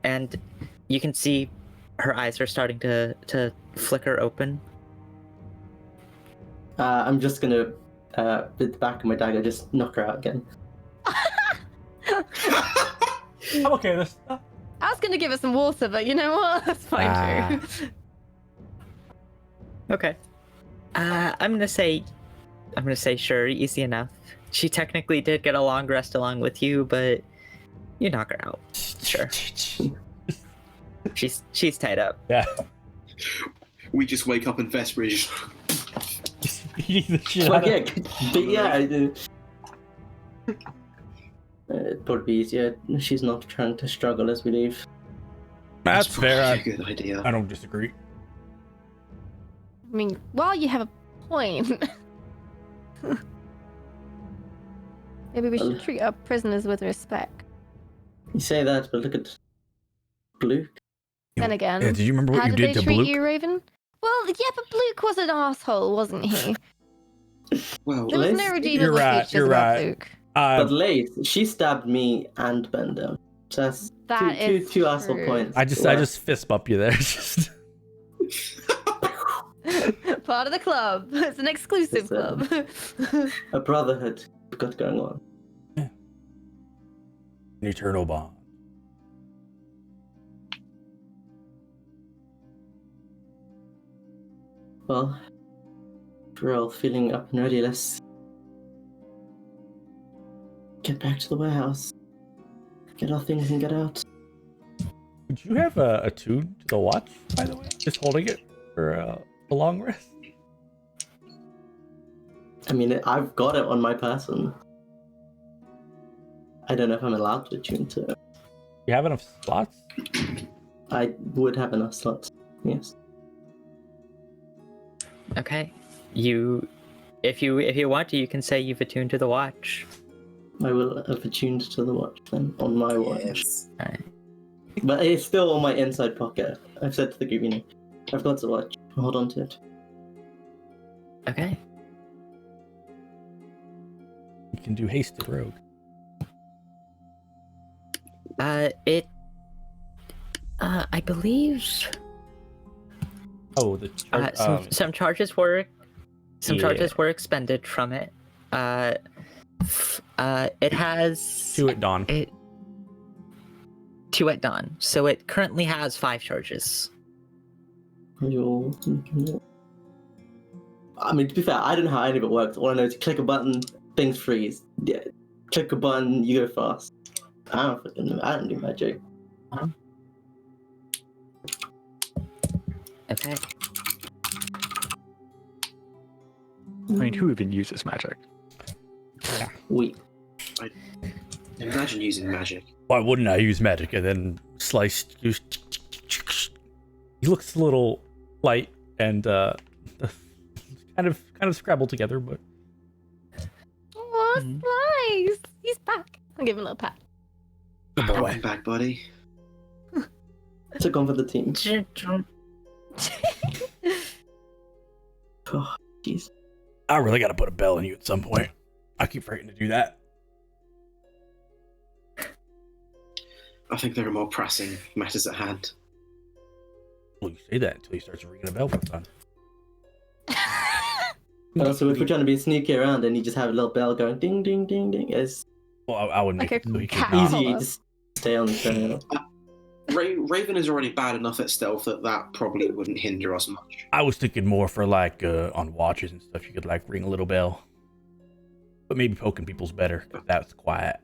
[SPEAKER 2] and you can see her eyes are starting to flicker open.
[SPEAKER 4] I'm just gonna, with the back of my dagger, just knock her out again.
[SPEAKER 1] I'm okay with this.
[SPEAKER 6] I was gonna give her some water, but you know what? That's fine too.
[SPEAKER 2] Okay. I'm gonna say sure, easy enough. She technically did get a long rest along with you, but you knock her out. Sure. She's tied up.
[SPEAKER 1] Yeah.
[SPEAKER 3] We just wake up in Vespridge.
[SPEAKER 1] Beating the shit
[SPEAKER 4] Well,
[SPEAKER 1] out of
[SPEAKER 4] it'd probably be easier. She's not trying to struggle as we leave.
[SPEAKER 1] That's
[SPEAKER 3] probably
[SPEAKER 1] fair.
[SPEAKER 3] a good idea.
[SPEAKER 1] I don't disagree.
[SPEAKER 6] I mean, well, you have a point. Maybe we should treat our prisoners with respect.
[SPEAKER 4] You say that, but look at Blue.
[SPEAKER 6] Then again,
[SPEAKER 1] Yeah, did you remember what
[SPEAKER 6] how
[SPEAKER 1] you
[SPEAKER 6] did
[SPEAKER 1] did
[SPEAKER 6] they
[SPEAKER 1] to
[SPEAKER 6] treat
[SPEAKER 1] Blue?
[SPEAKER 6] you, Raven? Well, yeah, but Luke was an asshole, wasn't he?
[SPEAKER 3] Well,
[SPEAKER 6] There was
[SPEAKER 4] Liz,
[SPEAKER 6] no redeemable
[SPEAKER 1] right,
[SPEAKER 6] features
[SPEAKER 1] you're
[SPEAKER 6] about
[SPEAKER 1] right.
[SPEAKER 6] Luke.
[SPEAKER 4] But Lace, she stabbed me and Bender. So that's
[SPEAKER 6] That is
[SPEAKER 4] two asshole
[SPEAKER 6] true.
[SPEAKER 4] points.
[SPEAKER 1] I just fist bump you there. Just
[SPEAKER 6] Part of the club. It's an exclusive
[SPEAKER 4] It's,
[SPEAKER 6] club.
[SPEAKER 4] a brotherhood we've got going on.
[SPEAKER 1] an eternal bond.
[SPEAKER 4] Well, we're all feeling up and ready. Let's get back to the warehouse. Get our things and get out.
[SPEAKER 1] Would you have a tune to the watch, by the way? Just holding it for a long rest?
[SPEAKER 4] I mean, I've got it on my person. I don't know if I'm allowed to attune to it.
[SPEAKER 1] You have enough slots?
[SPEAKER 4] I would have enough slots. Yes.
[SPEAKER 2] Okay. If you want to, you can say you've attuned to the watch.
[SPEAKER 4] I will have attuned to the watch then, on my watch.
[SPEAKER 2] Alright.
[SPEAKER 4] But it's still on my inside pocket. I've said to the group, I've got the watch. Hold on to it.
[SPEAKER 2] Okay.
[SPEAKER 1] You can do hasted rogue.
[SPEAKER 2] I believe
[SPEAKER 1] Oh, the
[SPEAKER 2] some charges were expended from it. It has
[SPEAKER 1] 2 at dawn.
[SPEAKER 2] 2 at dawn, so it currently has 5 charges.
[SPEAKER 4] I mean, to be fair, I don't know how any of it works. All I know is you click a button, things freeze. Yeah. Click a button, you go fast. I don't do magic.
[SPEAKER 2] Okay.
[SPEAKER 5] I mean, who even uses magic?
[SPEAKER 4] We.
[SPEAKER 3] imagine using magic.
[SPEAKER 1] Why wouldn't I use magic and then slice? He looks a little light and kind of scrabbled together, but
[SPEAKER 6] Oh, nice. He's back. I'll give him a little pat.
[SPEAKER 1] good boy.
[SPEAKER 3] Welcome back, buddy.
[SPEAKER 4] Took on for the team. Oh, jeez.
[SPEAKER 1] I really got to put a bell in you at some point. I keep forgetting to do that.
[SPEAKER 3] I think there are more pressing matters at hand.
[SPEAKER 1] Well, you say that until he starts ringing a bell for fun.
[SPEAKER 4] Also, if we're trying to be sneaky around, then you just have a little bell going ding, ding, ding, ding. It's
[SPEAKER 1] Well, I would make
[SPEAKER 6] Like
[SPEAKER 1] it so he could
[SPEAKER 6] cat
[SPEAKER 1] not.
[SPEAKER 4] easy
[SPEAKER 6] collar.
[SPEAKER 4] to stay on the trail.
[SPEAKER 3] Raven is already bad enough at stealth that probably wouldn't hinder us much.
[SPEAKER 1] I was thinking more for like on watches and stuff. You could like ring a little bell, but maybe poking people's better because that's quiet.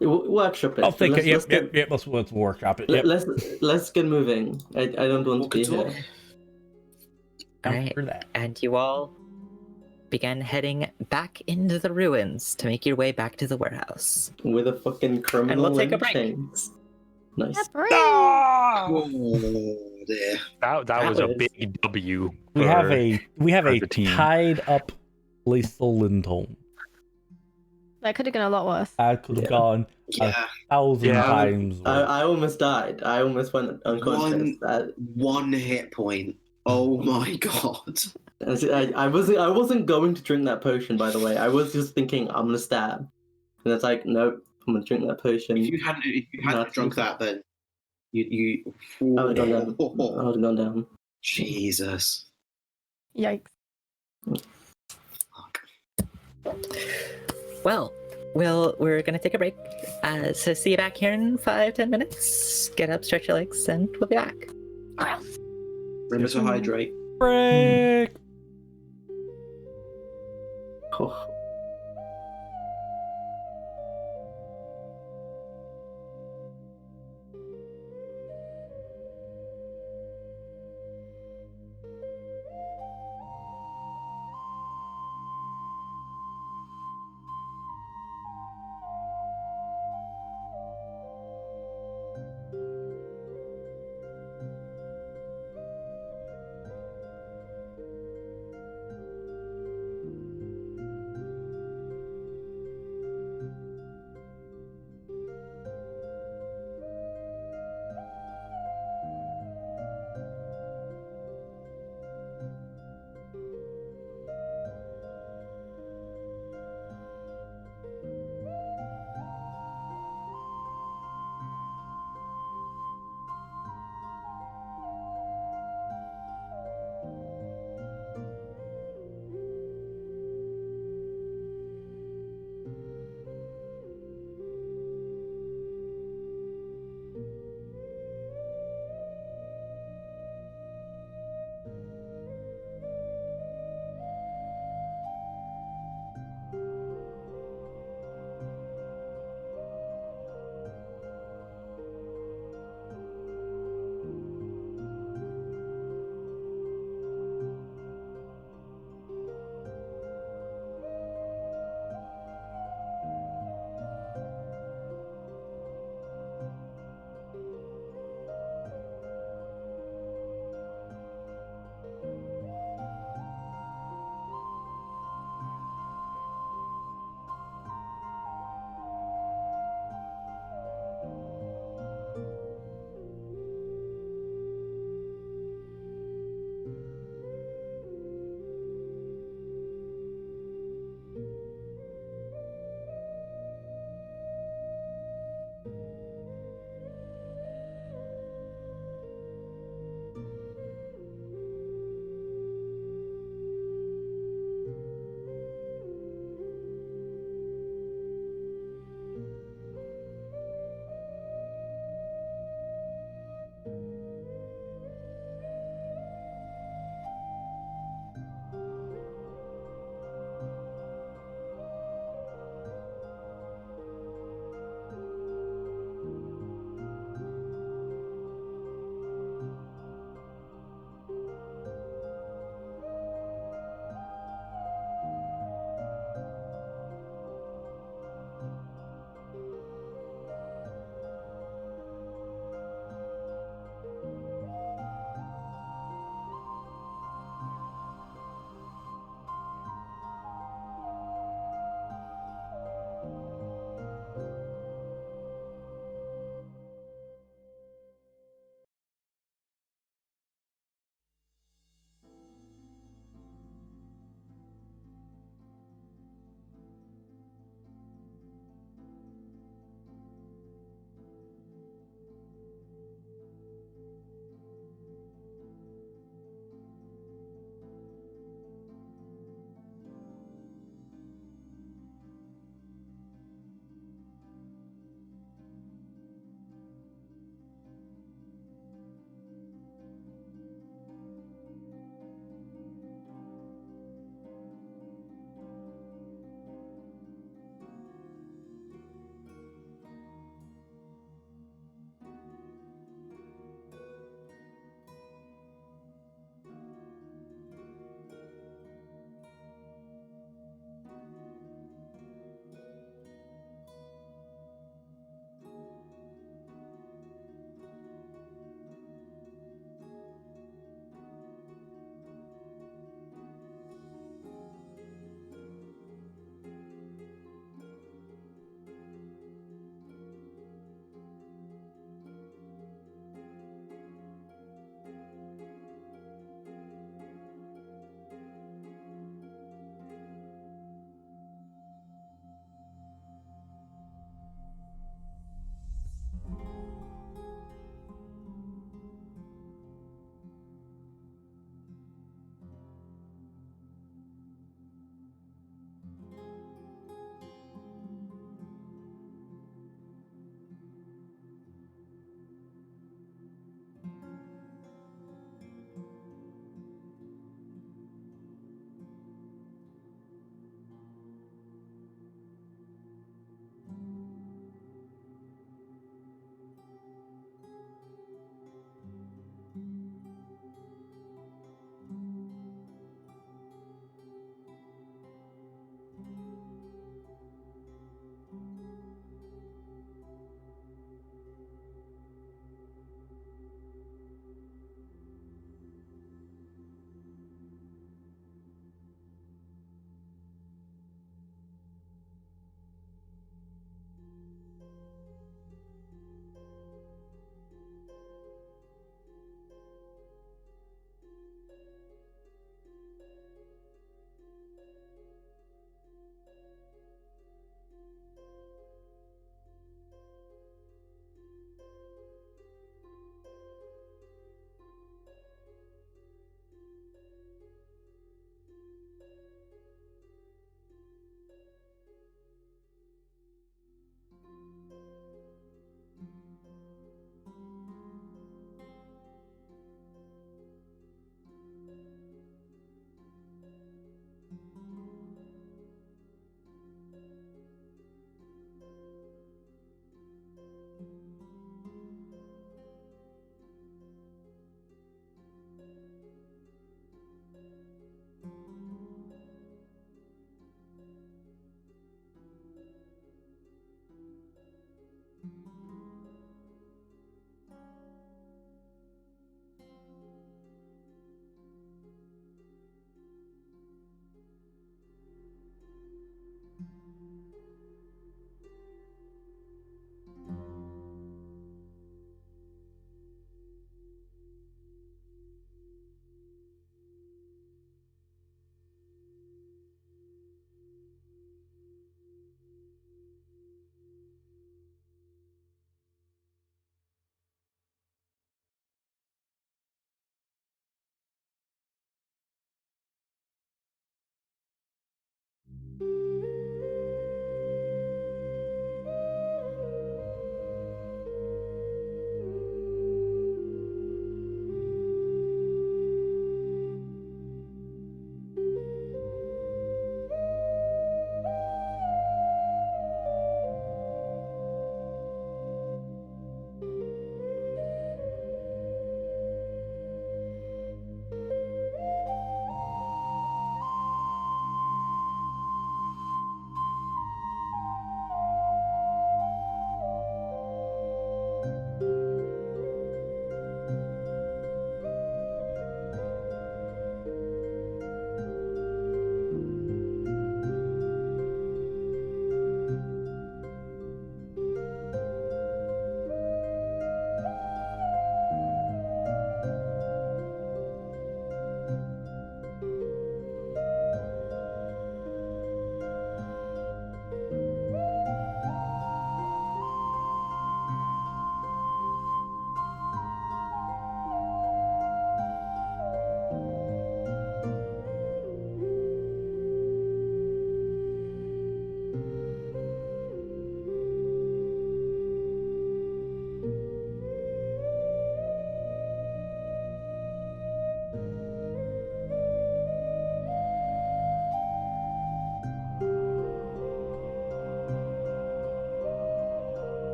[SPEAKER 4] Workshop it.
[SPEAKER 1] I'll think.
[SPEAKER 4] Let's
[SPEAKER 1] Yep. Let's workshop it. Yep.
[SPEAKER 4] let's get moving. I don't want to be here.
[SPEAKER 2] Alright,
[SPEAKER 1] For that.
[SPEAKER 2] and you all begin heading back into the ruins to make your way back to the warehouse.
[SPEAKER 4] With a fucking criminal
[SPEAKER 2] And we'll take a
[SPEAKER 4] in
[SPEAKER 2] break.
[SPEAKER 4] chains. Nice.
[SPEAKER 3] Oh dear.
[SPEAKER 5] That was a
[SPEAKER 4] was-
[SPEAKER 5] big W.
[SPEAKER 1] We have
[SPEAKER 5] for-
[SPEAKER 1] a
[SPEAKER 5] the team.
[SPEAKER 1] tied up Lethal Lindholm.
[SPEAKER 6] That could have gone a lot worse.
[SPEAKER 1] I could have
[SPEAKER 4] Yeah.
[SPEAKER 1] gone
[SPEAKER 3] Yeah.
[SPEAKER 1] 1,000
[SPEAKER 5] Yeah.
[SPEAKER 1] times.
[SPEAKER 4] I almost died. I almost went unconscious.
[SPEAKER 3] One hit point. Oh my god.
[SPEAKER 4] I wasn't going to drink that potion, by the way. I was just thinking I'm gonna stab, and it's like nope, I'm gonna drink that potion.
[SPEAKER 3] If you hadn't drunk that, then you
[SPEAKER 4] I would have gone down. I would have gone down.
[SPEAKER 3] Jesus.
[SPEAKER 6] Yikes.
[SPEAKER 3] Fuck.
[SPEAKER 2] Well, we're gonna take a break. So see you back here in 5-10 minutes. Get up, stretch your legs, and we'll be back.
[SPEAKER 3] Remember to hydrate.
[SPEAKER 1] Break.
[SPEAKER 4] Oh.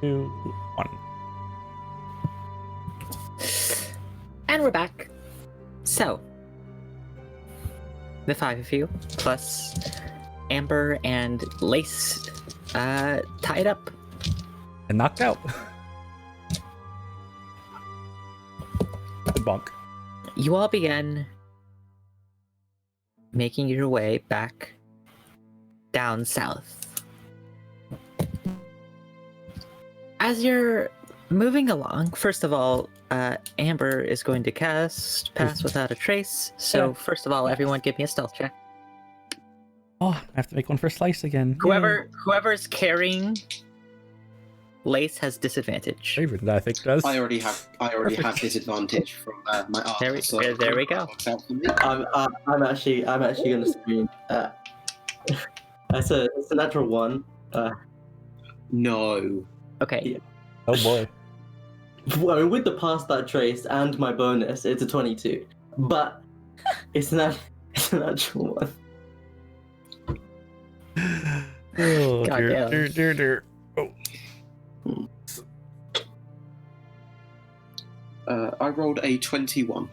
[SPEAKER 1] 2, 1.
[SPEAKER 2] And we're back. So, the 5 of you, plus Amber and Lace, tied up.
[SPEAKER 1] And knocked out. Good bonk.
[SPEAKER 2] You all begin making your way back down south. As you're moving along, first of all, Amber is going to cast Pass Without a Trace. So, first of all, everyone give me a stealth check.
[SPEAKER 1] Oh, I have to make one for Slice again.
[SPEAKER 2] Whoever's carrying Lace has disadvantage.
[SPEAKER 1] Raven, I think, does.
[SPEAKER 3] I already have disadvantage from my art.
[SPEAKER 2] There we go.
[SPEAKER 4] I'm actually gonna scream. It's a natural 1.
[SPEAKER 3] No.
[SPEAKER 2] Okay.
[SPEAKER 4] Yeah.
[SPEAKER 1] Oh boy.
[SPEAKER 4] Well, I mean, with the Pass That Trace and my bonus, it's a 22. But it's a natural 1.
[SPEAKER 1] Oh,
[SPEAKER 2] God damn.
[SPEAKER 1] dear. Oh.
[SPEAKER 3] I rolled a 21.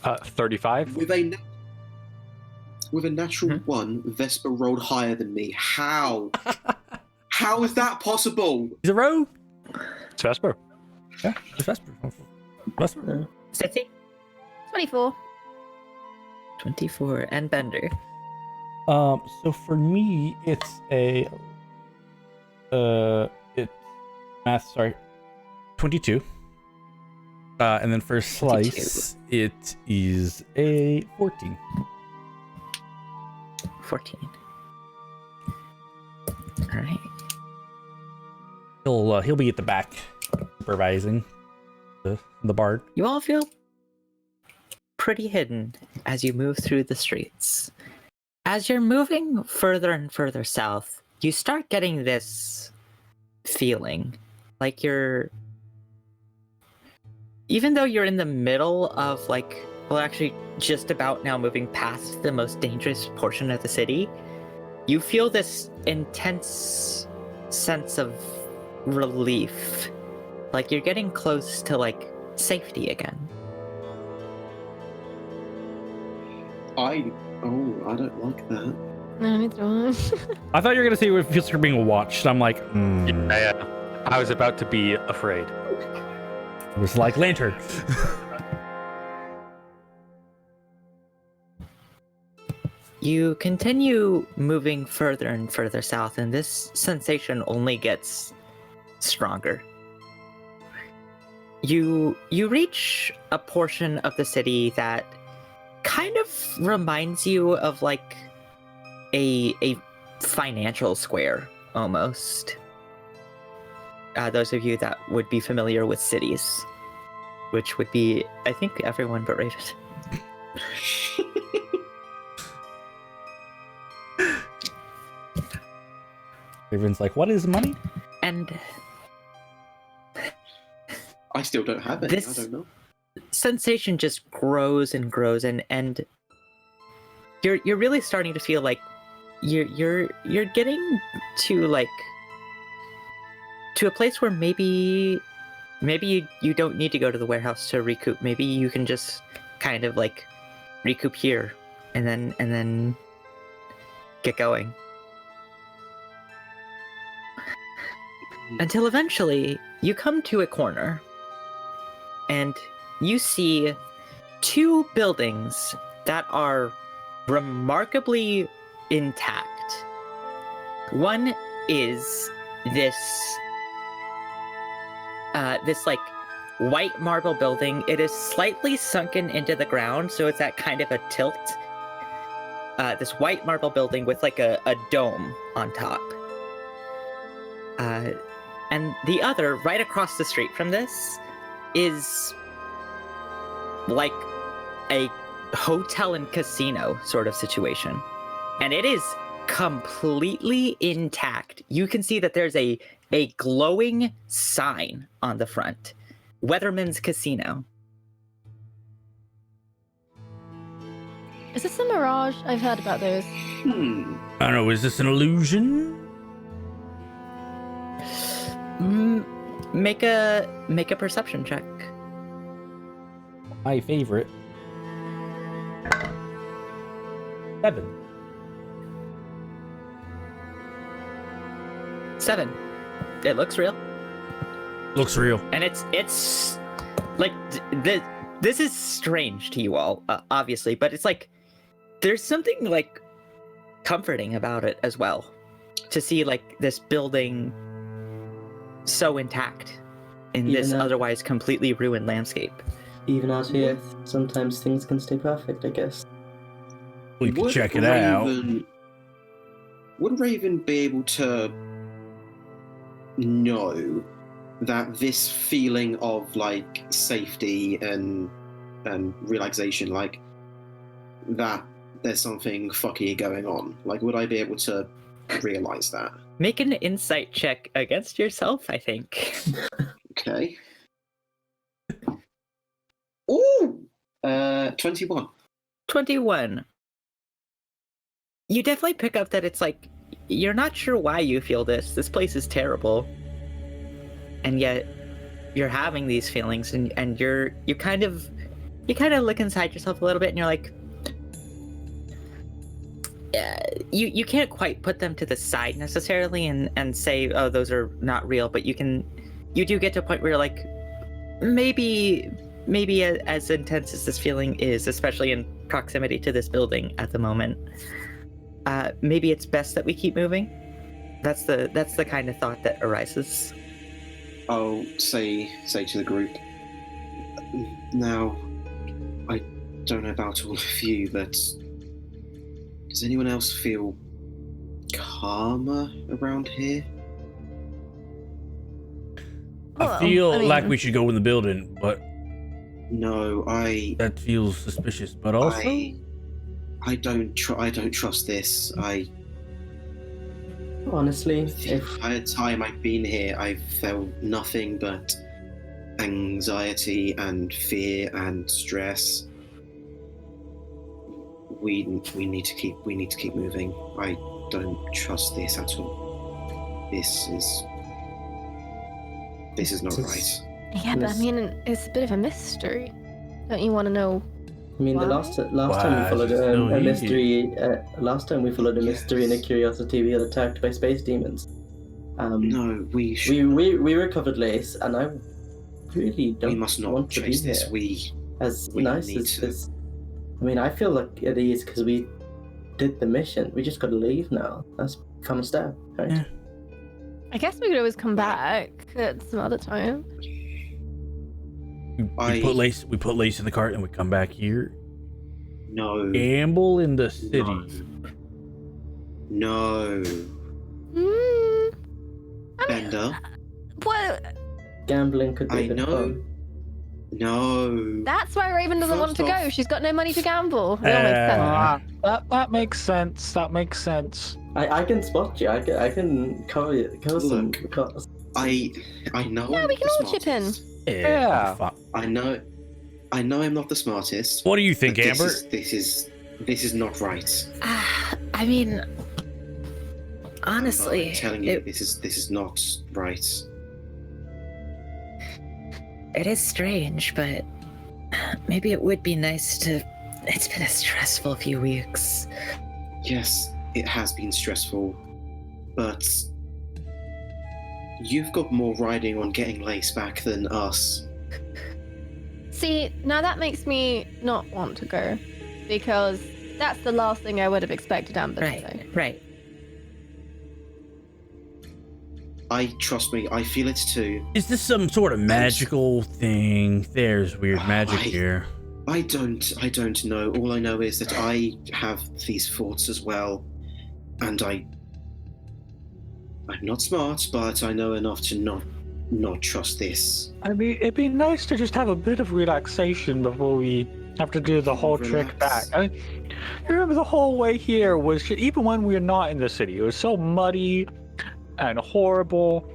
[SPEAKER 5] 35.
[SPEAKER 3] With a natural 1, Vesper rolled higher than me. How? How is that possible?
[SPEAKER 1] He's a rogue.
[SPEAKER 5] It's Vesper.
[SPEAKER 1] Yeah, it's Vesper. Vesper.
[SPEAKER 2] City?
[SPEAKER 6] 24.
[SPEAKER 2] 24. And Bender.
[SPEAKER 1] So for me, it's math, sorry, 22. And then for Slice,
[SPEAKER 2] 22.
[SPEAKER 1] it is a 14.
[SPEAKER 2] 14. Alright.
[SPEAKER 1] He'll be at the back, supervising the bard.
[SPEAKER 2] You all feel pretty hidden as you move through the streets. As you're moving further and further south, you start getting this feeling like even though you're in the middle of actually just about now moving past the most dangerous portion of the city, you feel this intense sense of relief. Like you're getting close to safety again.
[SPEAKER 3] I don't like that.
[SPEAKER 6] No, neither do
[SPEAKER 1] I thought you were gonna say it feels like you're being watched. I'm like,
[SPEAKER 5] Yeah, I was about to be afraid.
[SPEAKER 1] It was like Lantern.
[SPEAKER 2] You continue moving further and further south, and this sensation only gets stronger. You reach a portion of the city that kind of reminds you of a financial square almost. Those of you that would be familiar with cities, which would be, I think, everyone but Raven.
[SPEAKER 1] Raven's like, what is money?
[SPEAKER 2] And
[SPEAKER 3] I still don't have any. I don't know.
[SPEAKER 2] sensation just grows and grows, and you're really starting to feel like you're getting to a place where maybe you don't need to go to the warehouse to recoup. Maybe you can just kind of recoup here and then get going. Until eventually you come to a corner and you see two buildings that are remarkably intact. One is this white marble building. It is slightly sunken into the ground, so it's at kind of a tilt. This white marble building with a dome on top. And the other, right across the street from this, is like a hotel and casino sort of situation. And it is completely intact. You can see that there's a glowing sign on the front. Weatherman's Casino.
[SPEAKER 6] Is this a mirage? I've heard about those.
[SPEAKER 1] I don't know, is this an illusion?
[SPEAKER 2] Make a perception check.
[SPEAKER 1] My favorite. 7.
[SPEAKER 2] 7. It looks real.
[SPEAKER 1] Looks real.
[SPEAKER 2] And it's like this is strange to you all, obviously, but it's like there's something like comforting about it as well, to see like this building so intact in this otherwise completely ruined landscape.
[SPEAKER 4] Even out here, sometimes things can stay perfect, I guess.
[SPEAKER 1] We can check it out.
[SPEAKER 3] Would Raven be able to know that this feeling of like safety and relaxation, like that there's something fucky going on? Like, would I be able to realize that?
[SPEAKER 2] Make an insight check against yourself, I think.
[SPEAKER 3] Okay. Ooh! 21.
[SPEAKER 2] 21. You definitely pick up that it's like, you're not sure why you feel this. This place is terrible. And yet, you're having these feelings, and you kind of look inside yourself a little bit, and you're like, you can't quite put them to the side necessarily and say, oh, those are not real, but you do get to a point where you're like, maybe as intense as this feeling is, especially in proximity to this building at the moment, maybe it's best that we keep moving. That's the kind of thought that arises.
[SPEAKER 3] I'll say to the group, now, I don't know about all of you, but does anyone else feel calmer around here?
[SPEAKER 1] I feel like we should go in the building, but
[SPEAKER 3] no,
[SPEAKER 1] that feels suspicious. But also,
[SPEAKER 3] I don't trust this.
[SPEAKER 4] Honestly,
[SPEAKER 3] the entire time I've been here, I've felt nothing but anxiety and fear and stress. We need to keep moving. I don't trust this at all. This is not right.
[SPEAKER 6] Yeah, but I mean, it's a bit of a mystery. Don't you want to know?
[SPEAKER 4] I mean,
[SPEAKER 6] why?
[SPEAKER 4] the last time we followed a mystery. Last time we followed a mystery and a curiosity, we got attacked by space demons.
[SPEAKER 3] No, we
[SPEAKER 4] recovered Lace, and I really don't.
[SPEAKER 3] We must not
[SPEAKER 4] want to
[SPEAKER 3] chase
[SPEAKER 4] be
[SPEAKER 3] this.
[SPEAKER 4] Here. As
[SPEAKER 3] we
[SPEAKER 4] nice
[SPEAKER 3] need
[SPEAKER 4] as
[SPEAKER 3] to.
[SPEAKER 4] this. I mean, I feel like at ease because we did the mission. We just got to leave now. That's kind of step, right?
[SPEAKER 1] Yeah.
[SPEAKER 6] I guess we could always come back at some other time.
[SPEAKER 1] we put Lace in the cart and we come back here.
[SPEAKER 3] No.
[SPEAKER 1] Gamble in the city.
[SPEAKER 3] No. Bender.
[SPEAKER 6] What?
[SPEAKER 4] Gambling could be
[SPEAKER 3] I
[SPEAKER 4] a bit
[SPEAKER 3] know.
[SPEAKER 4] fun.
[SPEAKER 3] No.
[SPEAKER 6] That's why Raven doesn't want to
[SPEAKER 3] First
[SPEAKER 6] go.
[SPEAKER 3] off-
[SPEAKER 6] She's got no money to gamble. It all makes sense.
[SPEAKER 5] That makes sense. That makes sense.
[SPEAKER 4] I can spot you. I can cover some
[SPEAKER 3] Look.
[SPEAKER 4] costs.
[SPEAKER 3] I know.
[SPEAKER 6] Yeah,
[SPEAKER 3] I'm
[SPEAKER 6] we
[SPEAKER 3] not
[SPEAKER 6] can
[SPEAKER 3] the
[SPEAKER 6] all chip in.
[SPEAKER 3] smartest.
[SPEAKER 5] Yeah.
[SPEAKER 1] What the fuck?
[SPEAKER 3] I know I'm not the smartest.
[SPEAKER 1] What do you think,
[SPEAKER 3] but
[SPEAKER 1] Amber?
[SPEAKER 3] This is not right.
[SPEAKER 2] I mean, honestly,
[SPEAKER 3] I'm telling you, this is not right.
[SPEAKER 2] it is strange, but maybe it would be nice to. It's been a stressful few weeks.
[SPEAKER 3] Yes, it has been stressful, but you've got more riding on getting Lace back than us.
[SPEAKER 6] See, now that makes me not want to go, because that's the last thing I would have expected Amber to say.
[SPEAKER 2] Right.
[SPEAKER 3] Trust me, I feel it too.
[SPEAKER 1] Is this some sort of magical thing? There's weird magic here.
[SPEAKER 3] I don't know. All I know is that I have these thoughts as well, and I'm not smart, but I know enough to not trust this.
[SPEAKER 5] I mean, it'd be nice to just have a bit of relaxation before we have to do the whole trek back.
[SPEAKER 3] Relax.
[SPEAKER 5] I mean, you remember the whole way here was even when we were not in the city, it was so muddy and horrible,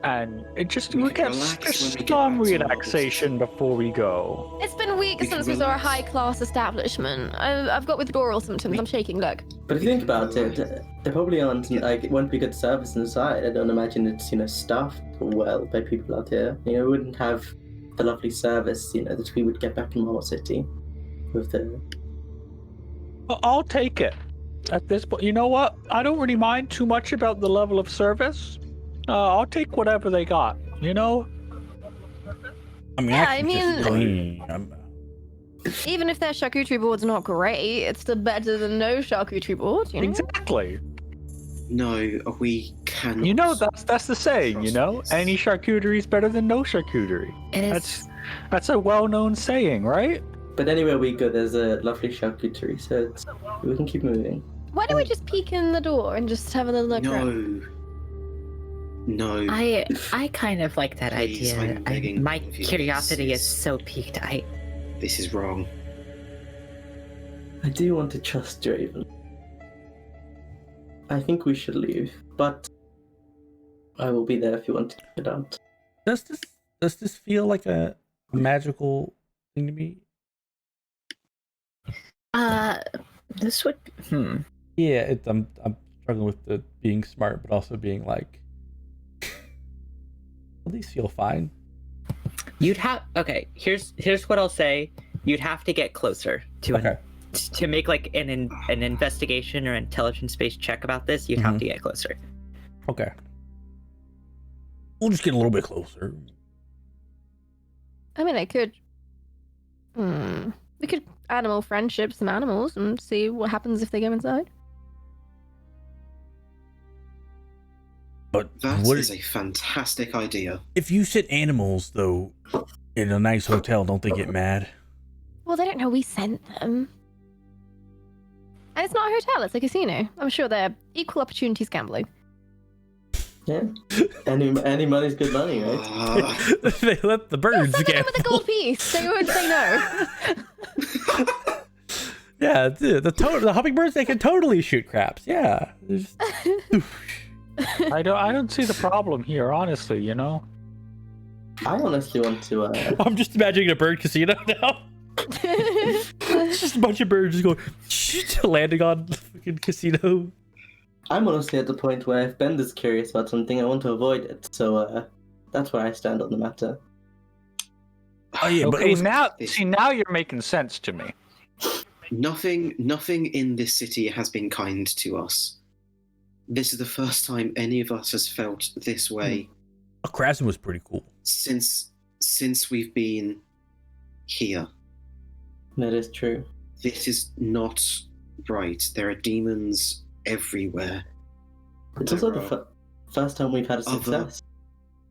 [SPEAKER 5] and it just
[SPEAKER 3] We
[SPEAKER 5] we
[SPEAKER 3] can
[SPEAKER 5] get
[SPEAKER 3] relax when we get
[SPEAKER 5] some
[SPEAKER 3] back to our
[SPEAKER 5] relaxation before we go.
[SPEAKER 6] It's been weeks
[SPEAKER 3] We can
[SPEAKER 6] since we saw a
[SPEAKER 3] relax.
[SPEAKER 6] high-class establishment. I've got withdrawal symptoms. I'm shaking. Look.
[SPEAKER 4] But if you think about it, there probably aren't like it won't be good service inside. I don't imagine it's staffed well by people out here. We wouldn't have the lovely service that we would get back in Marble City with the.
[SPEAKER 5] I'll take it. At this point, you know what? I don't really mind too much about the level of service. I'll take whatever they got.
[SPEAKER 1] I mean,
[SPEAKER 6] Yeah,
[SPEAKER 1] I
[SPEAKER 6] I
[SPEAKER 1] can
[SPEAKER 6] mean-
[SPEAKER 1] just clean.
[SPEAKER 6] Even if their charcuterie board's not great, it's still better than no charcuterie board. You know.
[SPEAKER 5] Exactly.
[SPEAKER 3] No, we cannot.
[SPEAKER 5] That's the saying.
[SPEAKER 3] trust this.
[SPEAKER 5] Any charcuterie is better than no charcuterie.
[SPEAKER 2] It is.
[SPEAKER 5] That's a well-known saying, right?
[SPEAKER 4] But anywhere we go, there's a lovely charcuterie, so we can keep moving.
[SPEAKER 6] Why don't we just peek in the door and just have a little look around?
[SPEAKER 3] No.
[SPEAKER 2] I kind of like that
[SPEAKER 3] Please,
[SPEAKER 2] idea.
[SPEAKER 3] I'm begging
[SPEAKER 2] My
[SPEAKER 3] of you,
[SPEAKER 2] curiosity
[SPEAKER 3] this
[SPEAKER 2] is
[SPEAKER 3] is-
[SPEAKER 2] so piqued.
[SPEAKER 3] This is wrong.
[SPEAKER 4] I do want to trust Draven. I think we should leave, but I will be there if you want to get out.
[SPEAKER 1] Does this feel like a magical thing to me?
[SPEAKER 2] This would.
[SPEAKER 1] Yeah, I'm struggling with the being smart, but also being like, at least feel fine.
[SPEAKER 2] You'd have. Okay. Here's what I'll say. You'd have to get closer to
[SPEAKER 1] Okay.
[SPEAKER 2] to make like an investigation or intelligence-based check about this. You'd have to get closer.
[SPEAKER 1] Okay. We'll just get a little bit closer.
[SPEAKER 6] I mean, I could. We could animal friendship some animals and see what happens if they go inside.
[SPEAKER 1] But
[SPEAKER 3] That
[SPEAKER 1] what
[SPEAKER 3] is a fantastic idea.
[SPEAKER 1] if you sit animals though in a nice hotel? Don't they get mad?
[SPEAKER 6] Well, they don't know we sent them. And it's not a hotel; it's a casino. I'm sure they're equal opportunities gambling.
[SPEAKER 4] Yeah. Any money's good money, right?
[SPEAKER 1] They let the birds
[SPEAKER 6] Send them
[SPEAKER 1] get.
[SPEAKER 6] with a gold piece. They won't say no.
[SPEAKER 1] Yeah, the hummingbirds, they can totally shoot craps. Yeah. There's-
[SPEAKER 5] I don't see the problem here, honestly.
[SPEAKER 4] I honestly want to.
[SPEAKER 1] I'm just imagining a bird casino now. It's just a bunch of birds just going landing on the fucking casino.
[SPEAKER 4] I'm honestly at the point where if Bender's curious about something, I want to avoid it. So that's where I stand on the matter.
[SPEAKER 1] Oh yeah, but
[SPEAKER 5] Okay,
[SPEAKER 1] it was,
[SPEAKER 5] now you're making sense to me.
[SPEAKER 3] Nothing in this city has been kind to us. This is the first time any of us has felt this way
[SPEAKER 1] Krasn was pretty cool.
[SPEAKER 3] since we've been here.
[SPEAKER 4] That is true.
[SPEAKER 3] This is not right. There are demons everywhere.
[SPEAKER 4] It's also
[SPEAKER 3] There
[SPEAKER 4] the first time we've had a
[SPEAKER 3] other-
[SPEAKER 4] success.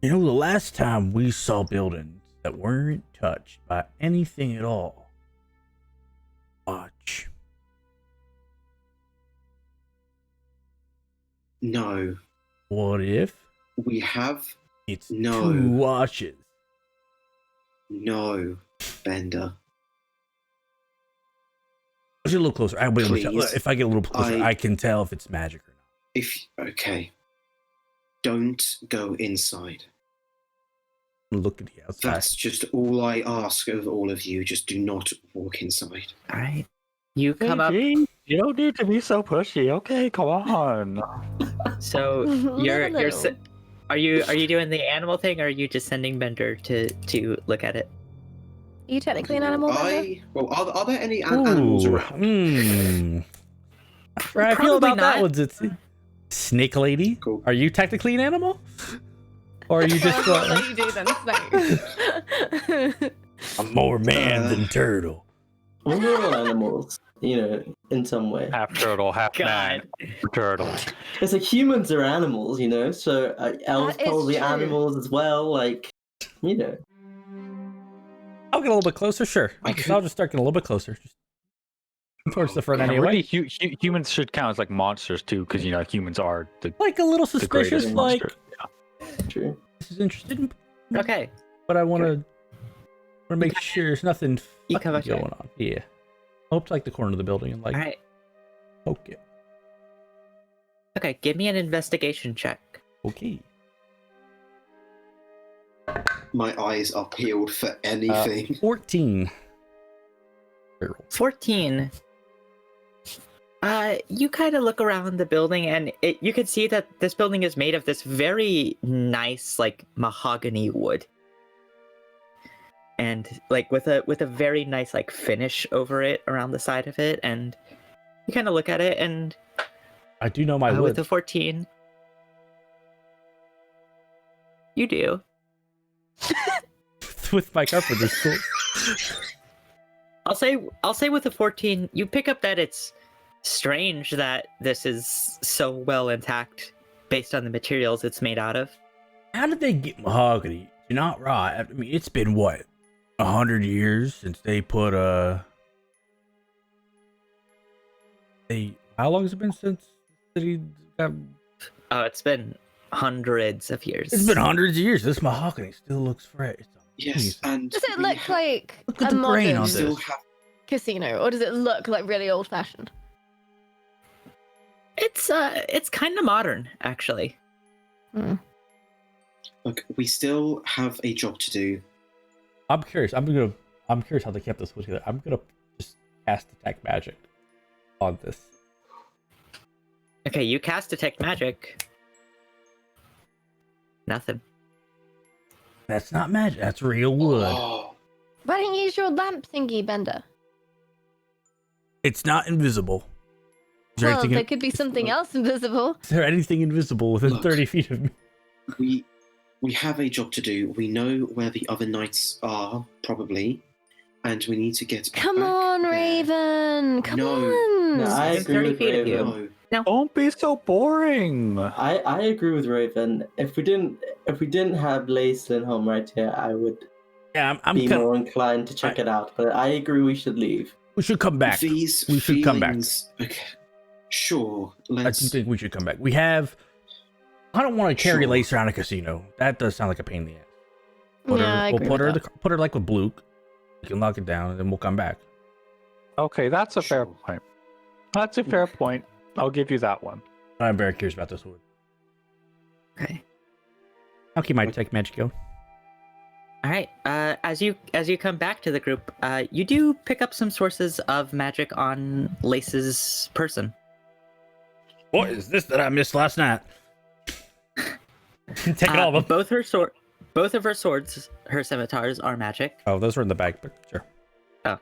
[SPEAKER 1] You know, the last time we saw buildings that weren't touched by anything at all. Watch.
[SPEAKER 3] No.
[SPEAKER 1] What if
[SPEAKER 3] We have
[SPEAKER 1] it's
[SPEAKER 3] No.
[SPEAKER 1] 2 watches?
[SPEAKER 3] no, Bender.
[SPEAKER 1] Let's get a little closer. I'll be able to tell.
[SPEAKER 3] Please.
[SPEAKER 1] If I get a little closer,
[SPEAKER 3] I-
[SPEAKER 1] I can tell if it's magic or not.
[SPEAKER 3] Okay. Don't go inside.
[SPEAKER 1] Look at the outside.
[SPEAKER 3] That's just all I ask of all of you. Just do not walk inside.
[SPEAKER 2] All right. You come up.
[SPEAKER 5] Gee, you don't need to be so pushy. Okay, come on.
[SPEAKER 2] So you're
[SPEAKER 6] Little.
[SPEAKER 2] are you doing the animal thing, or are you just sending Bender to look at it?
[SPEAKER 6] Are you technically an animal? Bender?
[SPEAKER 3] Are there any animals around?
[SPEAKER 1] How I feel
[SPEAKER 2] Probably
[SPEAKER 1] about that
[SPEAKER 2] not.
[SPEAKER 1] one, Zitzi. Snake lady,
[SPEAKER 3] Cool.
[SPEAKER 1] are you technically an animal? Or are you just
[SPEAKER 6] Well, what do you do then? Snake.
[SPEAKER 1] I'm more man than turtle?
[SPEAKER 4] We're all animals, in some way.
[SPEAKER 5] Half turtle, half man. Turtle.
[SPEAKER 4] It's like humans are animals, so elves
[SPEAKER 6] That is
[SPEAKER 4] probably
[SPEAKER 6] true.
[SPEAKER 4] animals as well, like.
[SPEAKER 1] I'll get a little bit closer, sure. I'll just start getting a little bit closer. Just towards the front
[SPEAKER 5] And
[SPEAKER 1] anyway.
[SPEAKER 5] really, humans should count as like monsters too, because humans are the
[SPEAKER 1] Like a little
[SPEAKER 5] the greatest
[SPEAKER 1] suspicious, like,
[SPEAKER 5] monster.
[SPEAKER 4] True.
[SPEAKER 1] this is interesting,
[SPEAKER 2] Okay.
[SPEAKER 1] but I want to make sure there's nothing
[SPEAKER 2] You
[SPEAKER 1] fucking
[SPEAKER 2] come up here.
[SPEAKER 1] going on. Yeah. I hope to like the corner of the building and like
[SPEAKER 2] All right.
[SPEAKER 1] poke it.
[SPEAKER 2] Okay. Give me an investigation check.
[SPEAKER 1] Okay.
[SPEAKER 3] My eyes are peeled for anything.
[SPEAKER 1] 14.
[SPEAKER 2] 14. You kind of look around the building, and you can see that this building is made of this very nice, like, mahogany wood, and like with a very nice like finish over it around the side of it. And you kind of look at it, and
[SPEAKER 1] I do know my wood.
[SPEAKER 2] with the 14, you do.
[SPEAKER 1] With my carpenter's tools.
[SPEAKER 2] I'll say with the 14, you pick up that it's strange that this is so well intact based on the materials it's made out of.
[SPEAKER 1] How did they get mahogany? You're not right. I mean, it's been what, 100 years since they put how long has it been since the city got...
[SPEAKER 2] Oh, it's been hundreds of years.
[SPEAKER 1] It's been hundreds of years. This mahogany still looks fresh.
[SPEAKER 3] Yes, and
[SPEAKER 6] Does it look like
[SPEAKER 1] Look at
[SPEAKER 6] a
[SPEAKER 1] the grain
[SPEAKER 6] modern
[SPEAKER 1] on
[SPEAKER 3] still
[SPEAKER 1] this.
[SPEAKER 3] have
[SPEAKER 6] casino, or does it look like really old-fashioned?
[SPEAKER 2] It's kind of modern, actually.
[SPEAKER 3] Look, we still have a job to do.
[SPEAKER 1] I'm curious. I'm curious how they kept this wood together. I'm gonna just cast detect magic on this.
[SPEAKER 2] Okay, you cast detect magic. Nothing.
[SPEAKER 1] That's not magic. That's real wood.
[SPEAKER 3] Oh,
[SPEAKER 6] Why don't you use your lamp thingy, Bender?
[SPEAKER 1] It's not invisible. Is there
[SPEAKER 6] Well,
[SPEAKER 1] anything?
[SPEAKER 6] there could be something else invisible.
[SPEAKER 1] Is there anything invisible within
[SPEAKER 3] Look.
[SPEAKER 1] 30 feet of me?
[SPEAKER 3] we have a job to do. We know where the other knights are, probably, and we need to get
[SPEAKER 6] Come
[SPEAKER 3] back
[SPEAKER 6] on,
[SPEAKER 3] there.
[SPEAKER 6] Raven. Come
[SPEAKER 3] No.
[SPEAKER 6] on.
[SPEAKER 4] No, I
[SPEAKER 2] There's
[SPEAKER 4] agree
[SPEAKER 2] 30
[SPEAKER 4] with
[SPEAKER 2] feet of you.
[SPEAKER 4] Raven.
[SPEAKER 3] No.
[SPEAKER 5] Don't be so boring.
[SPEAKER 4] I agree with Raven. If we didn't have Laislin home right here, I would
[SPEAKER 1] Yeah, I'm
[SPEAKER 4] be
[SPEAKER 1] kind of...
[SPEAKER 4] more inclined to check it out. But I agree we should leave.
[SPEAKER 1] We should come back.
[SPEAKER 3] These
[SPEAKER 1] We should come back.
[SPEAKER 3] feelings- Okay, sure.
[SPEAKER 1] I
[SPEAKER 3] Let's.
[SPEAKER 1] do think we should come back. We have... I don't want to carry
[SPEAKER 3] Sure.
[SPEAKER 1] Lace around a casino. That does sound like a pain in the ass. Put
[SPEAKER 6] Yeah, I
[SPEAKER 1] we'll
[SPEAKER 6] agree
[SPEAKER 1] put her,
[SPEAKER 6] with
[SPEAKER 1] put her like with Luke. We can lock it down, and then we'll come back.
[SPEAKER 5] Okay, that's a fair
[SPEAKER 3] Sure.
[SPEAKER 5] point. That's a fair point. I'll give you that one.
[SPEAKER 1] I'm very curious about this wood.
[SPEAKER 2] Okay.
[SPEAKER 1] I'll keep my detect magic going.
[SPEAKER 2] All right. As you come back to the group, you do pick up some sources of magic on Lace's person.
[SPEAKER 1] What is this that I missed last night? Take it all of them.
[SPEAKER 2] Both of her swords, her scimitars, are magic.
[SPEAKER 1] Oh, those were in the bag, but sure.
[SPEAKER 2] Oh.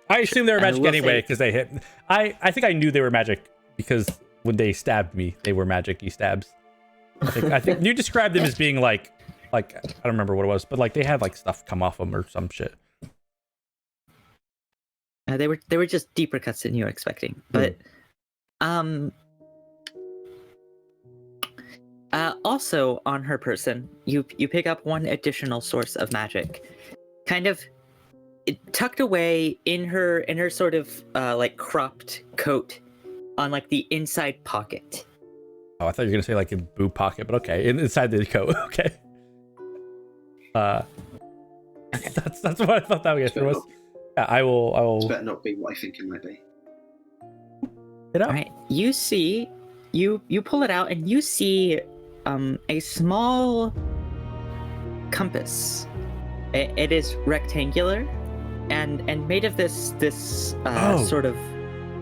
[SPEAKER 1] I assume they were
[SPEAKER 2] And
[SPEAKER 1] magic
[SPEAKER 2] we'll
[SPEAKER 1] anyway
[SPEAKER 2] say-
[SPEAKER 1] because they hit. I think I knew they were magic because when they stabbed me, they were magic-y stabs. I think you described them as being like I don't remember what it was, but like they had like stuff come off them or some shit.
[SPEAKER 2] They were just deeper cuts than you were expecting. But also on her person, you pick up one additional source of magic, kind of tucked away in her sort of like cropped coat, on like the inside pocket.
[SPEAKER 1] Oh, I thought you were gonna say like in boob pocket, but okay, inside the coat. Okay. That's what I thought that answer was. Yeah, I will.
[SPEAKER 3] This better not be what I think it might be.
[SPEAKER 1] Get up.
[SPEAKER 2] All right, you see, you pull it out and you see a small compass. It is rectangular and made of this
[SPEAKER 1] Oh.
[SPEAKER 2] sort of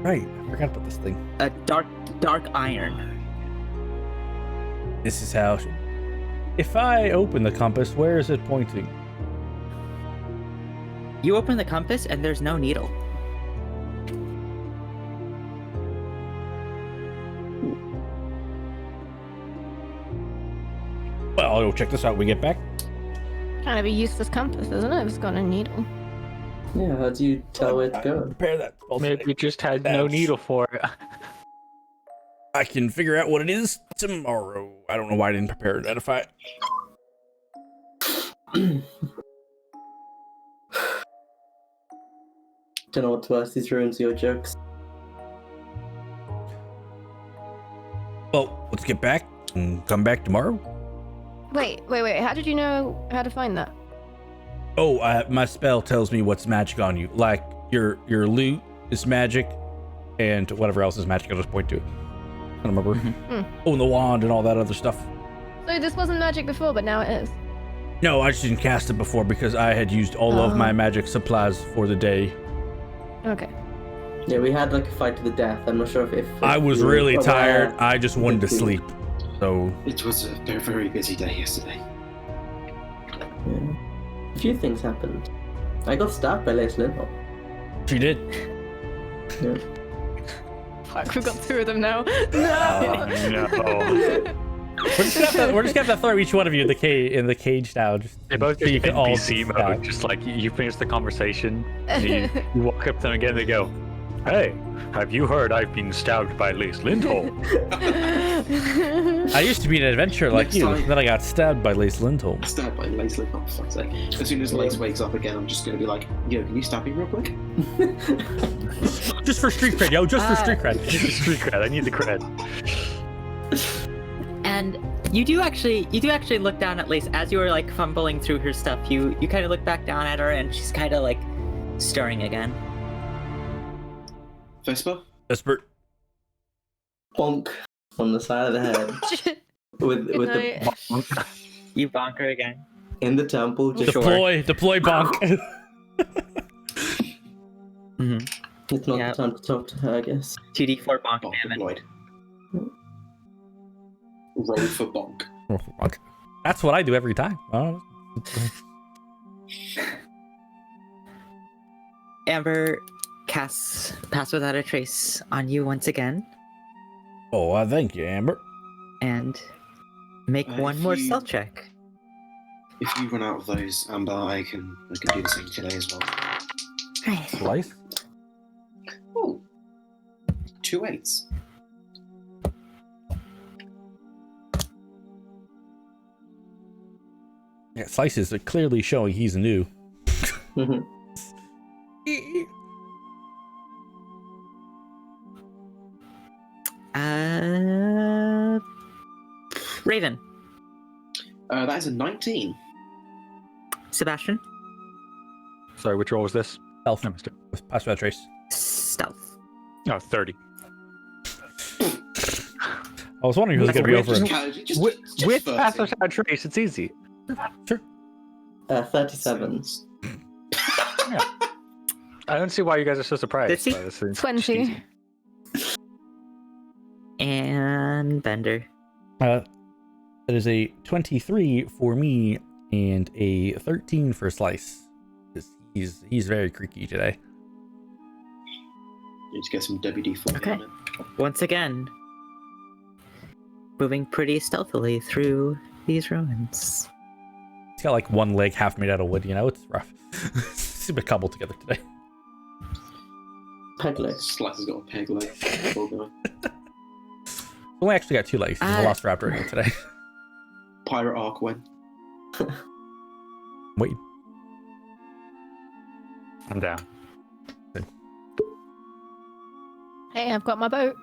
[SPEAKER 1] Right, I forgot about this thing.
[SPEAKER 2] a dark iron.
[SPEAKER 1] This is how. If I open the compass, where is it pointing?
[SPEAKER 2] You open the compass and there's no needle.
[SPEAKER 1] Well, I'll go check this out when we get back.
[SPEAKER 6] Kind of a useless compass, isn't it? If it's got a needle.
[SPEAKER 4] Yeah, how do you tell where to go?
[SPEAKER 1] Prepare that.
[SPEAKER 5] Maybe it just had no
[SPEAKER 1] Ouch.
[SPEAKER 5] needle for it.
[SPEAKER 1] I can figure out what it is tomorrow. I don't know why I didn't prepare to identify it.
[SPEAKER 4] Don't know what to ask. These ruins your jokes.
[SPEAKER 1] Well, let's get back and come back tomorrow.
[SPEAKER 6] Wait. How did you know how to find that?
[SPEAKER 1] Oh, my spell tells me what's magic on you. Like your loot is magic, and whatever else is magic, I'll just point to it. I don't remember. Oh, and the wand and all that other stuff.
[SPEAKER 6] So this wasn't magic before, but now it is.
[SPEAKER 1] No, I just didn't cast it before because I had used all of my magic supplies for the day.
[SPEAKER 6] Okay.
[SPEAKER 4] Yeah, we had like a fight to the death. I'm not sure if
[SPEAKER 1] I was
[SPEAKER 4] you were
[SPEAKER 1] really
[SPEAKER 4] aware.
[SPEAKER 1] tired. I just wanted to sleep. So
[SPEAKER 3] It was a very, very busy day yesterday.
[SPEAKER 4] Yeah. A few things happened. I got stabbed by Lace Lindholm.
[SPEAKER 1] she did.
[SPEAKER 4] Yeah.
[SPEAKER 6] Fuck, we've got 2 of them now. No.
[SPEAKER 5] No.
[SPEAKER 1] We're just gonna have to throw each one of you in the cage now. Just
[SPEAKER 5] They both
[SPEAKER 1] so you
[SPEAKER 5] get
[SPEAKER 1] can all
[SPEAKER 5] NPC
[SPEAKER 1] stab.
[SPEAKER 5] mode, just like you finish the conversation, and you walk up to them again, and they go, "Hey, have you heard I've been stabbed by Lace Lindholm?"
[SPEAKER 1] I used to be an adventurer like
[SPEAKER 3] Next
[SPEAKER 1] you,
[SPEAKER 3] time.
[SPEAKER 1] then I got stabbed by Lace Lindholm.
[SPEAKER 3] Stabbed by Lace Lindholm, for fuck's sake. As soon as Lace wakes up again, I'm just going to be like, yo, can you stab me real quick?
[SPEAKER 1] Just for street cred, yo, just for street cred.
[SPEAKER 5] Street cred. I need the cred.
[SPEAKER 2] And you do actually look down at Lace as you were like fumbling through her stuff. You kind of look back down at her, and she's kind of like stirring again.
[SPEAKER 3] Vesper?
[SPEAKER 1] Vesper.
[SPEAKER 4] Bonk on the side of the head with the
[SPEAKER 2] You bonk her again.
[SPEAKER 4] in the temple. Just
[SPEAKER 1] Deploy bonk.
[SPEAKER 2] Mm-hmm.
[SPEAKER 4] It's not
[SPEAKER 2] Yep.
[SPEAKER 4] the time to talk to her, I guess.
[SPEAKER 2] 2d4 bonk
[SPEAKER 3] Bonk
[SPEAKER 2] damage.
[SPEAKER 3] deployed. Roll for bonk.
[SPEAKER 1] That's what I do every time. Oh.
[SPEAKER 2] Amber casts Pass Without a Trace on you once again,
[SPEAKER 1] Oh, thank you, Amber.
[SPEAKER 2] and make one
[SPEAKER 3] if
[SPEAKER 2] more
[SPEAKER 3] you-
[SPEAKER 2] stealth check.
[SPEAKER 3] If you run out of those, Amber, I can do the same today as well.
[SPEAKER 2] Right.
[SPEAKER 1] Slice.
[SPEAKER 3] Oh, 2 8s.
[SPEAKER 1] Yeah, Slices are clearly showing he's new.
[SPEAKER 4] Mhm.
[SPEAKER 2] Raven.
[SPEAKER 3] That is a 19.
[SPEAKER 2] Sebastian.
[SPEAKER 5] Sorry, which roll was this?
[SPEAKER 1] Stealth.
[SPEAKER 5] I missed it.
[SPEAKER 1] With Pass Without Trace.
[SPEAKER 2] Stealth.
[SPEAKER 5] Oh, 30.
[SPEAKER 1] I was wondering who was going to be over.
[SPEAKER 5] With Pass Without Trace, it's easy.
[SPEAKER 1] Sure.
[SPEAKER 4] 37.
[SPEAKER 5] I don't see why you guys are so surprised
[SPEAKER 2] Did she?
[SPEAKER 5] by this. It's
[SPEAKER 6] 20.
[SPEAKER 2] And Bender.
[SPEAKER 1] That is a 23 for me and a 13 for Slice. 'Cause he's very creaky today.
[SPEAKER 3] Need to get some WD-40
[SPEAKER 2] Okay.
[SPEAKER 3] on it.
[SPEAKER 2] Once again, moving pretty stealthily through these ruins.
[SPEAKER 1] He's got like one leg half made out of wood, you know? It's rough. It's a bit cobbled together today.
[SPEAKER 4] Peg leg.
[SPEAKER 3] Slice has got a peg leg. Poor guy.
[SPEAKER 1] Only actually got 2 legs. There's a Velociraptor in it today.
[SPEAKER 3] Pirate Arcwen.
[SPEAKER 1] Wait.
[SPEAKER 5] I'm down.
[SPEAKER 6] Hey, I've got my boat.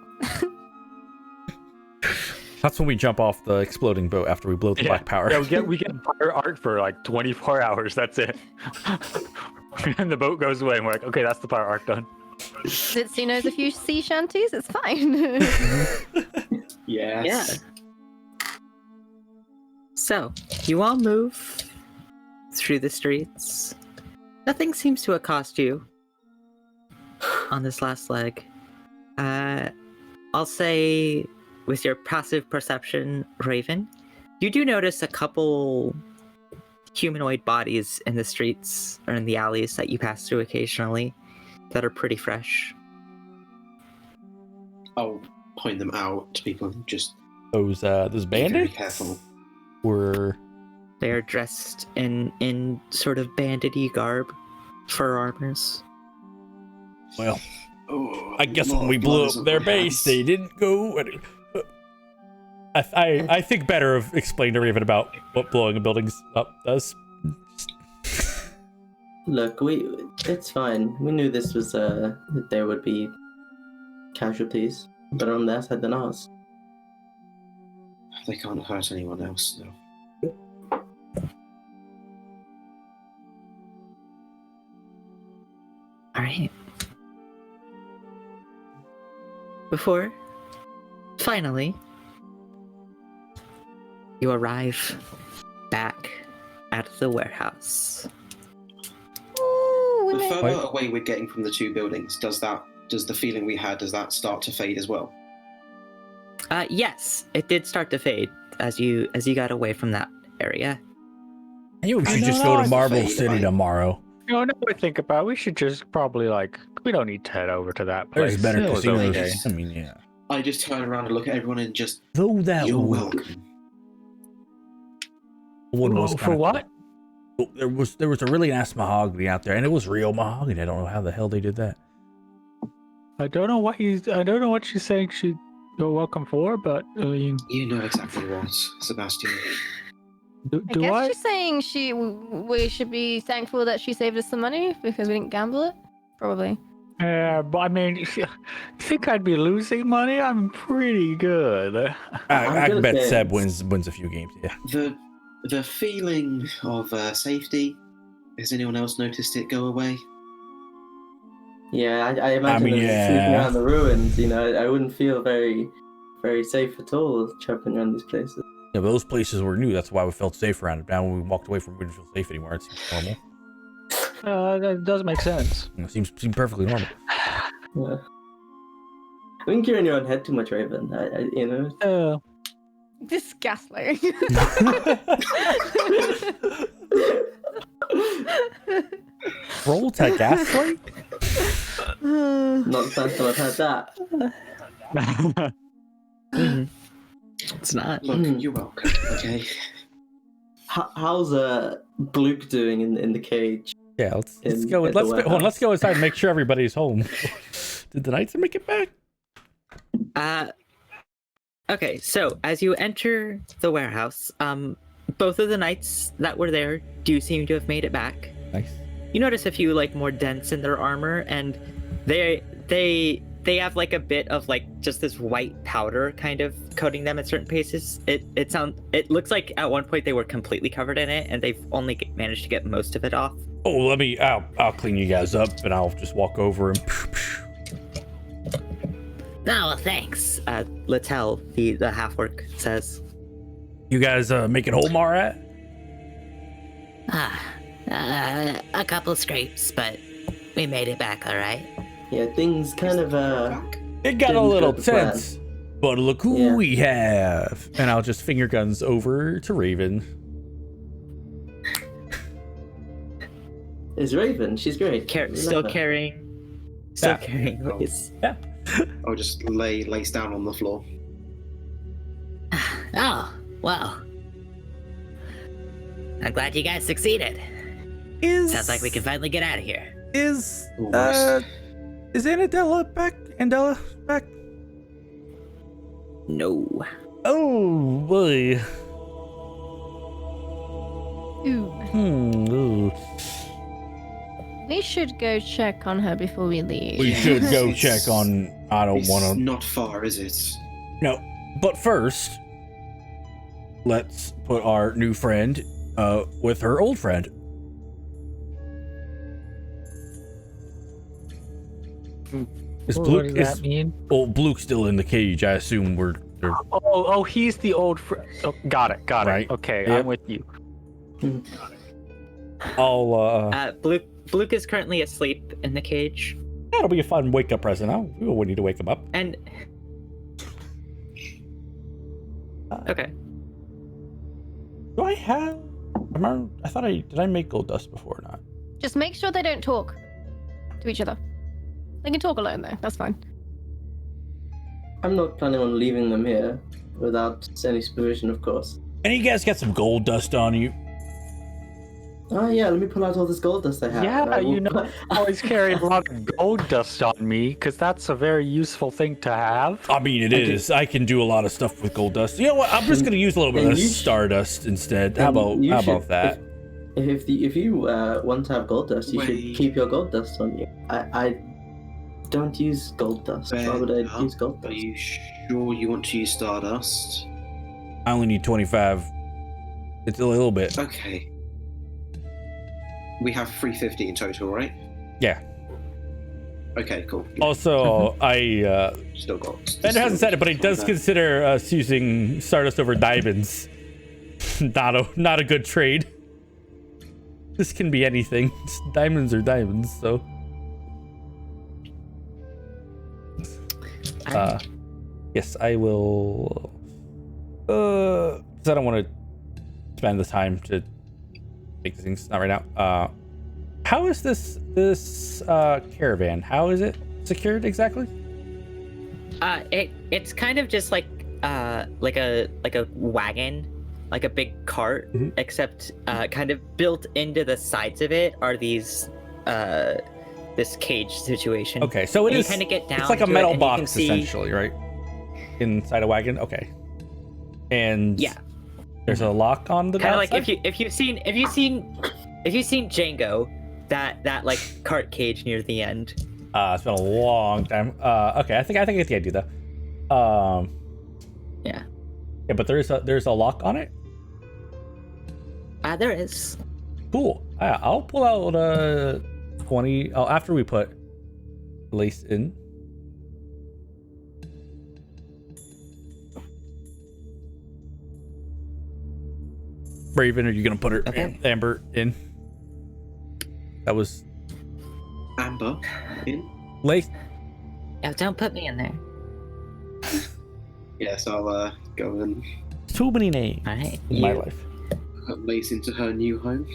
[SPEAKER 1] That's when we jump off the exploding boat after we blow the black power.
[SPEAKER 5] Yeah, we get fire art for like 24 hours. That's it. And the boat goes away, and we're like, okay, that's the power arc done.
[SPEAKER 6] Mitzi knows a few sea shanties. It's fine.
[SPEAKER 3] Yes.
[SPEAKER 2] Yeah. So, you all move through the streets. Nothing seems to accost you on this last leg. I'll say, with your passive perception, Raven, you do notice a couple humanoid bodies in the streets or in the alleys that you pass through occasionally that are pretty fresh.
[SPEAKER 3] I'll point them out to people and just
[SPEAKER 1] Those
[SPEAKER 3] be very
[SPEAKER 1] bandits
[SPEAKER 3] careful.
[SPEAKER 1] were
[SPEAKER 2] They are dressed in sort of bandit-y garb, fur armors.
[SPEAKER 1] well.
[SPEAKER 3] Oh,
[SPEAKER 1] I guess
[SPEAKER 3] lot
[SPEAKER 1] when we
[SPEAKER 3] of
[SPEAKER 1] blew
[SPEAKER 3] blood
[SPEAKER 1] up
[SPEAKER 3] is on
[SPEAKER 1] their
[SPEAKER 3] my
[SPEAKER 1] base,
[SPEAKER 3] hands.
[SPEAKER 1] they didn't go. I think better of explaining to Raven about what blowing a building up does.
[SPEAKER 4] Look, it's fine. We knew this was that there would be casualties, but on their side than ours.
[SPEAKER 3] They can't hurt anyone else, though.
[SPEAKER 2] All right. Before, finally, you arrive back at at the warehouse.
[SPEAKER 6] Ooh, we
[SPEAKER 3] The
[SPEAKER 6] made
[SPEAKER 3] further away we're getting from the two buildings, does the feeling we had, does that start to fade as well?
[SPEAKER 2] Yes, it did start to fade as you got away from that area.
[SPEAKER 1] I think we should
[SPEAKER 5] know,
[SPEAKER 1] just go to
[SPEAKER 3] it's
[SPEAKER 1] Marble
[SPEAKER 3] fade,
[SPEAKER 1] City
[SPEAKER 3] right?
[SPEAKER 1] tomorrow.
[SPEAKER 5] No, now I think about it, we should just probably we don't need to head over to that place.
[SPEAKER 1] There's better
[SPEAKER 5] It was
[SPEAKER 1] casinos.
[SPEAKER 5] okay.
[SPEAKER 1] I mean, yeah.
[SPEAKER 3] I just turn around and look at everyone and just,
[SPEAKER 1] Though that
[SPEAKER 3] you're
[SPEAKER 1] would-
[SPEAKER 3] welcome.
[SPEAKER 1] one was
[SPEAKER 5] For
[SPEAKER 1] kinda
[SPEAKER 5] what?
[SPEAKER 1] cool. There was a really nice mahogany out there, and it was real mahogany. I don't know how the hell they did that.
[SPEAKER 5] I don't know what she's saying you're welcome for, but I mean,
[SPEAKER 3] You know exactly what, Sebastian.
[SPEAKER 5] do
[SPEAKER 6] I guess
[SPEAKER 5] I?
[SPEAKER 6] she's saying we should be thankful that she saved us some money because we didn't gamble it. Probably.
[SPEAKER 5] Yeah, but I mean, you think I'd be losing money? I'm pretty good.
[SPEAKER 1] I
[SPEAKER 4] gonna
[SPEAKER 1] bet
[SPEAKER 4] say
[SPEAKER 1] Seb
[SPEAKER 4] it's-
[SPEAKER 1] wins a few games. Yeah.
[SPEAKER 3] The feeling of safety, has anyone else noticed it go away?
[SPEAKER 4] Yeah, I imagine
[SPEAKER 1] mean,
[SPEAKER 4] them sneaking
[SPEAKER 1] yeah.
[SPEAKER 4] around the ruins. You know, I wouldn't feel very, very safe at all traveling around these places.
[SPEAKER 1] Yeah, but those places were new. That's why we felt safe around it. Now when we walked away from it, we didn't feel safe anymore. It seems normal.
[SPEAKER 5] That does make sense.
[SPEAKER 1] It seems perfectly normal.
[SPEAKER 4] Yeah. I think you're in your own head too much, Raven. You know.
[SPEAKER 6] This gaslighting.
[SPEAKER 1] Roll to gaslight?
[SPEAKER 4] Not the first time I've heard that.
[SPEAKER 2] It's not.
[SPEAKER 3] Look, you're welcome, okay?
[SPEAKER 4] How's Blook doing in the cage?
[SPEAKER 1] Yeah, let's
[SPEAKER 4] In-
[SPEAKER 1] go.
[SPEAKER 4] at the
[SPEAKER 1] Hold on, let's go inside and make sure everybody's home. Did the knights make it back?
[SPEAKER 2] Okay, so as you enter the warehouse, both of the knights that were there do seem to have made it back.
[SPEAKER 1] Nice.
[SPEAKER 2] You notice a few more dents in their armor, and they have a bit of just this white powder kind of coating them at certain places. It looks like at one point they were completely covered in it, and they've only managed to get most of it off.
[SPEAKER 1] Oh, I'll clean you guys up, and I'll just walk over and.
[SPEAKER 2] Oh, well, thanks. Littell, the half-orc, says.
[SPEAKER 1] You guys make it home all right?
[SPEAKER 7] A couple scrapes, but we made it back all right.
[SPEAKER 4] Yeah, things kind of
[SPEAKER 1] It got a
[SPEAKER 4] Didn't
[SPEAKER 1] little
[SPEAKER 4] go to plan.
[SPEAKER 1] tense, but look who
[SPEAKER 4] Yeah.
[SPEAKER 1] we have. And I'll just finger guns over to Raven.
[SPEAKER 4] is Raven. She's great.
[SPEAKER 2] Still
[SPEAKER 4] Love her.
[SPEAKER 2] carrying.
[SPEAKER 3] Yeah.
[SPEAKER 2] His-
[SPEAKER 3] I'll just lays down on the floor.
[SPEAKER 7] Oh, well. I'm glad you guys succeeded. Sounds like we can finally get out of here.
[SPEAKER 1] Is
[SPEAKER 3] Almost.
[SPEAKER 1] Annadella back? Andella back?
[SPEAKER 2] No.
[SPEAKER 1] Oh boy.
[SPEAKER 6] Ooh.
[SPEAKER 1] Ooh.
[SPEAKER 6] We should go check on her before we leave.
[SPEAKER 1] We should go
[SPEAKER 3] It's-
[SPEAKER 1] check on. I don't
[SPEAKER 3] It's
[SPEAKER 1] want to.
[SPEAKER 3] not far, is it?
[SPEAKER 1] No, but first, let's put our new friend with her old friend. Is
[SPEAKER 5] What
[SPEAKER 1] Blue?
[SPEAKER 5] does that mean?
[SPEAKER 1] Oh, Bluke's still in the cage. I assume they're
[SPEAKER 5] Oh, he's the old friend. Oh, got it.
[SPEAKER 1] Right.
[SPEAKER 5] Okay,
[SPEAKER 1] Yep.
[SPEAKER 5] I'm with you.
[SPEAKER 1] I'll
[SPEAKER 2] Bluke is currently asleep in the cage,
[SPEAKER 1] that'll be a fun wake up present. We will need to wake him up.
[SPEAKER 2] and okay.
[SPEAKER 1] Do I have? I thought did I make gold dust before or not?
[SPEAKER 6] Just make sure they don't talk to each other. They can talk alone though. That's fine.
[SPEAKER 4] I'm not planning on leaving them here without any supervision, of course.
[SPEAKER 1] And you guys got some gold dust on you.
[SPEAKER 4] Oh yeah, let me pull out all this gold dust I have. and
[SPEAKER 5] Yeah,
[SPEAKER 4] I will
[SPEAKER 5] you know, I always carry a lot of gold dust on me because that's a very useful thing to have.
[SPEAKER 1] I mean, it is. I can do a lot of stuff with gold dust. You know what? I'm just gonna use a little bit
[SPEAKER 4] And
[SPEAKER 1] of
[SPEAKER 4] you
[SPEAKER 1] stardust instead. How
[SPEAKER 4] And
[SPEAKER 1] about
[SPEAKER 4] you
[SPEAKER 1] how
[SPEAKER 4] should-
[SPEAKER 1] about that?
[SPEAKER 4] If you want to have gold dust, you
[SPEAKER 3] Wait.
[SPEAKER 4] should keep your gold dust on you. I don't use gold dust. Why would I
[SPEAKER 3] Huh?
[SPEAKER 4] use gold
[SPEAKER 3] Are
[SPEAKER 4] dust?
[SPEAKER 3] you sure you want to use Stardust?
[SPEAKER 1] I only need 25. It's a little bit.
[SPEAKER 3] Okay. We have 350 in total, right?
[SPEAKER 1] Yeah.
[SPEAKER 3] Okay, cool.
[SPEAKER 1] Also, I
[SPEAKER 3] Still got.
[SPEAKER 1] Bender hasn't said it, but he does consider us using stardust over diamonds not a good trade. This can be anything. Diamonds are diamonds, so. Yes, I will. Because I don't want to spend the time to make things. Not right now. How is this caravan? How is it secured exactly?
[SPEAKER 2] It's kind of just like a wagon, like a big cart, except kind of built into the sides of it are these this cage situation.
[SPEAKER 1] Okay, so
[SPEAKER 2] you kind of get down.
[SPEAKER 1] It's like a metal box
[SPEAKER 2] see...
[SPEAKER 1] essentially, right? Inside a wagon. Okay. And
[SPEAKER 2] yeah,
[SPEAKER 1] there's a lock on the.
[SPEAKER 2] Kind of like if you've seen Django, that like cart cage near the end.
[SPEAKER 1] It's been a long time. Okay, I think I get the idea though.
[SPEAKER 2] Yeah.
[SPEAKER 1] Yeah, but there's a lock on it.
[SPEAKER 2] There is.
[SPEAKER 1] Cool. I'll pull out 20. Oh, after we put lace in. Raven, are you gonna put her Amber in? That was
[SPEAKER 3] Amber in.
[SPEAKER 1] lace.
[SPEAKER 2] Yeah, don't put me in there.
[SPEAKER 3] Yes, I'll go and
[SPEAKER 1] Too many names in my life.
[SPEAKER 3] put Lace into her new home.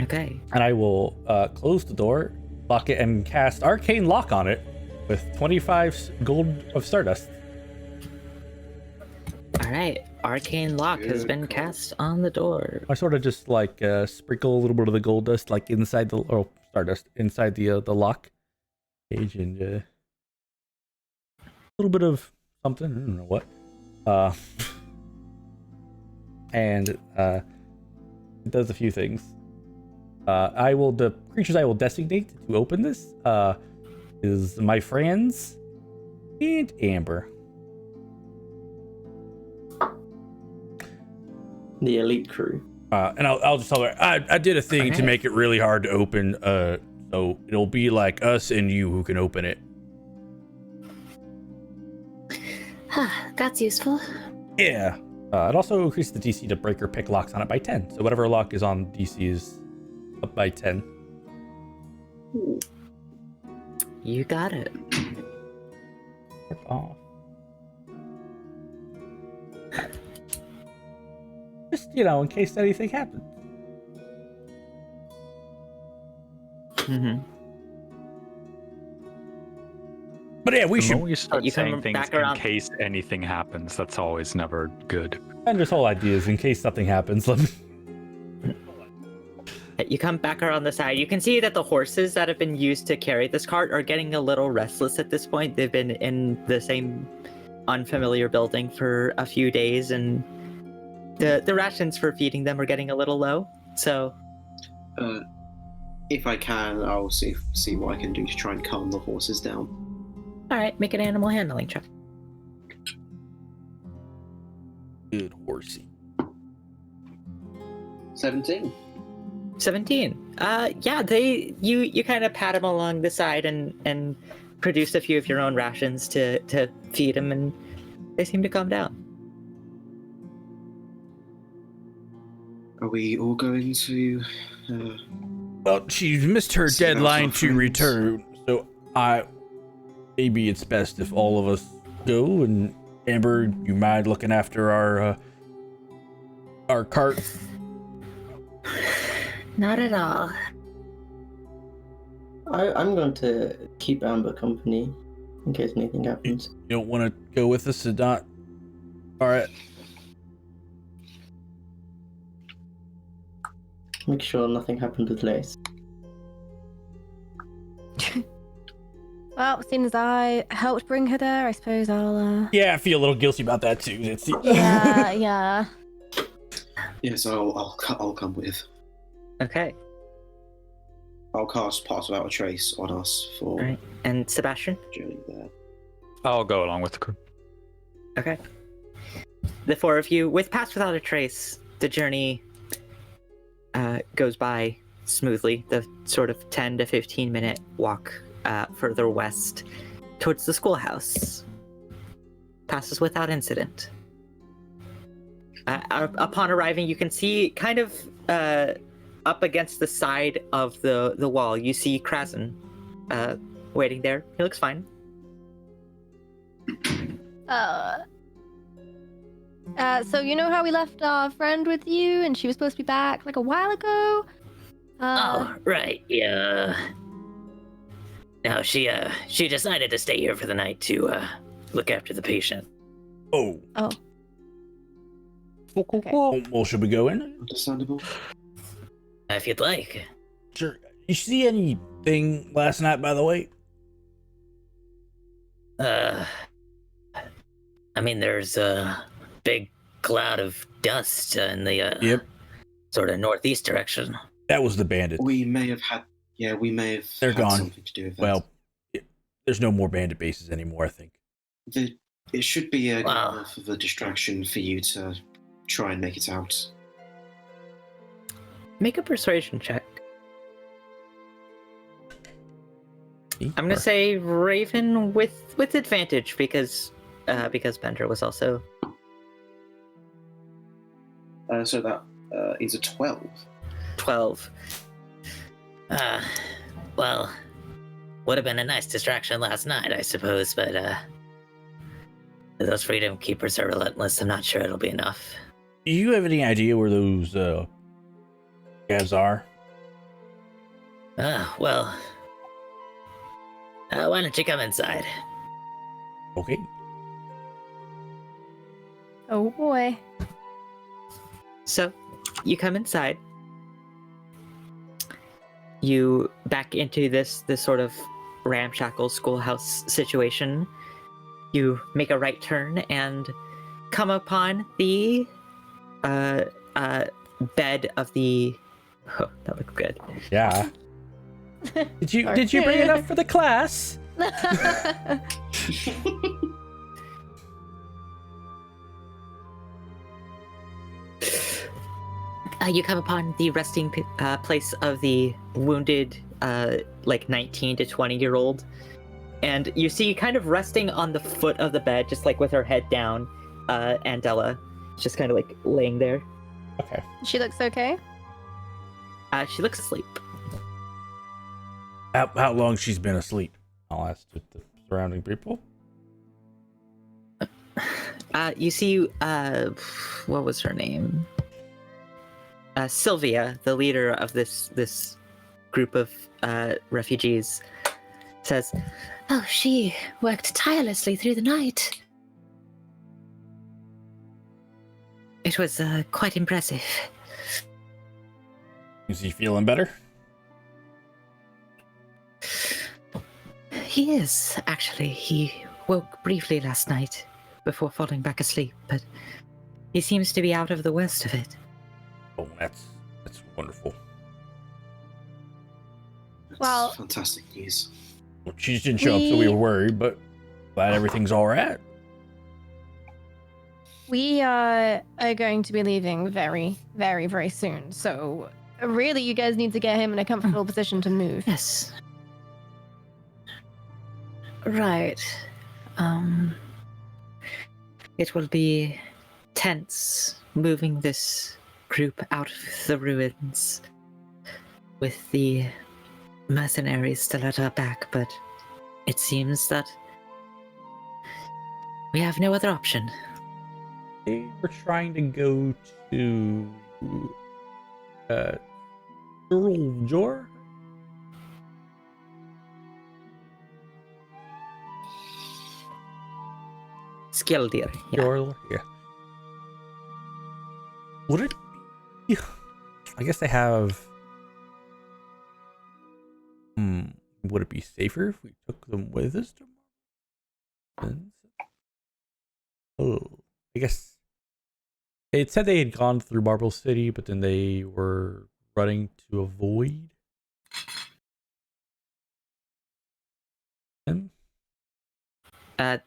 [SPEAKER 2] Okay.
[SPEAKER 1] And I will close the door, lock it, and cast Arcane Lock on it with 25 gold of Stardust.
[SPEAKER 2] All right. Arcane Lock has been cast on the door.
[SPEAKER 1] I sort of just like sprinkle a little bit of the gold dust like inside the Stardust inside the lock cage, and a little bit of something. I don't know what. And it does a few things. The creatures I will designate to open this is my friends and Amber.
[SPEAKER 4] The elite crew.
[SPEAKER 1] And I'll just tell her I did a thing to make it really hard to open. So it'll be like us and you who can open it.
[SPEAKER 7] That's useful.
[SPEAKER 1] Yeah. It also increases the DC to break or pick locks on it by 10. So whatever lock is on DC is up by 10.
[SPEAKER 2] You got it.
[SPEAKER 1] Off. Just, in case anything happens.
[SPEAKER 2] Mm-hmm.
[SPEAKER 1] But yeah, we
[SPEAKER 5] The
[SPEAKER 1] should.
[SPEAKER 5] moment you start
[SPEAKER 2] You
[SPEAKER 5] saying
[SPEAKER 2] come
[SPEAKER 5] things
[SPEAKER 2] back
[SPEAKER 5] in
[SPEAKER 2] around.
[SPEAKER 5] case anything happens, that's always never good.
[SPEAKER 1] And this whole idea is in case something happens. Let me.
[SPEAKER 2] You come back around the side. You can see that the horses that have been used to carry this cart are getting a little restless at this point. They've been in the same unfamiliar building for a few days, and the rations for feeding them are getting a little low. So,
[SPEAKER 3] If I can, I'll see what I can do to try and calm the horses down.
[SPEAKER 2] all right, make an animal handling check.
[SPEAKER 1] Good horsey.
[SPEAKER 3] 17.
[SPEAKER 2] 17. Yeah, you kind of pat them along the side and produce a few of your own rations to feed them, and they seem to calm down.
[SPEAKER 3] Are we all going to?
[SPEAKER 1] Well, she's missed her
[SPEAKER 3] See about
[SPEAKER 1] deadline
[SPEAKER 3] our
[SPEAKER 1] to
[SPEAKER 3] friends.
[SPEAKER 1] return, so maybe it's best if all of us go. And Amber, you mind looking after our cart?
[SPEAKER 7] Not at all.
[SPEAKER 4] I'm going to keep Amber company in case anything happens.
[SPEAKER 1] You don't want to go with us, or not? All right.
[SPEAKER 4] Make sure nothing happens with Lace.
[SPEAKER 6] Well, seeing as I helped bring her there, I suppose I'll.
[SPEAKER 1] Yeah, I feel a little guilty about that too.
[SPEAKER 6] Yeah.
[SPEAKER 3] Yes, I'll come with.
[SPEAKER 2] Okay.
[SPEAKER 3] I'll cast Pass Without a Trace on us for
[SPEAKER 2] All right. And Sebastian?
[SPEAKER 3] journey there.
[SPEAKER 5] I'll go along with the crew.
[SPEAKER 2] Okay. The four of you, with Pass Without a Trace, the journey goes by smoothly. The sort of 10 to 15 minute walk further west towards the schoolhouse passes without incident. Upon arriving, you can see kind of up against the side of the wall, you see Krasen waiting there. He looks fine.
[SPEAKER 6] So you know how we left our friend with you, and she was supposed to be back like a while ago?
[SPEAKER 7] Oh, right. Yeah. No, she decided to stay here for the night to look after the patient.
[SPEAKER 1] Oh.
[SPEAKER 6] Oh.
[SPEAKER 1] Okay. Well, should we go in?
[SPEAKER 3] Understandable.
[SPEAKER 7] If you'd like.
[SPEAKER 1] Sure. You see anything last night, by the way?
[SPEAKER 7] I mean, there's a big cloud of dust in the
[SPEAKER 1] Yep.
[SPEAKER 7] sort of northeast direction.
[SPEAKER 1] That was the bandits.
[SPEAKER 3] We may have had
[SPEAKER 1] They're gone.
[SPEAKER 3] something to do with that.
[SPEAKER 1] Well, there's no more bandit bases anymore, I think.
[SPEAKER 3] It should be
[SPEAKER 7] Wow.
[SPEAKER 3] enough of a distraction for you to try and make it out.
[SPEAKER 2] Make a persuasion check. I'm gonna
[SPEAKER 1] Or-
[SPEAKER 2] say Raven with advantage because Bender was also.
[SPEAKER 3] So that is a 12.
[SPEAKER 2] 12.
[SPEAKER 7] Well, would have been a nice distraction last night, I suppose, but those Freedom Keepers are relentless. I'm not sure it'll be enough.
[SPEAKER 1] Do you have any idea where those guys are?
[SPEAKER 7] Well, why don't you come inside?
[SPEAKER 1] Okay.
[SPEAKER 6] Oh boy.
[SPEAKER 2] So, you come inside. You back into this sort of ramshackle schoolhouse situation. You make a right turn and come upon the bed of the. Oh, that looks good.
[SPEAKER 1] Yeah. Did you bring it up for the class?
[SPEAKER 2] You come upon the resting place of the wounded, like 19 to 20-year-old, and you see kind of resting on the foot of the bed, just like with her head down, Andella, just kind of like laying there.
[SPEAKER 1] Okay.
[SPEAKER 6] She looks okay.
[SPEAKER 2] She looks asleep.
[SPEAKER 1] How long she's been asleep? I'll ask the surrounding people.
[SPEAKER 2] You see, what was her name? Sylvia, the leader of this group of refugees, says,
[SPEAKER 7] Oh, she worked tirelessly through the night. It was quite impressive.
[SPEAKER 1] Is he feeling better?
[SPEAKER 7] He is, actually. He woke briefly last night before falling back asleep, but he seems to be out of the worst of it.
[SPEAKER 1] Oh, that's wonderful.
[SPEAKER 3] That's
[SPEAKER 6] Well-
[SPEAKER 3] fantastic news.
[SPEAKER 1] Well, she didn't show up, so we were worried, but glad everything's all right.
[SPEAKER 6] We are going to be leaving very, very, very soon. So really, you guys need to get him in a comfortable position to move.
[SPEAKER 7] Yes. Right. It will be tense moving this group out of the ruins with the mercenaries still at our back, but it seems that we have no other option.
[SPEAKER 1] They were trying to go to Jor?
[SPEAKER 2] Skildir. Yeah.
[SPEAKER 1] Jor, yeah. Would it be? I guess they have. Would it be safer if we took them with us to? Oh, I guess it said they had gone through Marble City, but then they were running to avoid them.
[SPEAKER 2] I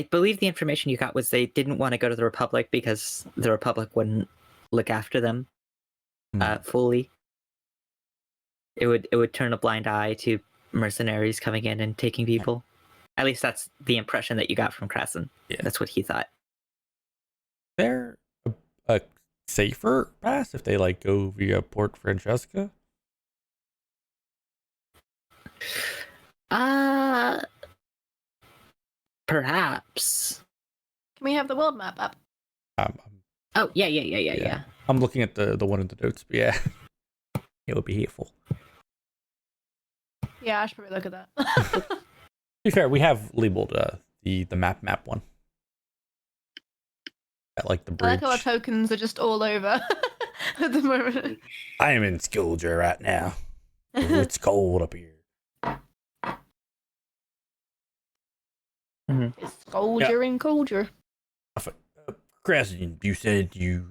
[SPEAKER 2] believe the information you got was they didn't want to go to the Republic because the Republic wouldn't look after them fully. It would turn a blind eye to mercenaries coming in and taking people. At least that's the impression that you got from Krasen.
[SPEAKER 1] Yeah.
[SPEAKER 2] That's what he thought.
[SPEAKER 1] There a safer pass if they like go via Port Francesca?
[SPEAKER 7] Perhaps.
[SPEAKER 6] Can we have the world map up?
[SPEAKER 7] Oh, yeah.
[SPEAKER 1] I'm looking at the one in the notes, but yeah. It would be hateful.
[SPEAKER 6] Yeah, I should probably look at that.
[SPEAKER 1] To be fair, we have labeled the map one. At like the
[SPEAKER 6] I
[SPEAKER 1] bridge.
[SPEAKER 6] like how our tokens are just all over at the moment.
[SPEAKER 1] I am in Skulger right now. It's cold up here.
[SPEAKER 6] It's Skulger and Colger.
[SPEAKER 1] Crescent, you said you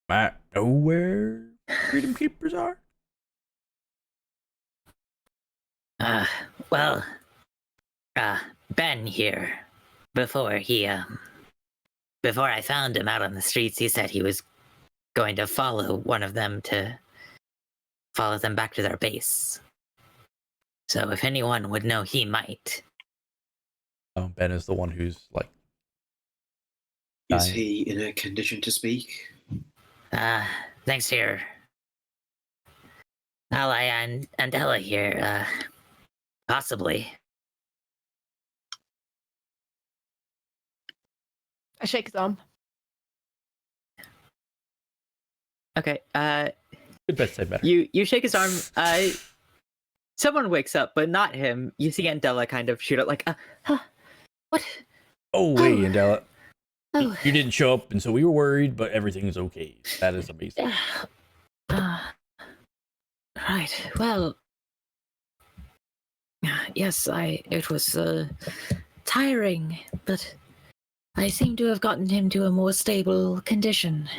[SPEAKER 1] might know where Freedom Keepers are?
[SPEAKER 7] Well, Ben here, before I found him out on the streets, he said he was going to follow one of them to follow them back to their base. So if anyone would know, he might.
[SPEAKER 1] Oh, Ben is the one who's like...
[SPEAKER 3] Is
[SPEAKER 1] dying.
[SPEAKER 3] he in a condition to speak?
[SPEAKER 7] Thanks to your ally and Ella here, possibly.
[SPEAKER 6] I shake his arm.
[SPEAKER 2] Okay.
[SPEAKER 1] Good bedside manner.
[SPEAKER 2] You shake his arm. Someone wakes up, but not him. You see Andela kind of shoot out like, what?
[SPEAKER 1] Oh, wait, Andela.
[SPEAKER 7] Oh.
[SPEAKER 1] You didn't show up, and so we were worried, but everything is okay. That is amazing.
[SPEAKER 7] Right. Well, yes, it was tiring, but I seem to have gotten him to a more stable condition.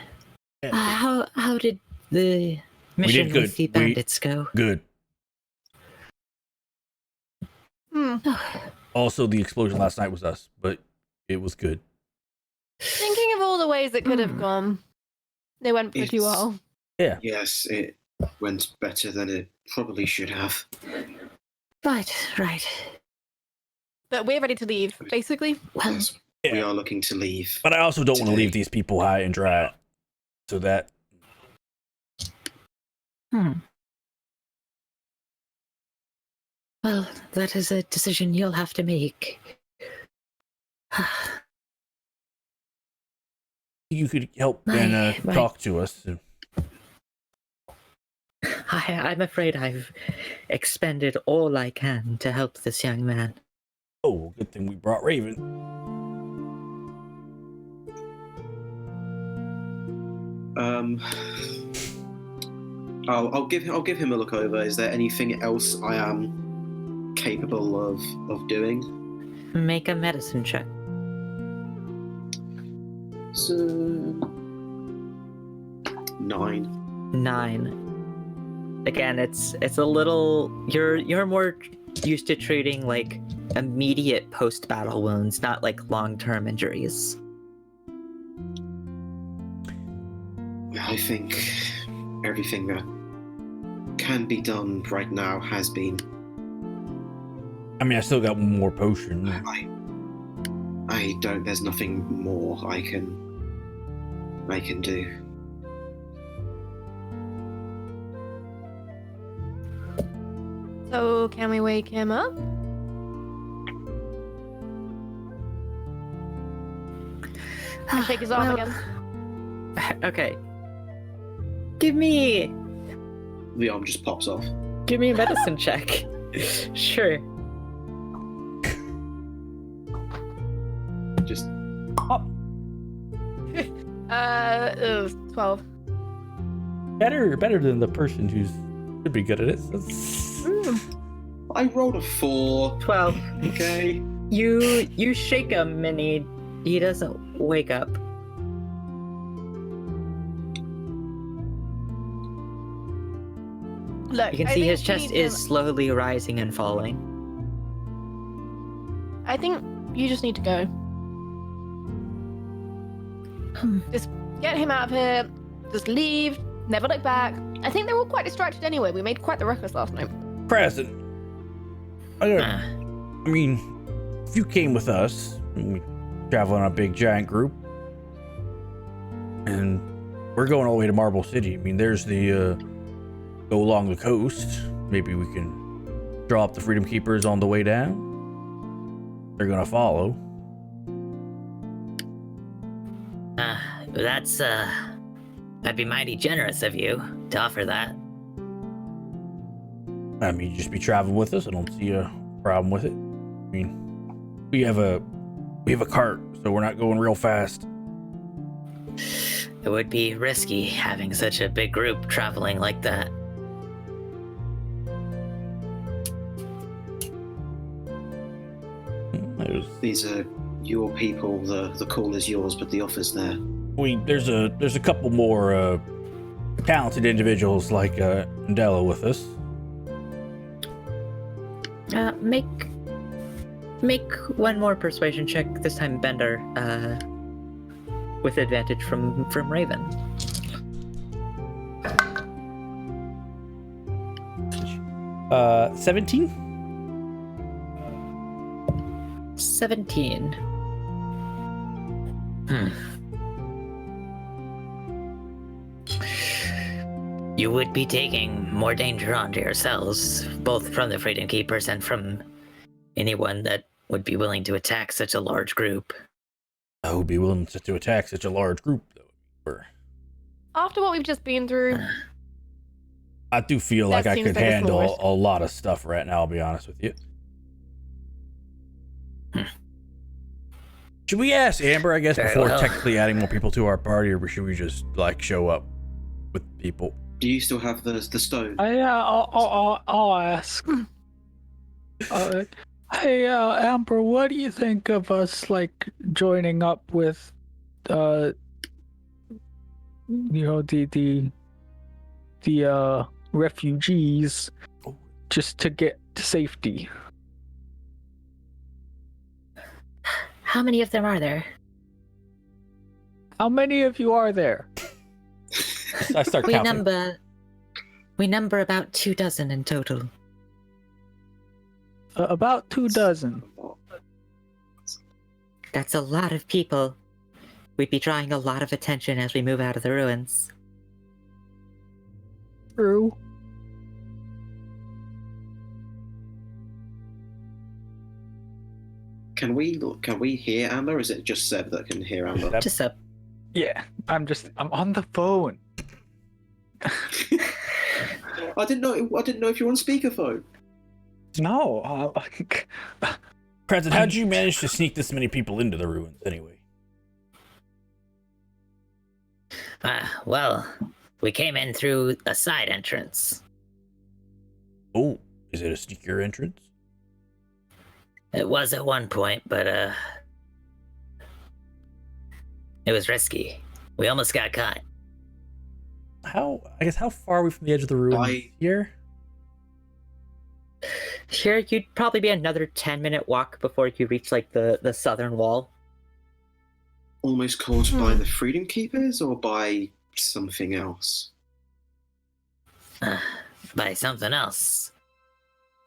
[SPEAKER 7] How did the mission
[SPEAKER 1] good.
[SPEAKER 7] with the bandits go?
[SPEAKER 1] Good. Also, the explosion last night was us, but it was good.
[SPEAKER 6] Thinking of all the ways it could have gone, they went pretty well.
[SPEAKER 1] Yeah.
[SPEAKER 3] Yes, it went better than it probably should have.
[SPEAKER 7] Right.
[SPEAKER 6] But we're ready to leave, basically.
[SPEAKER 7] Well,
[SPEAKER 3] Yes,
[SPEAKER 1] Yeah.
[SPEAKER 3] we are looking to leave.
[SPEAKER 1] But I also don't want to
[SPEAKER 3] Today.
[SPEAKER 1] leave these people high and dry. So that...
[SPEAKER 7] Well, that is a decision you'll have to make.
[SPEAKER 1] You could help and
[SPEAKER 7] My-
[SPEAKER 1] talk to us.
[SPEAKER 2] I'm afraid I've expended all I can to help this young man.
[SPEAKER 1] Oh, good thing we brought Raven.
[SPEAKER 3] I'll give him a look over. Is there anything else I am capable of doing?
[SPEAKER 2] Make a medicine check.
[SPEAKER 3] So 9.
[SPEAKER 2] 9. Again, it's a little. You're more used to treating like immediate post-battle wounds, not like long-term injuries.
[SPEAKER 3] I think everything that can be done right now has been.
[SPEAKER 1] I mean, I still got one more potion.
[SPEAKER 3] I don't. There's nothing more I can do.
[SPEAKER 6] So, can we wake him up? I shake his arm again.
[SPEAKER 2] Okay. Give me
[SPEAKER 3] The arm just pops off.
[SPEAKER 2] a medicine check. Sure.
[SPEAKER 3] Just
[SPEAKER 6] 12.
[SPEAKER 1] Better than the person who's should be good at it.
[SPEAKER 3] I rolled a 4.
[SPEAKER 2] 12.
[SPEAKER 3] Okay.
[SPEAKER 2] You shake him and he doesn't wake up.
[SPEAKER 6] Look,
[SPEAKER 2] You can
[SPEAKER 6] I
[SPEAKER 2] see
[SPEAKER 6] think
[SPEAKER 2] his
[SPEAKER 6] we
[SPEAKER 2] chest
[SPEAKER 6] need
[SPEAKER 2] is
[SPEAKER 6] to-
[SPEAKER 2] slowly rising and falling.
[SPEAKER 6] I think you just need to go. Just get him out of here. Just leave. Never look back. I think they're all quite distracted anyway. We made quite the ruckus last night.
[SPEAKER 1] Present. I mean, if you came with us, and we travel in a big giant group, and we're going all the way to Marble City. I mean, there's the go along the coast. Maybe we can draw up the Freedom Keepers on the way down. They're gonna follow.
[SPEAKER 7] That'd be mighty generous of you to offer that.
[SPEAKER 1] I mean, just be traveling with us. I don't see a problem with it. I mean, we have a cart, so we're not going real fast.
[SPEAKER 7] It would be risky having such a big group traveling like that.
[SPEAKER 3] These are your people. The call is yours, but the offer's there.
[SPEAKER 1] There's a couple more talented individuals like Ndella with us.
[SPEAKER 2] Make one more persuasion check. This time, Bender, with advantage from Raven.
[SPEAKER 1] Uh, 17.
[SPEAKER 2] 17.
[SPEAKER 7] You would be taking more danger onto yourselves, both from the Freedom Keepers and from anyone that would be willing to attack such a large group.
[SPEAKER 1] I would be willing to attack such a large group, though.
[SPEAKER 6] After what we've just been through,
[SPEAKER 1] I do feel
[SPEAKER 6] That
[SPEAKER 1] like I
[SPEAKER 6] seems
[SPEAKER 1] could
[SPEAKER 6] like a small
[SPEAKER 1] handle
[SPEAKER 6] risk.
[SPEAKER 1] a lot of stuff right now, I'll be honest with you. Should we ask Amber, I guess,
[SPEAKER 7] Very
[SPEAKER 1] before
[SPEAKER 7] well.
[SPEAKER 1] technically adding more people to our party, or should we just, like, show up with people?
[SPEAKER 3] Do you still have the stone?
[SPEAKER 5] I'll ask. Hey, Amber, what do you think of us, like, joining up with, the refugees just to get to safety?
[SPEAKER 7] How many of them are there?
[SPEAKER 5] How many of you are there?
[SPEAKER 1] I start
[SPEAKER 7] We
[SPEAKER 1] counting.
[SPEAKER 7] number about 24 in total.
[SPEAKER 5] About 24.
[SPEAKER 2] That's a lot of people. We'd be drawing a lot of attention as we move out of the ruins.
[SPEAKER 5] True.
[SPEAKER 3] Can we hear Amber? Or is it just Seb that can hear Amber?
[SPEAKER 1] Seb?
[SPEAKER 2] Just a
[SPEAKER 5] Yeah, I'm on the phone.
[SPEAKER 3] I didn't know if you're on speakerphone.
[SPEAKER 5] No,
[SPEAKER 1] President, how'd you manage to sneak this many people into the ruins, anyway?
[SPEAKER 7] Well, we came in through a side entrance.
[SPEAKER 1] Oh, is it a sneaker entrance?
[SPEAKER 7] It was at one point, but it was risky. We almost got caught.
[SPEAKER 1] How far are we from the edge of the ruins here?
[SPEAKER 2] Here, you'd probably be another 10-minute walk before you reach like the southern wall.
[SPEAKER 3] Almost caught by the Freedom Keepers or by something else?
[SPEAKER 7] By something else.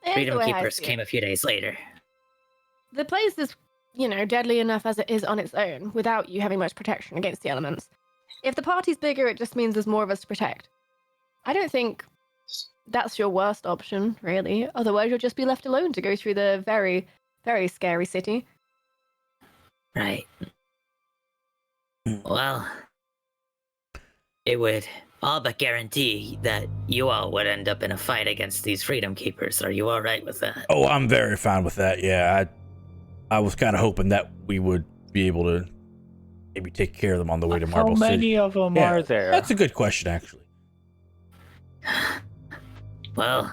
[SPEAKER 6] here's
[SPEAKER 7] Freedom
[SPEAKER 6] the way I
[SPEAKER 7] Keepers
[SPEAKER 6] see it.
[SPEAKER 7] came a few days later.
[SPEAKER 6] The place is, deadly enough as it is on its own, without you having much protection against the elements. If the party's bigger, it just means there's more of us to protect. I don't think that's your worst option, really. Otherwise, you'll just be left alone to go through the very, very scary city.
[SPEAKER 7] Right. Well, it would all but guarantee that you all would end up in a fight against these Freedom Keepers. Are you all right with that?
[SPEAKER 1] Oh, I'm very fine with that. Yeah, I was kind of hoping that we would be able to maybe take care of them on the way to Marble
[SPEAKER 5] how
[SPEAKER 1] City.
[SPEAKER 5] many of them
[SPEAKER 1] Yeah,
[SPEAKER 5] are there?
[SPEAKER 1] That's a good question, actually.
[SPEAKER 7] Well,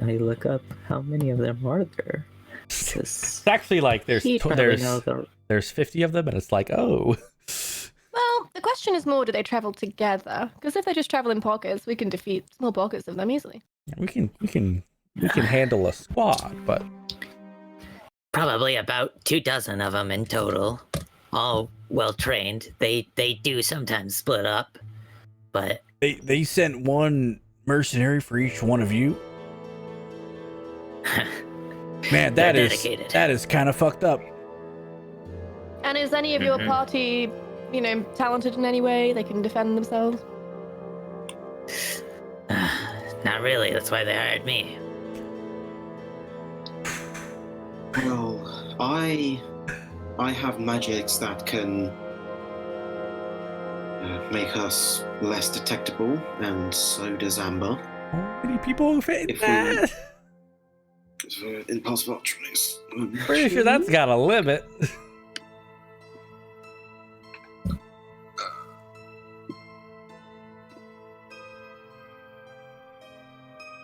[SPEAKER 2] Let me look up how many of them are there.
[SPEAKER 1] It's actually like there's 50 of them, and it's like, oh.
[SPEAKER 6] Well, the question is more, do they travel together? Because if they just travel in pockets, we can defeat small pockets of them easily.
[SPEAKER 1] We can handle a squad, but
[SPEAKER 7] probably about 24 of them in total, all well trained. They do sometimes split up, but
[SPEAKER 1] they sent one mercenary for each one of you. Man,
[SPEAKER 7] They're dedicated.
[SPEAKER 1] that is kind of fucked up.
[SPEAKER 6] And is any of your party talented in any way? They can defend themselves?
[SPEAKER 7] Not really. That's why they hired me.
[SPEAKER 3] Well, I have magics that can make us less detectable, and so does Amber.
[SPEAKER 1] How many people fit in
[SPEAKER 3] If
[SPEAKER 1] that?
[SPEAKER 3] In pass of choice.
[SPEAKER 1] Pretty sure that's got a limit.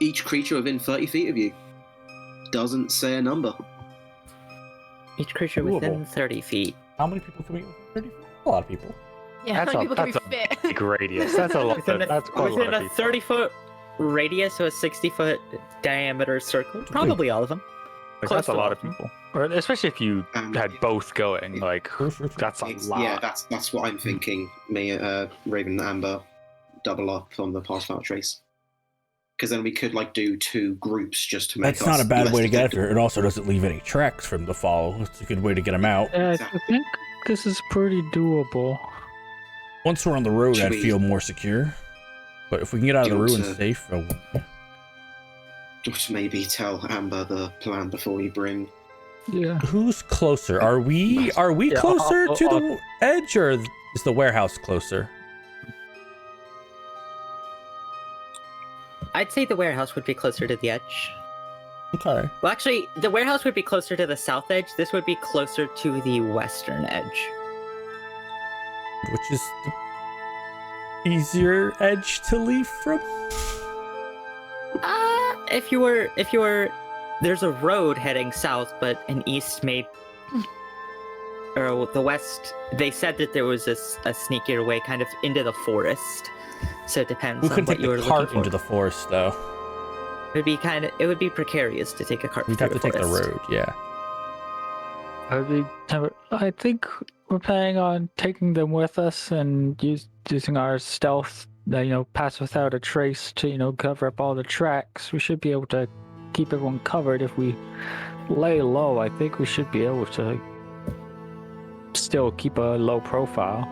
[SPEAKER 3] Each creature within 30 feet of you. Doesn't say a number.
[SPEAKER 7] Each creature within 30 feet.
[SPEAKER 1] How many people can we get within 30 feet? A lot of people.
[SPEAKER 6] Yeah, how many people can we fit?
[SPEAKER 5] Big radius. That's a lot. That's quite
[SPEAKER 7] Within
[SPEAKER 5] a lot
[SPEAKER 7] a
[SPEAKER 5] of people.
[SPEAKER 7] 30-foot radius, so a 60-foot diameter circle. Probably all of them.
[SPEAKER 5] Like,
[SPEAKER 7] Close
[SPEAKER 5] that's a
[SPEAKER 7] to
[SPEAKER 5] lot
[SPEAKER 7] all
[SPEAKER 5] of
[SPEAKER 7] of them.
[SPEAKER 5] people. Or especially if you had both going, like that's a lot.
[SPEAKER 3] Yeah, that's what I'm thinking. Me, Raven and Amber double up on the pass without trace. Because then we could do 2 groups just to make
[SPEAKER 1] That's not
[SPEAKER 3] us
[SPEAKER 1] a bad
[SPEAKER 3] less
[SPEAKER 1] way to get
[SPEAKER 3] detectable.
[SPEAKER 1] there. It also doesn't leave any tracks for them to follow. It's a good way to get them out.
[SPEAKER 5] I think this is pretty doable.
[SPEAKER 1] Once we're on the road,
[SPEAKER 3] Should
[SPEAKER 1] I'd
[SPEAKER 3] we-
[SPEAKER 1] feel more secure. But if we can get out of the
[SPEAKER 3] Do you want
[SPEAKER 1] ruins
[SPEAKER 3] to-
[SPEAKER 1] safe,
[SPEAKER 3] Just maybe tell Amber the plan before we bring.
[SPEAKER 5] Yeah.
[SPEAKER 1] who's closer? Are we
[SPEAKER 5] Yeah,
[SPEAKER 1] closer
[SPEAKER 5] I'll-
[SPEAKER 1] to the edge, or is the warehouse closer?
[SPEAKER 7] I'd say the warehouse would be closer to the edge.
[SPEAKER 1] Okay.
[SPEAKER 7] Well, actually, the warehouse would be closer to the south edge. This would be closer to the western edge.
[SPEAKER 1] Which is the easier edge to leave from?
[SPEAKER 7] If you were, there's a road heading south, but an east made, or the west. They said that there was a sneakier way, kind of into the forest. So it depends
[SPEAKER 1] We
[SPEAKER 7] on
[SPEAKER 1] couldn't
[SPEAKER 7] what
[SPEAKER 1] take
[SPEAKER 7] you were
[SPEAKER 1] the
[SPEAKER 7] looking
[SPEAKER 1] cart
[SPEAKER 7] for.
[SPEAKER 1] into the forest, though.
[SPEAKER 7] It would be precarious to take a cart.
[SPEAKER 1] We'd
[SPEAKER 7] through
[SPEAKER 1] have to take the
[SPEAKER 7] forest.
[SPEAKER 1] road, yeah.
[SPEAKER 5] I think we're planning on taking them with us and using our stealth, pass without a trace to, cover up all the tracks. We should be able to keep everyone covered if we lay low. I think we should be able to still keep a low profile.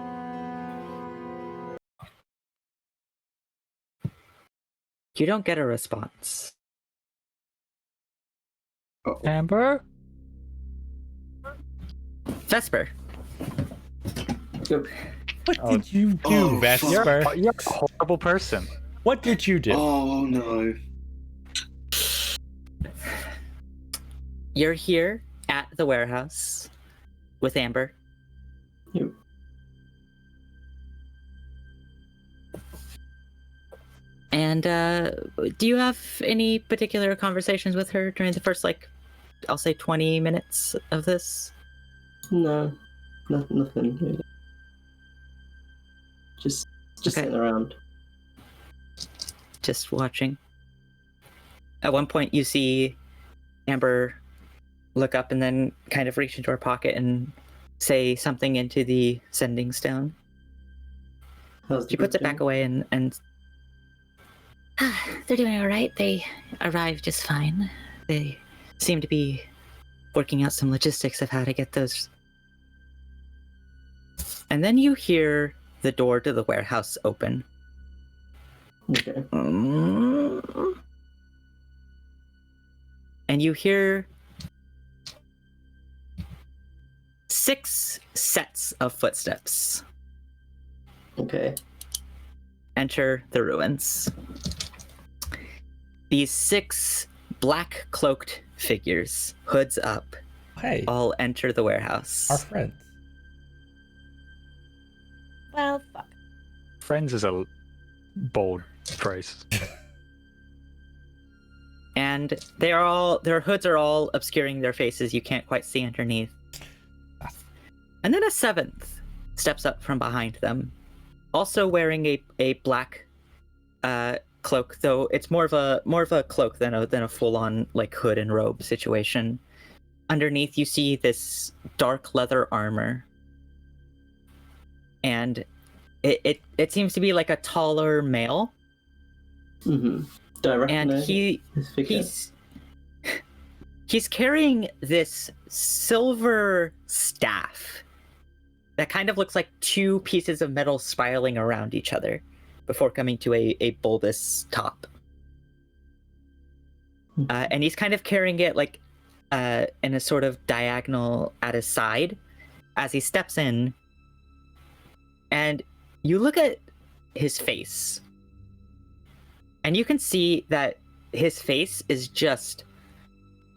[SPEAKER 7] You don't get a response.
[SPEAKER 5] Amber?
[SPEAKER 7] Vesper.
[SPEAKER 1] What
[SPEAKER 5] Oh.
[SPEAKER 1] did you do,
[SPEAKER 3] Oh,
[SPEAKER 1] Vesper?
[SPEAKER 5] You're a horrible person.
[SPEAKER 1] What did you do?
[SPEAKER 3] Oh no.
[SPEAKER 7] You're here at the warehouse with Amber.
[SPEAKER 4] Yep.
[SPEAKER 7] And do you have any particular conversations with her during the first, I'll say 20 minutes of this?
[SPEAKER 4] No, nothing really. Just
[SPEAKER 7] Okay.
[SPEAKER 4] sitting around.
[SPEAKER 7] Just watching. At one point, you see Amber look up and then kind of reach into her pocket and say something into the sending stone.
[SPEAKER 4] How's the
[SPEAKER 7] She puts
[SPEAKER 4] group
[SPEAKER 7] it back
[SPEAKER 4] doing?
[SPEAKER 7] away and they're doing all right. They arrived just fine. They seem to be working out some logistics of how to get those. And then you hear the door to the warehouse open.
[SPEAKER 4] Okay.
[SPEAKER 7] And you hear 6 sets of footsteps
[SPEAKER 4] Okay.
[SPEAKER 7] enter the ruins. These 6 black cloaked figures, hoods up,
[SPEAKER 1] Hey,
[SPEAKER 7] all enter the warehouse.
[SPEAKER 1] our friends.
[SPEAKER 6] Well, fuck.
[SPEAKER 5] Friends is a bold phrase.
[SPEAKER 7] And their hoods are all obscuring their faces. You can't quite see underneath. And then a 7th steps up from behind them, also wearing a black cloak, though it's more of a cloak than a full-on hood and robe situation. Underneath, you see this dark leather armor, and it seems to be like a taller male.
[SPEAKER 4] Mm-hmm. Do I
[SPEAKER 7] And
[SPEAKER 4] recognize his figure?
[SPEAKER 7] he's carrying this silver staff,
[SPEAKER 2] that kind of looks like two pieces of metal spiraling around each other before coming to a bulbous top. And he's kind of carrying it like in a sort of diagonal at his side as he steps in. And you look at his face, and you can see that his face is just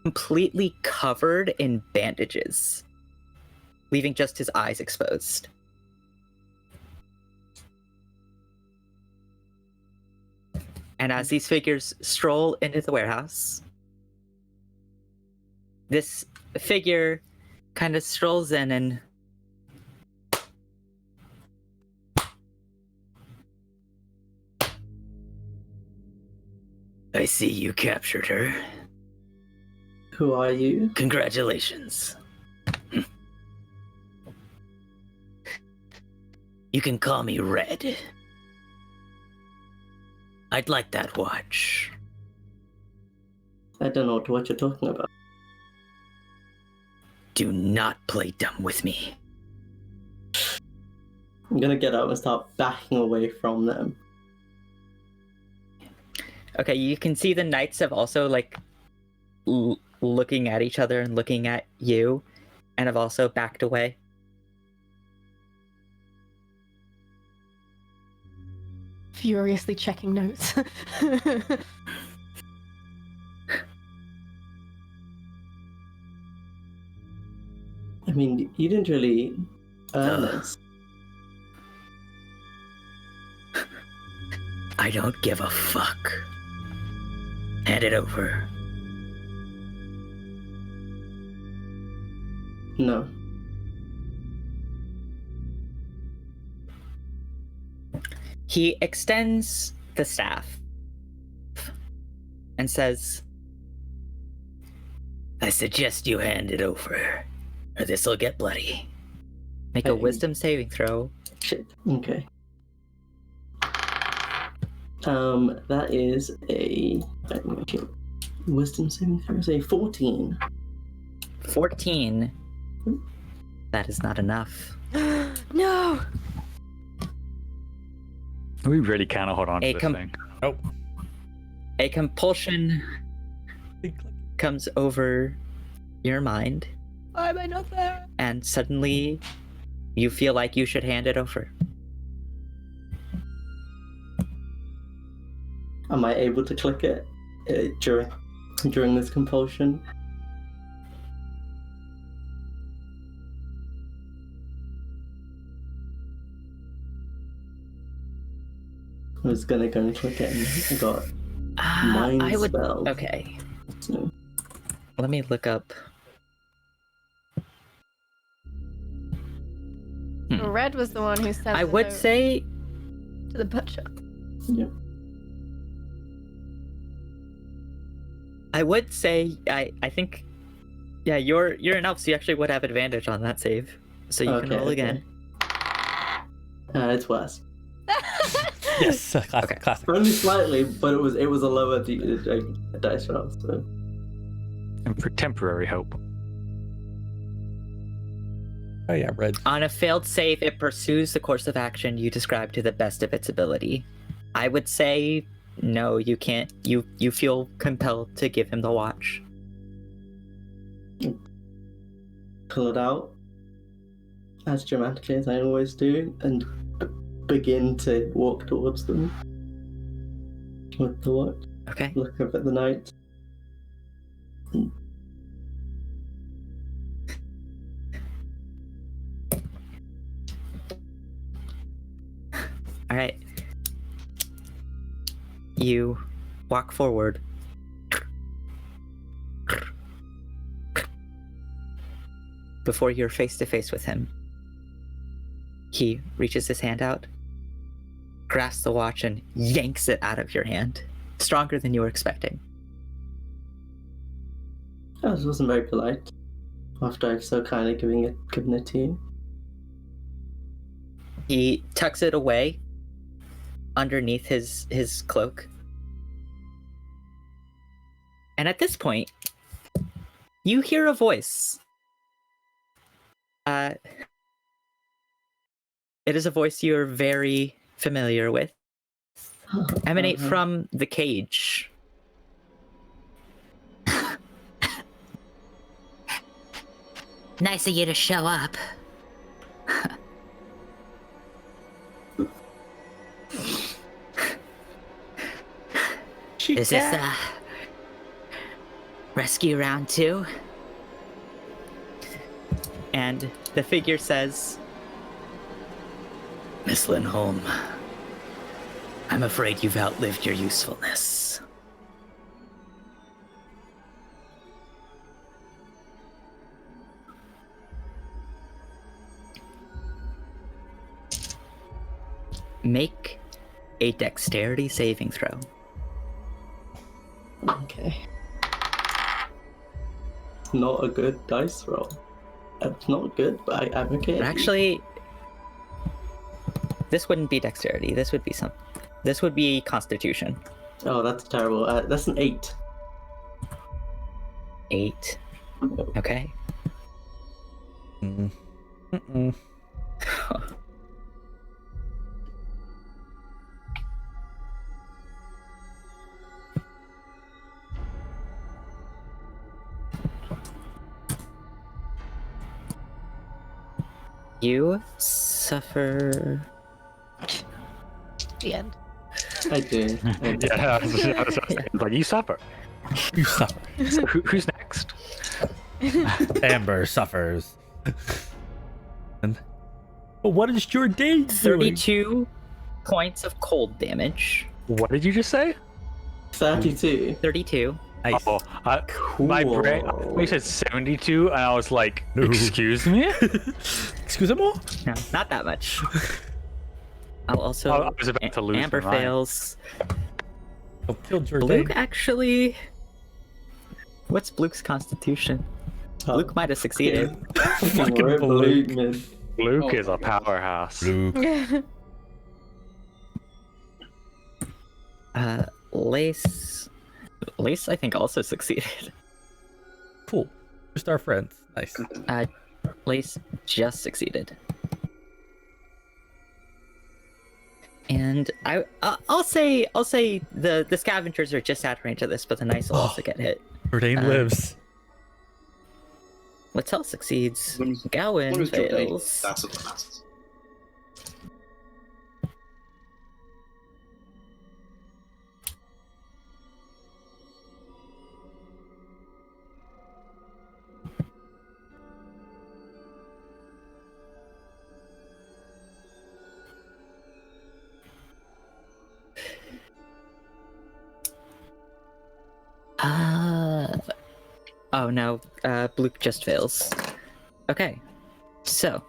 [SPEAKER 2] completely covered in bandages, leaving just his eyes exposed. And as these figures stroll into the warehouse, this figure kind of strolls in and I see you captured her.
[SPEAKER 4] Who are you?
[SPEAKER 2] Congratulations. You can call me Red. I'd like that watch.
[SPEAKER 4] I don't know what you're talking about.
[SPEAKER 2] Do not play dumb with me.
[SPEAKER 4] I'm gonna get up and start backing away from them.
[SPEAKER 2] Okay, you can see the knights have also like looking at each other and looking at you, and have also backed away.
[SPEAKER 6] Furiously checking notes.
[SPEAKER 4] I mean, you didn't really earn this.
[SPEAKER 2] I don't give a fuck. Hand it over.
[SPEAKER 4] No.
[SPEAKER 2] He extends the staff and says, I suggest you hand it over, or this'll get bloody. Make a wisdom saving throw.
[SPEAKER 4] Shit. Okay. That is a wisdom saving throw. Is a 14.
[SPEAKER 2] 14. That is not enough.
[SPEAKER 6] No!
[SPEAKER 5] We really cannot hold on to this thing.
[SPEAKER 1] Oh.
[SPEAKER 2] A compulsion comes over your mind,
[SPEAKER 6] Why am I not there?
[SPEAKER 2] and suddenly you feel like you should hand it over.
[SPEAKER 4] Am I able to click it during this compulsion? I was gonna go and click it, and I got mind
[SPEAKER 2] I would.
[SPEAKER 4] spells.
[SPEAKER 2] Okay,
[SPEAKER 4] So,
[SPEAKER 2] let me look up.
[SPEAKER 6] Red was the one who sent
[SPEAKER 2] I
[SPEAKER 6] the
[SPEAKER 2] would
[SPEAKER 6] note
[SPEAKER 2] say
[SPEAKER 6] to the butcher.
[SPEAKER 4] yeah.
[SPEAKER 2] I think, yeah, you're an elf, so you actually would have advantage on that save, so you can roll again.
[SPEAKER 4] It's worse.
[SPEAKER 1] Yes, classic.
[SPEAKER 4] Only slightly, but it was a lower dice roll. So
[SPEAKER 5] And for temporary hope.
[SPEAKER 1] Oh yeah, Red.
[SPEAKER 2] On a failed save, it pursues the course of action you described to the best of its ability. I would say no, you can't. You feel compelled to give him the watch.
[SPEAKER 4] pull it out as dramatically as I always do, and begin to walk towards them with the watch.
[SPEAKER 2] Okay.
[SPEAKER 4] Look up at the night.
[SPEAKER 2] All right. You walk forward. Before you're face to face with him, he reaches his hand out, grasps the watch, and yanks it out of your hand, stronger than you were expecting.
[SPEAKER 4] I wasn't very polite after I so kindly given it to you.
[SPEAKER 2] He tucks it away underneath his cloak. And at this point, you hear a voice. It is a voice you're very familiar with. Emanate from the cage.
[SPEAKER 7] Nice of you to show up. Is this rescue round 2?
[SPEAKER 2] And the figure says,
[SPEAKER 7] Miss Lindholm, I'm afraid you've outlived your usefulness.
[SPEAKER 2] make a dexterity saving throw.
[SPEAKER 4] Okay. Not a good dice roll. It's not good, but I'm okay.
[SPEAKER 2] Actually, this wouldn't be dexterity. This would be This would be constitution.
[SPEAKER 4] Oh, that's terrible. That's an 8.
[SPEAKER 2] 8. Okay. You suffer.
[SPEAKER 6] The end.
[SPEAKER 4] I do.
[SPEAKER 5] Yeah, like you suffer.
[SPEAKER 1] You suffer.
[SPEAKER 5] So who's next?
[SPEAKER 1] Amber suffers. And but what is your day doing?
[SPEAKER 2] 32 points of cold damage.
[SPEAKER 5] What did you just say?
[SPEAKER 4] 32.
[SPEAKER 2] 32.
[SPEAKER 1] Nice.
[SPEAKER 5] Oh, my brain. We said 72, and I was like,
[SPEAKER 1] No.
[SPEAKER 5] "Excuse me."
[SPEAKER 1] Excuse me?
[SPEAKER 2] No, not that much. I'll also.
[SPEAKER 5] I was about to lose
[SPEAKER 2] Amber
[SPEAKER 5] my mind.
[SPEAKER 2] fails.
[SPEAKER 1] Oh, killed your
[SPEAKER 2] Luke
[SPEAKER 1] day.
[SPEAKER 2] actually. What's Luke's constitution? Luke might have succeeded.
[SPEAKER 1] Fucking
[SPEAKER 4] Rip
[SPEAKER 1] Luke.
[SPEAKER 4] man.
[SPEAKER 5] Luke is a powerhouse.
[SPEAKER 1] Luke.
[SPEAKER 2] Lace, I think, also succeeded.
[SPEAKER 1] Cool. Just our friends. Nice.
[SPEAKER 2] Lace just succeeded. And I'll say the scavengers are just out of range of this, but the knights will also get hit.
[SPEAKER 1] Verdane lives.
[SPEAKER 2] Littell succeeds.
[SPEAKER 3] When
[SPEAKER 2] Gowan
[SPEAKER 3] was your day?
[SPEAKER 2] fails.
[SPEAKER 3] That's what matters.
[SPEAKER 2] Oh no, Luke just fails. Okay, so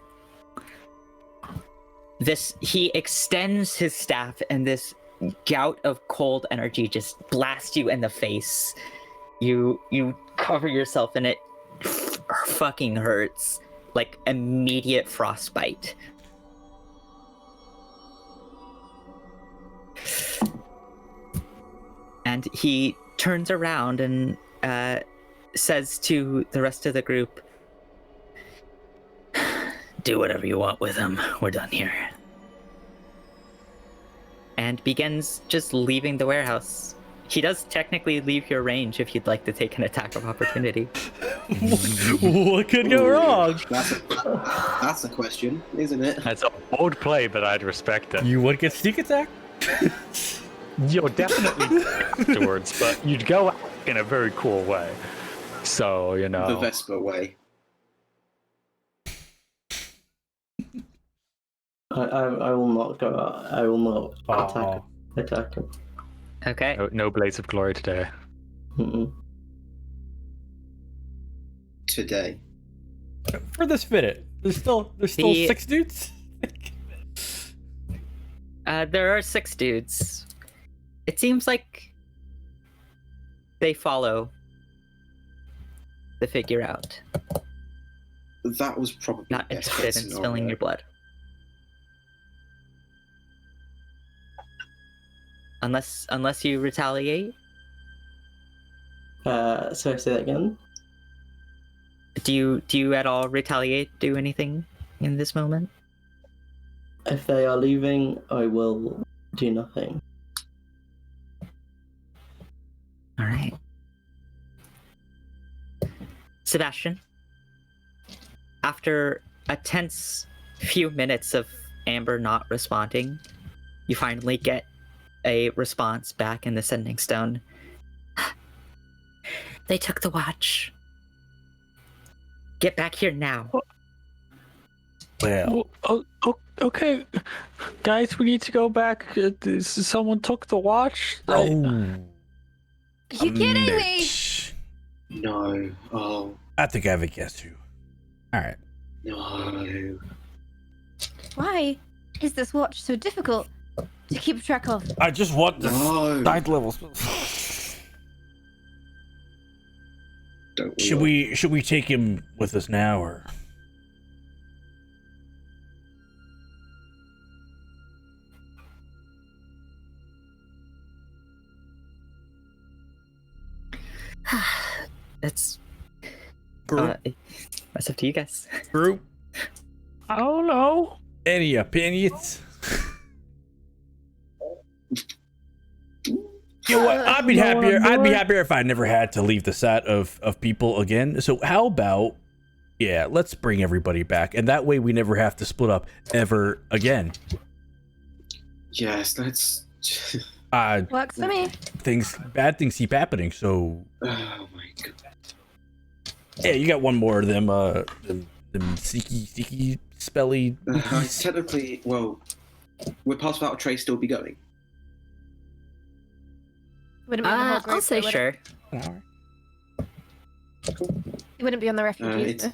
[SPEAKER 2] he extends his staff, and this gout of cold energy just blasts you in the face. You cover yourself in it. Fucking hurts, like immediate frostbite. And he turns around and says to the rest of the group,
[SPEAKER 7] Do whatever you want with him. We're done here.
[SPEAKER 2] and begins just leaving the warehouse. He does technically leave your range if you'd like to take an attack of opportunity.
[SPEAKER 1] What could go wrong?
[SPEAKER 3] That's a question, isn't it?
[SPEAKER 5] That's a bold play, but I'd respect it.
[SPEAKER 1] You would get sneak attack?
[SPEAKER 5] You're definitely afterwards, but you'd go out in a very cool way. So, you know.
[SPEAKER 3] The Vesper way.
[SPEAKER 4] I will not go out. I will not attack him.
[SPEAKER 2] Okay.
[SPEAKER 5] No blades of glory today.
[SPEAKER 4] Mm-mm.
[SPEAKER 3] Today.
[SPEAKER 1] For this minute, there's still 6 dudes.
[SPEAKER 2] There are 6 dudes. It seems like they follow the figure out,
[SPEAKER 3] That was probably
[SPEAKER 2] not
[SPEAKER 3] the best
[SPEAKER 2] interested in
[SPEAKER 3] case
[SPEAKER 2] spilling your
[SPEAKER 3] scenario.
[SPEAKER 2] blood. Unless you retaliate.
[SPEAKER 4] Sorry, say that again.
[SPEAKER 2] Do you at all retaliate? Do anything in this moment?
[SPEAKER 4] If they are leaving, I will do nothing.
[SPEAKER 2] All right. Sebastian, after a tense few minutes of Amber not responding, you finally get a response back in the sending stone. They took the watch. Get back here now.
[SPEAKER 1] Well,
[SPEAKER 5] Okay, guys, we need to go back. Someone took the watch.
[SPEAKER 6] You kidding me?
[SPEAKER 3] No. Oh,
[SPEAKER 1] I think I have a guess who. All right.
[SPEAKER 3] no.
[SPEAKER 6] Why is this watch so difficult to keep track of?
[SPEAKER 1] I just want the
[SPEAKER 3] No.
[SPEAKER 1] 9th level.
[SPEAKER 3] Don't
[SPEAKER 1] Should we take him with us now, or?
[SPEAKER 2] That's
[SPEAKER 1] Group?
[SPEAKER 2] that's up to you guys.
[SPEAKER 1] Group?
[SPEAKER 5] I don't know.
[SPEAKER 1] Any opinions? You know what? I'd be happier if I never had to leave the set of people again. So how about, yeah, let's bring everybody back, and that way we never have to split up ever again.
[SPEAKER 3] Yes, that's.
[SPEAKER 6] Works for me.
[SPEAKER 1] Bad things keep happening. So
[SPEAKER 3] Oh my god.
[SPEAKER 1] yeah, you got one more of them sticky spelly.
[SPEAKER 3] Technically, well, would Pass Without a Trace still be going?
[SPEAKER 6] Wouldn't be on the whole group,
[SPEAKER 2] I'll say
[SPEAKER 6] though, would
[SPEAKER 2] sure.
[SPEAKER 6] It wouldn't be on the refugees.
[SPEAKER 3] it's-
[SPEAKER 6] though.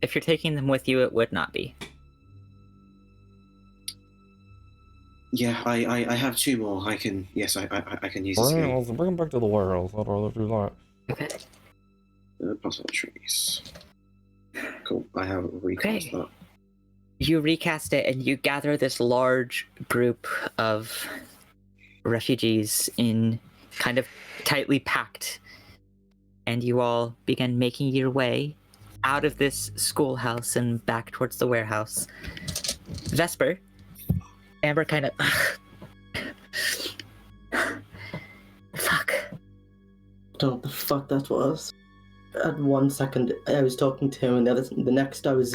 [SPEAKER 2] If you're taking them with you, it would not be.
[SPEAKER 3] Yeah, I have 2 more. I can. Yes, I can use this.
[SPEAKER 1] Bring them back to the warehouse. I'd rather do that.
[SPEAKER 2] Okay.
[SPEAKER 3] Pass Without a Trace. Cool. I have recast
[SPEAKER 2] Great.
[SPEAKER 3] that.
[SPEAKER 2] You recast it and you gather this large group of refugees in kind of tightly packed, and you all begin making your way out of this schoolhouse and back towards the warehouse. Vesper, Amber kind of fuck.
[SPEAKER 4] I don't know what the fuck that was. At 1 second, I was talking to him, and the next I was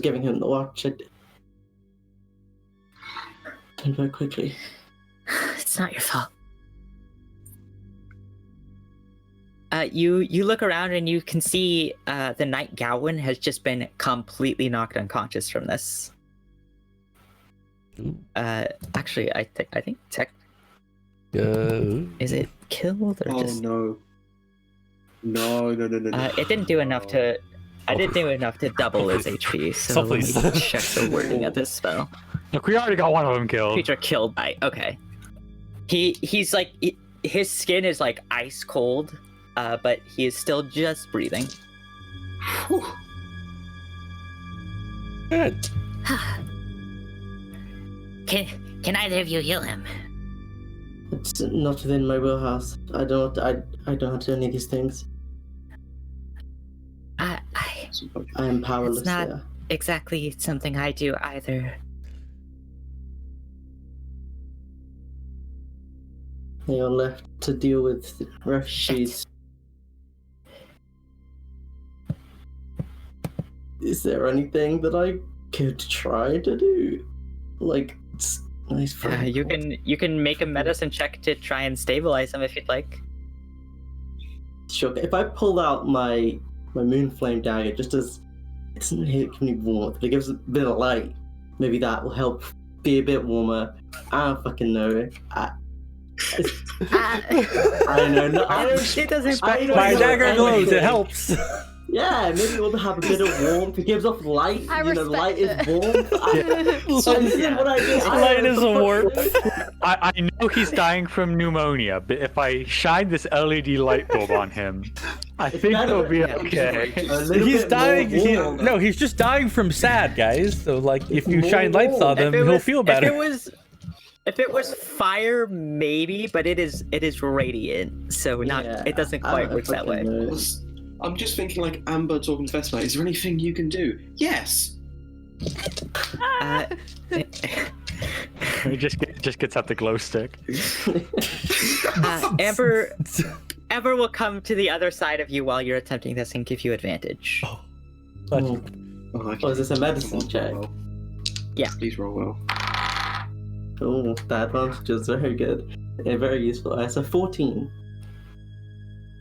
[SPEAKER 4] giving him the watch. And very quickly.
[SPEAKER 2] It's not your fault. You look around and you can see the Knight Gowan has just been completely knocked unconscious from this. Actually, I think is it killed or
[SPEAKER 3] Oh
[SPEAKER 2] just?
[SPEAKER 3] no. No.
[SPEAKER 2] It didn't do enough to. I didn't do enough to double his HP. So let me
[SPEAKER 1] Please.
[SPEAKER 2] check the wording of this spell.
[SPEAKER 5] Look, we already got one of them killed.
[SPEAKER 2] Creature killed by. Okay. He's like his skin is like ice cold, but he is still just breathing.
[SPEAKER 1] Good.
[SPEAKER 7] Can either of you heal him?
[SPEAKER 4] It's not within my wheelhouse. I don't know how to do any of these things.
[SPEAKER 2] I
[SPEAKER 4] I am powerless
[SPEAKER 2] It's not-
[SPEAKER 4] here.
[SPEAKER 2] exactly something I do either.
[SPEAKER 4] They are left to deal with refugees. Is there anything that I could try to do? Like, it's nice for
[SPEAKER 2] You can make a medicine check to try and stabilize him if you'd like.
[SPEAKER 4] Sure. If I pull out my Moonflame dagger, just as it doesn't really give me warmth, but it gives a bit of light, maybe that will help be a bit warmer. I don't fucking know. I don't know. No, I don't.
[SPEAKER 2] It doesn't.
[SPEAKER 4] I don't
[SPEAKER 1] My
[SPEAKER 4] know
[SPEAKER 1] dagger glows. It
[SPEAKER 4] anything.
[SPEAKER 1] helps.
[SPEAKER 4] Yeah, maybe it will have a bit of warmth. It gives off light.
[SPEAKER 6] I
[SPEAKER 4] Light
[SPEAKER 6] respect
[SPEAKER 4] is warmth. So this is what I do.
[SPEAKER 1] Light is a warmth.
[SPEAKER 5] I know he's dying from pneumonia, but if I shine this LED light bulb on him, I think he'll be okay.
[SPEAKER 1] He's dying. He's just dying from sad, guys. So like, if you shine lights on him, he'll feel better.
[SPEAKER 2] If it was fire, maybe, but it is radiant, so not. It doesn't quite work that way.
[SPEAKER 3] I'm just thinking, like, Amber talking to Vespa. Is there anything you can do? Yes.
[SPEAKER 5] He just gets out the glow stick.
[SPEAKER 2] Amber will come to the other side of you while you're attempting this and give you advantage.
[SPEAKER 1] Oh,
[SPEAKER 3] Okay.
[SPEAKER 4] Oh, is this a medicine
[SPEAKER 3] Come on,
[SPEAKER 4] check?
[SPEAKER 3] roll well.
[SPEAKER 2] Yeah.
[SPEAKER 3] Please roll well.
[SPEAKER 4] Oh, the advantage is very good. Very useful. It's a 14.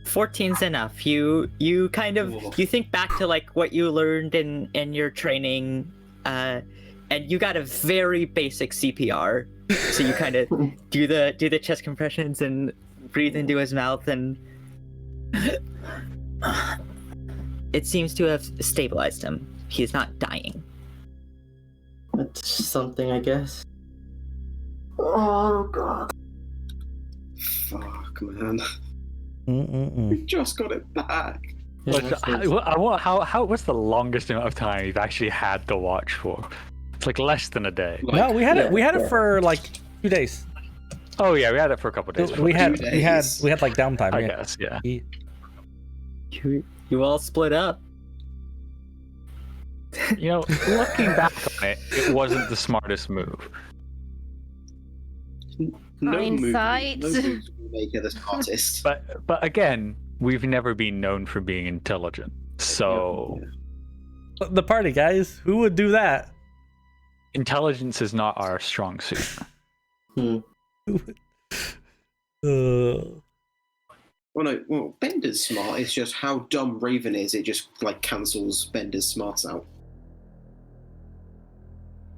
[SPEAKER 2] 14's enough. You kind of
[SPEAKER 3] Whoa.
[SPEAKER 2] you think back to like what you learned in your training, and you got a very basic CPR. So you kind of do the chest compressions and breathe into his mouth, and it seems to have stabilized him. He's not dying.
[SPEAKER 4] That's something, I guess. Oh god.
[SPEAKER 3] Fuck, man.
[SPEAKER 1] Mm-mm-mm.
[SPEAKER 3] We just got it back.
[SPEAKER 5] What's the longest amount of time you've actually had the watch for? It's like less than a day.
[SPEAKER 1] No, we had it for like 2 days.
[SPEAKER 5] Oh yeah, we had it for a couple of days.
[SPEAKER 1] We had
[SPEAKER 3] days.
[SPEAKER 1] like downtime.
[SPEAKER 5] I
[SPEAKER 1] yeah.
[SPEAKER 5] guess, yeah.
[SPEAKER 2] You all split up.
[SPEAKER 5] You know, looking back on it, it wasn't the smartest move.
[SPEAKER 3] No
[SPEAKER 6] Hindsight.
[SPEAKER 3] moves will make her the smartest.
[SPEAKER 5] But again, we've never been known for being intelligent. So
[SPEAKER 1] The party, guys. Who would do that?
[SPEAKER 5] intelligence is not our strong suit.
[SPEAKER 3] Well, Bender's smart. It's just how dumb Raven is. It just like cancels Bender's smarts out.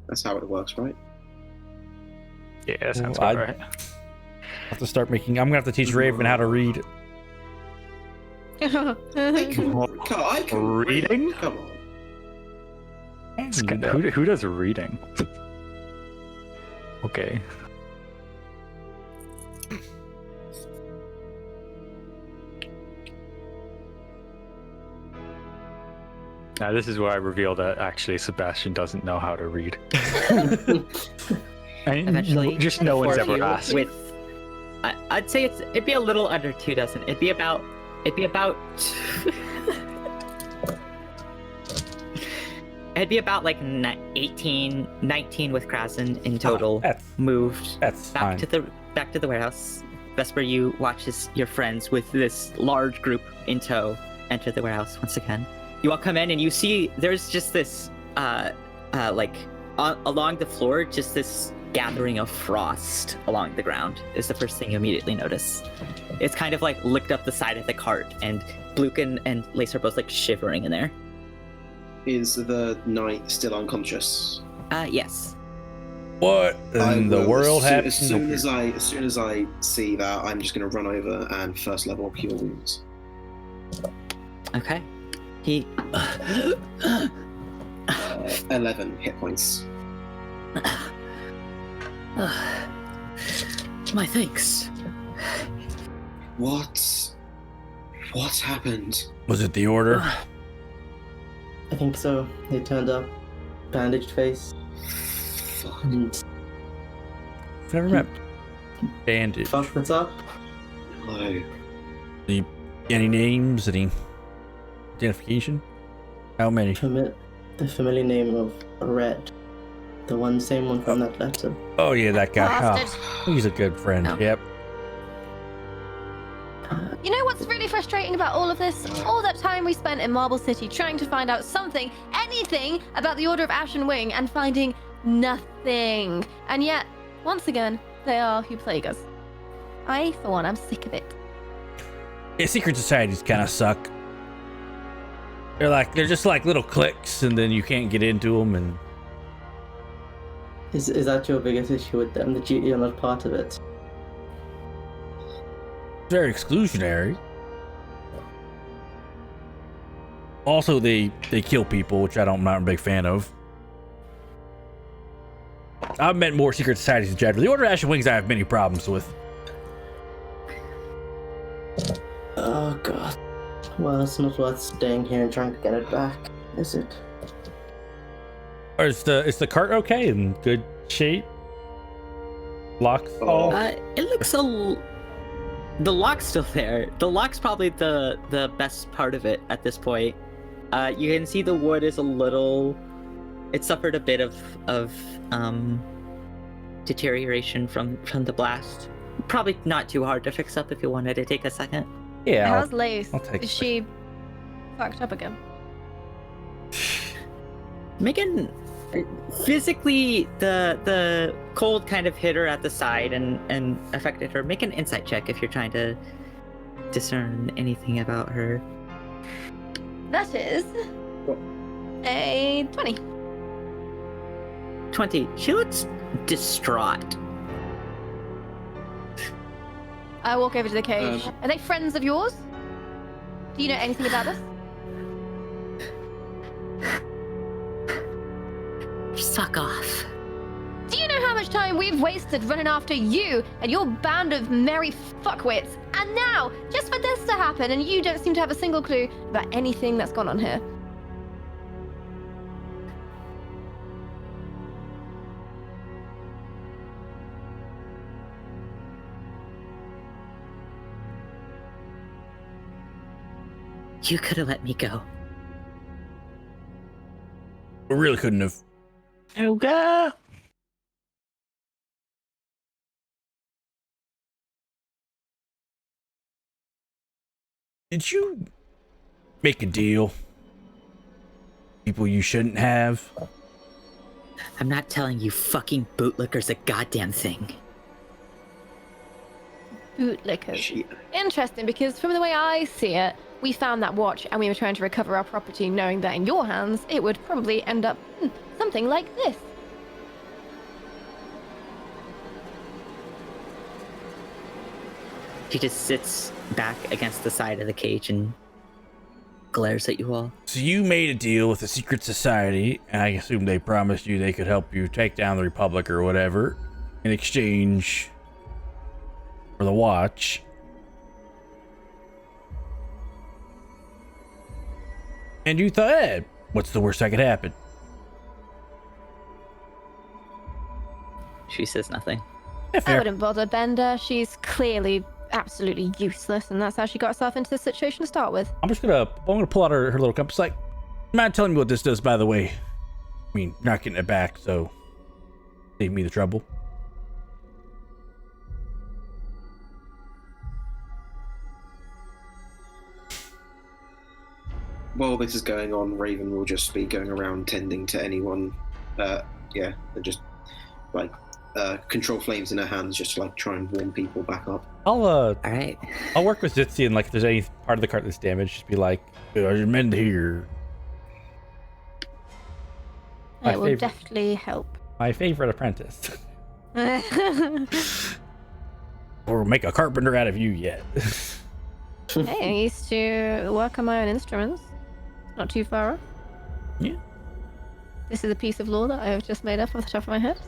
[SPEAKER 3] That's how it works, right?
[SPEAKER 5] Yeah, that sounds
[SPEAKER 1] Well,
[SPEAKER 5] about right.
[SPEAKER 1] have to start making. I'm gonna have to teach Raven how to read.
[SPEAKER 3] I can
[SPEAKER 5] Reading?
[SPEAKER 3] Come on.
[SPEAKER 5] It's good. Who does reading? Okay. Now this is where I reveal that actually Sebastian doesn't know how to read. And
[SPEAKER 2] Eventually,
[SPEAKER 5] just no one's
[SPEAKER 2] four of
[SPEAKER 5] ever
[SPEAKER 2] you
[SPEAKER 5] asked.
[SPEAKER 2] With, I'd say it'd be a little under 2 dozen. It'd be about. It'd be about like 18, 19 with Krasen in total.
[SPEAKER 1] That's
[SPEAKER 2] Moved
[SPEAKER 1] fine.
[SPEAKER 2] back to the warehouse. Vesper, you watch your friends with this large group in tow enter the warehouse once again. You all come in and you see there's just this along the floor, just this gathering of frost along the ground is the first thing you immediately notice. It's kind of like licked up the side of the cart, and Bluken and Lace are both like shivering in there.
[SPEAKER 3] Is the knight still unconscious?
[SPEAKER 2] Yes.
[SPEAKER 1] What in the world happened?
[SPEAKER 3] As soon as I see that, I'm just going to run over and first level cure wounds.
[SPEAKER 2] Okay. He
[SPEAKER 3] 11 hit points.
[SPEAKER 2] My thanks.
[SPEAKER 3] What happened?
[SPEAKER 1] Was it the order?
[SPEAKER 4] I think so. They turned up, bandaged face,
[SPEAKER 3] Fuck.
[SPEAKER 4] and
[SPEAKER 1] Never met. Bandage.
[SPEAKER 4] fucked us up.
[SPEAKER 3] No.
[SPEAKER 1] Any names? Any identification? How many?
[SPEAKER 4] The familiar name of Red. The same one from that letter.
[SPEAKER 1] Oh yeah, that guy.
[SPEAKER 6] Bastard.
[SPEAKER 1] Oh, he's a good friend.
[SPEAKER 2] No.
[SPEAKER 1] Yep.
[SPEAKER 6] You know what's really frustrating about all of this? All that time we spent in Marble City trying to find out something, anything about the Order of Ashen Wing, and finding nothing. And yet, once again, they are who plague us. I, for one, I'm sick of it.
[SPEAKER 1] Yeah, secret societies kind of suck. They're just like little cliques, and then you can't get into them. And
[SPEAKER 4] Is that your biggest issue with them? That you're not part of it?
[SPEAKER 1] very exclusionary. Also, they kill people, which I'm not a big fan of. I've met more secret societies in general. The Order of Ashen Wings I have many problems with.
[SPEAKER 4] Oh god. Well, it's not worth staying here and trying to get it back, is it?
[SPEAKER 1] Or is the cart okay in good shape? Locks all?
[SPEAKER 2] It looks the lock's still there. The lock's probably the best part of it at this point. You can see the wood is a little it suffered a bit of deterioration from the blast. Probably not too hard to fix up if you wanted to take a second.
[SPEAKER 1] Yeah.
[SPEAKER 6] How's Lace?
[SPEAKER 1] I'll take
[SPEAKER 6] Is she fucked up again?
[SPEAKER 2] Megan, physically, the cold kind of hit her at the side and affected her. Make an insight check if you're trying to discern anything about her.
[SPEAKER 6] That is a 20.
[SPEAKER 2] 20. She looks distraught.
[SPEAKER 6] I walk over to the cage. Are they friends of yours? Do you know anything about this?
[SPEAKER 7] Suck off.
[SPEAKER 6] Do you know how much time we've wasted running after you and your band of merry fuckwits? And now, just for this to happen, and you don't seem to have a single clue about anything that's gone on here.
[SPEAKER 7] You could have let me go.
[SPEAKER 1] We really couldn't have.
[SPEAKER 5] Okay.
[SPEAKER 1] Did you make a deal? People you shouldn't have?
[SPEAKER 7] I'm not telling you fucking bootlickers a goddamn thing.
[SPEAKER 6] Bootlickers. Interesting, because from the way I see it, we found that watch and we were trying to recover our property knowing that in your hands it would probably end up something like this.
[SPEAKER 2] She just sits back against the side of the cage and glares at you all.
[SPEAKER 1] So you made a deal with the secret society, and I assume they promised you they could help you take down the Republic or whatever in exchange for the watch. And you thought, what's the worst that could happen?
[SPEAKER 2] She says nothing.
[SPEAKER 1] Yeah,
[SPEAKER 6] I
[SPEAKER 1] fair.
[SPEAKER 6] wouldn't bother Bender. She's clearly absolutely useless, and that's how she got herself into this situation to start with.
[SPEAKER 1] I'm gonna pull out her little compass. Like, mind telling me what this does, by the way? I mean, you're not getting it back, so save me the trouble.
[SPEAKER 3] While this is going on, Raven will just be going around tending to anyone. And just like control flames in her hands, just to like try and warm people back up.
[SPEAKER 2] All right.
[SPEAKER 1] I'll work with Zitzi, and like if there's any part of the cart that's damaged, just be like, "Are your men here?"
[SPEAKER 6] It will definitely help.
[SPEAKER 1] My favorite apprentice. Or make a carpenter out of you yet.
[SPEAKER 6] Hey, I used to work on my own instruments. Not too far off.
[SPEAKER 1] Yeah.
[SPEAKER 6] This is a piece of law that I have just made up off the top of my head.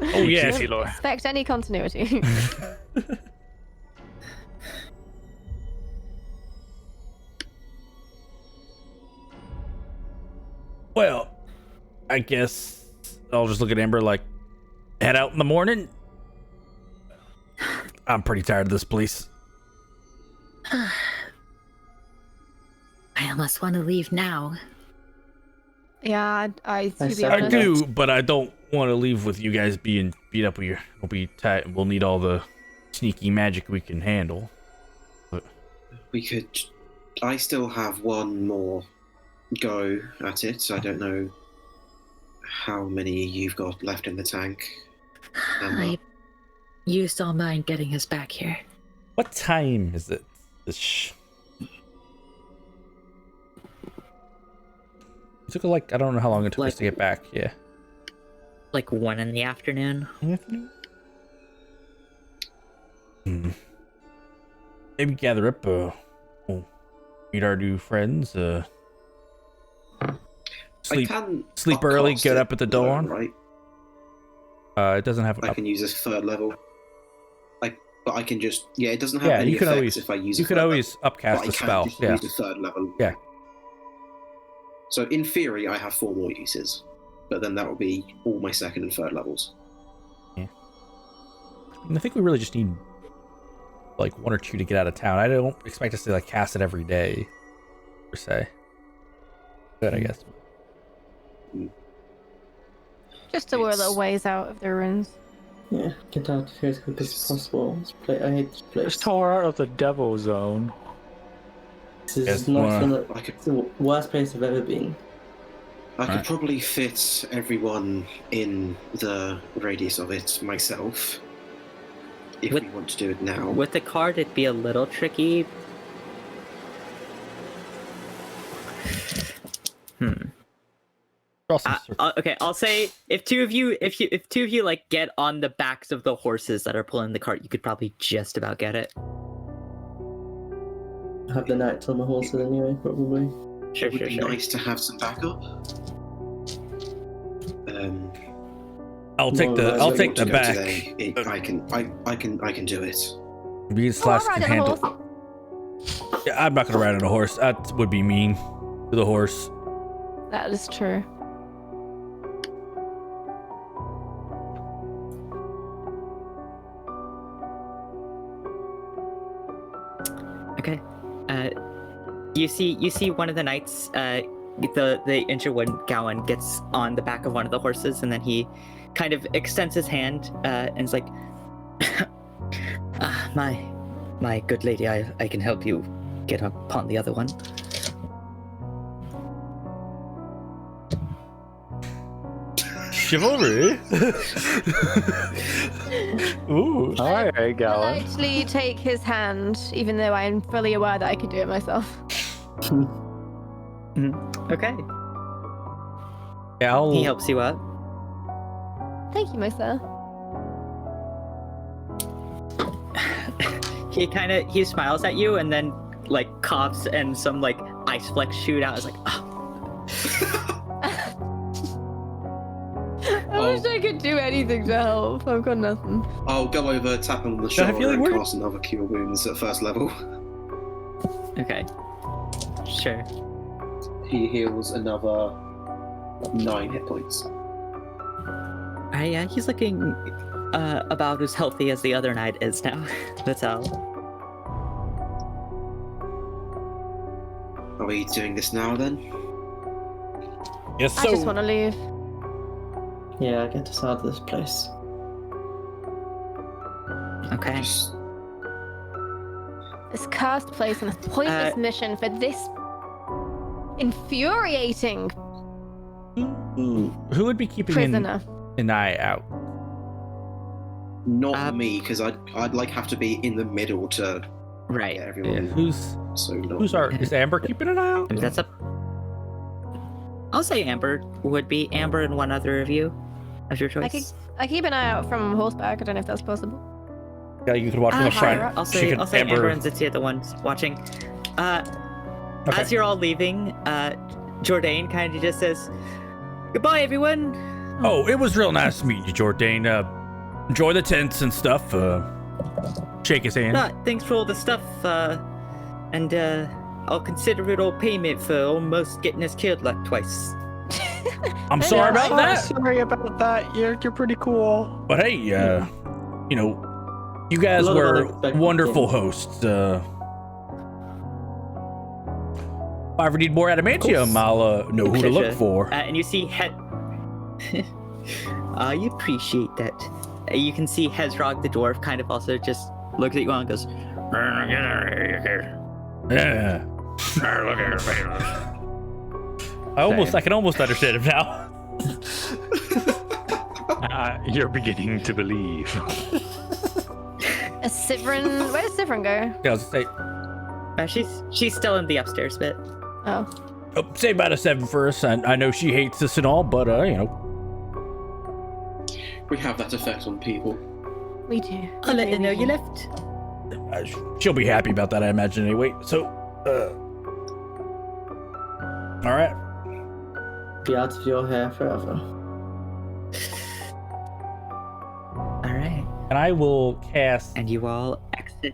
[SPEAKER 1] Oh yeah.
[SPEAKER 5] Easy lore.
[SPEAKER 6] Expect any continuity.
[SPEAKER 1] Well, I guess I'll just look at Amber like, head out in the morning. I'm pretty tired of this place.
[SPEAKER 7] I almost want to leave now.
[SPEAKER 6] Yeah, to be
[SPEAKER 4] I
[SPEAKER 1] I
[SPEAKER 6] honest,
[SPEAKER 1] do, but I don't want to leave with you guys being beat up. We'll be tight, and we'll need all the sneaky magic we can handle. But
[SPEAKER 3] We could. I still have one more go at it. I don't know how many you've got left in the tank.
[SPEAKER 7] I used all mine getting us back here.
[SPEAKER 1] what time is it? It took like I don't know how long it took us to get back. Yeah.
[SPEAKER 2] Like 1 in the afternoon.
[SPEAKER 1] Maybe gather up. We'll meet our new friends. Sleep early. Get up at the dawn.
[SPEAKER 3] Right.
[SPEAKER 1] It doesn't have.
[SPEAKER 3] I can use this 3rd level. But I can just it doesn't have
[SPEAKER 1] Yeah,
[SPEAKER 3] any
[SPEAKER 1] you can
[SPEAKER 3] effects
[SPEAKER 1] always.
[SPEAKER 3] if I use.
[SPEAKER 1] You
[SPEAKER 3] a
[SPEAKER 1] could
[SPEAKER 3] 3rd
[SPEAKER 1] always
[SPEAKER 3] level,
[SPEAKER 1] upcast
[SPEAKER 3] but
[SPEAKER 1] a spell.
[SPEAKER 3] I can just
[SPEAKER 1] Yeah.
[SPEAKER 3] use a 3rd level.
[SPEAKER 1] Yeah.
[SPEAKER 3] So in theory, I have 4 more uses, but then that will be all my 2nd and 3rd levels.
[SPEAKER 1] I think we really just need like 1 or 2 to get out of town. I don't expect us to like cast it every day, per se. Good, I guess.
[SPEAKER 6] Just so we're a little ways out of the ruins.
[SPEAKER 4] Yeah, get out of here as quick as possible. I hate this place.
[SPEAKER 5] Just tore out of the devil zone.
[SPEAKER 4] This is
[SPEAKER 1] Yes,
[SPEAKER 4] not
[SPEAKER 1] wanna-
[SPEAKER 4] it's the worst place I've ever been.
[SPEAKER 3] I could
[SPEAKER 1] Right.
[SPEAKER 3] probably fit everyone in the radius of it myself. If
[SPEAKER 2] With-
[SPEAKER 3] we want to do it now.
[SPEAKER 2] With the cart, it'd be a little tricky.
[SPEAKER 1] Draw some circles.
[SPEAKER 2] Okay, I'll say if two of you like get on the backs of the horses that are pulling the cart, you could probably just about get it.
[SPEAKER 4] I have the knights on the horses anyway, probably.
[SPEAKER 2] Sure,
[SPEAKER 3] It would
[SPEAKER 2] sure,
[SPEAKER 3] be
[SPEAKER 2] sure.
[SPEAKER 3] nice to have some backup.
[SPEAKER 1] I'll take the
[SPEAKER 4] Well,
[SPEAKER 1] I'll
[SPEAKER 4] I
[SPEAKER 1] take the
[SPEAKER 3] to go
[SPEAKER 1] back.
[SPEAKER 3] today, I can do it.
[SPEAKER 1] Me
[SPEAKER 6] Oh, I'll
[SPEAKER 1] Slash
[SPEAKER 6] ride
[SPEAKER 1] can
[SPEAKER 6] on a
[SPEAKER 1] handle.
[SPEAKER 6] horse.
[SPEAKER 1] Yeah, I'm not gonna ride on a horse. That would be mean to the horse.
[SPEAKER 6] That is true.
[SPEAKER 2] Okay. You see one of the knights, the injured one, Gowan, gets on the back of one of the horses, and then he kind of extends his hand and is like, my good lady, I can help you get upon the other one.
[SPEAKER 1] Chivalry. Ooh.
[SPEAKER 5] All right,
[SPEAKER 6] I
[SPEAKER 5] Galen.
[SPEAKER 6] actually take his hand, even though I'm fully aware that I could do it myself.
[SPEAKER 2] Okay.
[SPEAKER 1] Yeah, I'll.
[SPEAKER 2] He helps you up.
[SPEAKER 6] Thank you, my sir.
[SPEAKER 2] He smiles at you and then like coughs and some like ice flecks shoot out. It's like, oh.
[SPEAKER 6] I wish I could do anything to help. I've got nothing.
[SPEAKER 3] I'll go over, tap him on the
[SPEAKER 1] Got a
[SPEAKER 3] shoulder,
[SPEAKER 1] feeling
[SPEAKER 3] and
[SPEAKER 1] we're-
[SPEAKER 3] cast another Cure Wounds at first level.
[SPEAKER 2] Okay. Sure.
[SPEAKER 3] He heals another 9 hit points.
[SPEAKER 2] Yeah, he's looking about as healthy as the other knight is now. That's all.
[SPEAKER 3] Are we doing this now then?
[SPEAKER 1] Yes,
[SPEAKER 6] I just want to leave.
[SPEAKER 4] Yeah, get us out of this place.
[SPEAKER 2] Okay.
[SPEAKER 3] Just
[SPEAKER 6] This cursed place and this pointless mission for this infuriating
[SPEAKER 1] Who would be keeping
[SPEAKER 6] prisoner.
[SPEAKER 1] an eye out?
[SPEAKER 3] not me, because I'd like have to be in the middle to
[SPEAKER 2] Right.
[SPEAKER 3] get
[SPEAKER 1] Yeah,
[SPEAKER 3] everyone.
[SPEAKER 1] who's
[SPEAKER 3] So not
[SPEAKER 1] who's our? Is Amber keeping an eye out?
[SPEAKER 2] That's up. I'll say Amber would be Amber and one other of you, as your choice.
[SPEAKER 6] I keep an eye out from horseback. I don't know if that's possible.
[SPEAKER 1] Yeah, you could watch from the
[SPEAKER 6] higher
[SPEAKER 1] front.
[SPEAKER 6] up.
[SPEAKER 2] I'll
[SPEAKER 1] She
[SPEAKER 2] say
[SPEAKER 1] could
[SPEAKER 2] Amber and Zitzi are the ones watching.
[SPEAKER 1] Okay.
[SPEAKER 2] As you're all leaving, Jourdain kind of just says, "Goodbye, everyone."
[SPEAKER 1] Oh, it was real nice meeting you, Jourdain. Enjoy the tents and stuff. Shake his hand.
[SPEAKER 2] Thanks for all the stuff, and I'll consider it all payment for almost getting us killed like twice.
[SPEAKER 1] I'm sorry
[SPEAKER 6] Yeah,
[SPEAKER 1] about that.
[SPEAKER 5] Sorry about that. You're pretty cool.
[SPEAKER 1] But hey, you know, you guys
[SPEAKER 4] A lot of
[SPEAKER 1] were
[SPEAKER 4] unexpected
[SPEAKER 1] wonderful
[SPEAKER 4] things.
[SPEAKER 1] hosts. If I ever need more adamantium, I'll know who to look
[SPEAKER 2] Pleasure.
[SPEAKER 1] for.
[SPEAKER 2] And you see I appreciate that. You can see Hezrog the dwarf kind of also just looks at you and goes,
[SPEAKER 1] Yeah. I can almost understand him now.
[SPEAKER 5] You're beginning to believe.
[SPEAKER 6] Sivrin, where does Sivrin go?
[SPEAKER 1] Yeah, I was gonna say,
[SPEAKER 2] she's still in the upstairs bit.
[SPEAKER 6] Oh,
[SPEAKER 1] say about a 7 for us. I know she hates us and all, but you know,
[SPEAKER 3] We have that effect on people.
[SPEAKER 6] we do.
[SPEAKER 2] I'll let her know you left.
[SPEAKER 1] she'll be happy about that, I imagine. Anyway, so, all right.
[SPEAKER 4] Be out of your hair forever.
[SPEAKER 2] All right.
[SPEAKER 1] And I will cast.
[SPEAKER 2] And you all exit.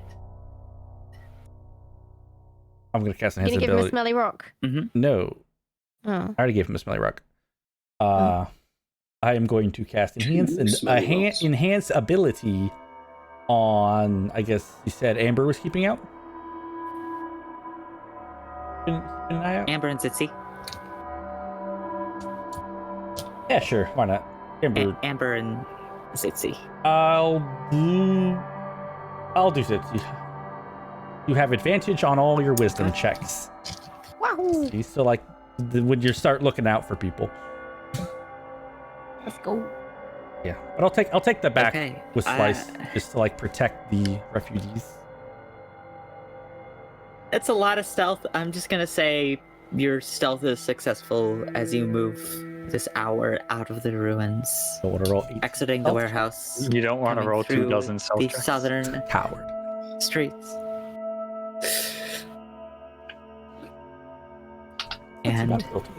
[SPEAKER 1] I'm gonna cast
[SPEAKER 6] You gonna
[SPEAKER 1] enhance
[SPEAKER 6] give him a
[SPEAKER 1] ability.
[SPEAKER 6] smelly rock?
[SPEAKER 1] No,
[SPEAKER 6] Oh.
[SPEAKER 1] I already gave him a smelly rock. I am going to cast enhance
[SPEAKER 3] Two
[SPEAKER 1] and
[SPEAKER 3] smelly rocks.
[SPEAKER 1] enhance ability on. I guess you said Amber was keeping out. Keeping an eye out?
[SPEAKER 2] Amber and Zitzi.
[SPEAKER 1] Yeah, sure. Why not?
[SPEAKER 2] Amber and Zitzi.
[SPEAKER 1] I'll do Zitzi. You have advantage on all your wisdom checks.
[SPEAKER 6] Wahoo!
[SPEAKER 1] See, so like when you start looking out for people.
[SPEAKER 6] Let's go.
[SPEAKER 1] Yeah, but I'll take the back
[SPEAKER 2] Okay,
[SPEAKER 1] with Slice just to like protect the refugees.
[SPEAKER 2] It's a lot of stealth. I'm just gonna say your stealth is successful as you move this hour out of the ruins,
[SPEAKER 1] So what roll 8
[SPEAKER 2] exiting the
[SPEAKER 1] stealth?
[SPEAKER 2] warehouse.
[SPEAKER 5] You don't want to
[SPEAKER 2] coming
[SPEAKER 5] roll
[SPEAKER 2] through
[SPEAKER 5] 2 dozen stealth
[SPEAKER 2] the
[SPEAKER 5] checks.
[SPEAKER 2] southern
[SPEAKER 1] Coward.
[SPEAKER 2] streets.
[SPEAKER 1] That's
[SPEAKER 2] And
[SPEAKER 1] about filter.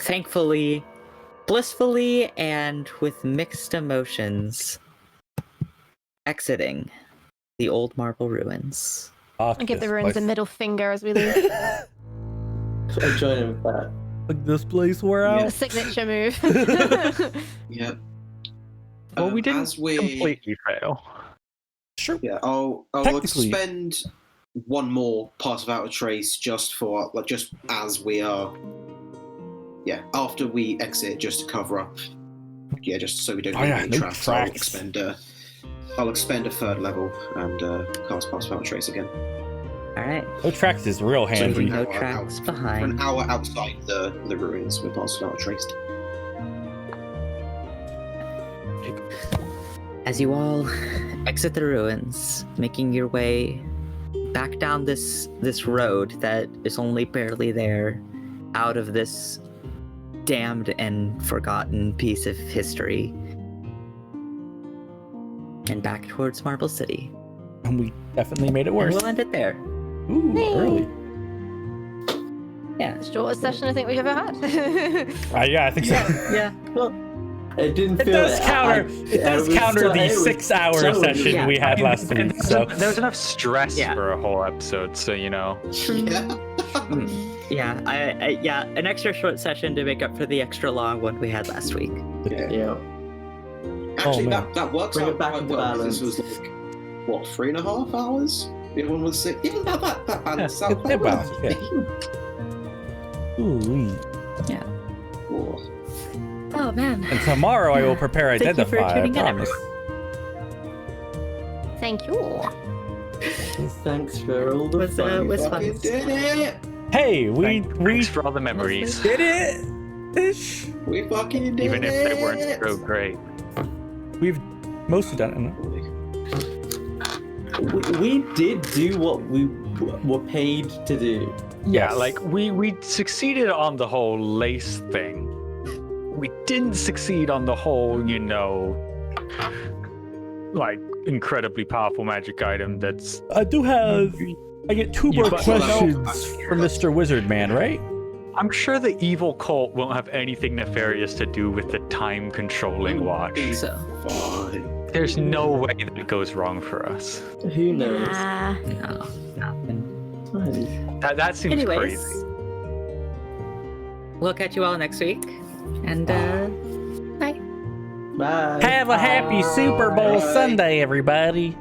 [SPEAKER 2] thankfully, blissfully, and with mixed emotions, exiting the old marble ruins.
[SPEAKER 6] I give the ruins a middle finger as we leave.
[SPEAKER 4] I join him with that.
[SPEAKER 1] Like this place we're
[SPEAKER 6] A
[SPEAKER 1] out.
[SPEAKER 6] signature move.
[SPEAKER 3] Yeah.
[SPEAKER 5] Well, we didn't
[SPEAKER 3] as we
[SPEAKER 5] completely fail.
[SPEAKER 1] Sure.
[SPEAKER 3] Yeah, I'll
[SPEAKER 1] Technically-
[SPEAKER 3] expend one more pass without a trace just for just as we are. Yeah, after we exit, just to cover up. Yeah, just so we don't
[SPEAKER 1] Oh,
[SPEAKER 3] get
[SPEAKER 1] yeah,
[SPEAKER 3] any
[SPEAKER 1] no
[SPEAKER 3] traps.
[SPEAKER 1] tracks.
[SPEAKER 3] I'll expend a third level and cast pass without a trace again.
[SPEAKER 2] All right,
[SPEAKER 1] No tracks is real
[SPEAKER 3] So
[SPEAKER 1] handy.
[SPEAKER 2] no
[SPEAKER 3] hour
[SPEAKER 2] tracks
[SPEAKER 3] for an
[SPEAKER 2] behind.
[SPEAKER 3] hour outside the ruins with pass without a trace.
[SPEAKER 2] As you all exit the ruins, making your way back down this road that is only barely there, out of this damned and forgotten piece of history, and back towards Marble City.
[SPEAKER 1] And we definitely made it
[SPEAKER 2] And
[SPEAKER 1] worse.
[SPEAKER 2] we'll end it there.
[SPEAKER 1] Ooh, early.
[SPEAKER 2] Yeah.
[SPEAKER 6] Shortest session I think we've ever had.
[SPEAKER 1] Yeah, I think so.
[SPEAKER 2] Yeah. Well,
[SPEAKER 4] It didn't
[SPEAKER 1] It
[SPEAKER 4] feel.
[SPEAKER 1] does counter. It does counter the 6-hour
[SPEAKER 4] so-
[SPEAKER 1] session
[SPEAKER 2] yeah.
[SPEAKER 1] we had last week. So
[SPEAKER 5] There was enough stress
[SPEAKER 2] Yeah.
[SPEAKER 5] for a whole episode, so you know.
[SPEAKER 3] Yeah.
[SPEAKER 2] yeah, an extra short session to make up for the extra long one we had last week.
[SPEAKER 4] Yeah.
[SPEAKER 3] Actually,
[SPEAKER 1] man.
[SPEAKER 3] that works
[SPEAKER 4] Bring
[SPEAKER 3] out
[SPEAKER 4] it back
[SPEAKER 3] quite
[SPEAKER 4] into
[SPEAKER 3] well. 'Cause
[SPEAKER 4] balance.
[SPEAKER 3] This was like, what, 3.5 hours? The other one was 6. Even that balanced out
[SPEAKER 1] it
[SPEAKER 3] quite well.
[SPEAKER 1] balanced, ooh.
[SPEAKER 3] Whoa.
[SPEAKER 2] Oh man.
[SPEAKER 1] And tomorrow I will prepare
[SPEAKER 2] Thank you for
[SPEAKER 1] Identify. I
[SPEAKER 2] tuning in,
[SPEAKER 1] promise.
[SPEAKER 6] Thank you.
[SPEAKER 4] Thanks for all the
[SPEAKER 2] Was,
[SPEAKER 4] fun.
[SPEAKER 2] was
[SPEAKER 3] Fucking
[SPEAKER 2] fun.
[SPEAKER 3] did it!
[SPEAKER 1] Hey, we
[SPEAKER 5] Thanks for all the memories,
[SPEAKER 1] did it. Ish.
[SPEAKER 3] We fucking did
[SPEAKER 5] even
[SPEAKER 3] it!
[SPEAKER 5] if they weren't so great.
[SPEAKER 1] We've mostly done it.
[SPEAKER 4] We did do what we were paid to do.
[SPEAKER 5] Yeah,
[SPEAKER 1] Yes.
[SPEAKER 5] like we succeeded on the whole lace thing. We didn't succeed on the whole, you know, like incredibly powerful magic item that's
[SPEAKER 1] I do have. I get 2
[SPEAKER 5] You
[SPEAKER 1] more
[SPEAKER 5] got-
[SPEAKER 1] questions from Mr. Wizard Man, right?
[SPEAKER 5] I'm sure the evil cult won't have anything nefarious to do with the time controlling watch.
[SPEAKER 2] So,
[SPEAKER 3] Fine.
[SPEAKER 5] There's no way that it goes wrong for us.
[SPEAKER 4] Who knows?
[SPEAKER 6] Ah,
[SPEAKER 2] no, nothing.
[SPEAKER 5] That seems
[SPEAKER 2] Anyways,
[SPEAKER 5] crazy.
[SPEAKER 2] we'll catch you all next week. And
[SPEAKER 4] Bye.
[SPEAKER 1] Have a happy Super Bowl
[SPEAKER 3] Bye.
[SPEAKER 1] Sunday, everybody.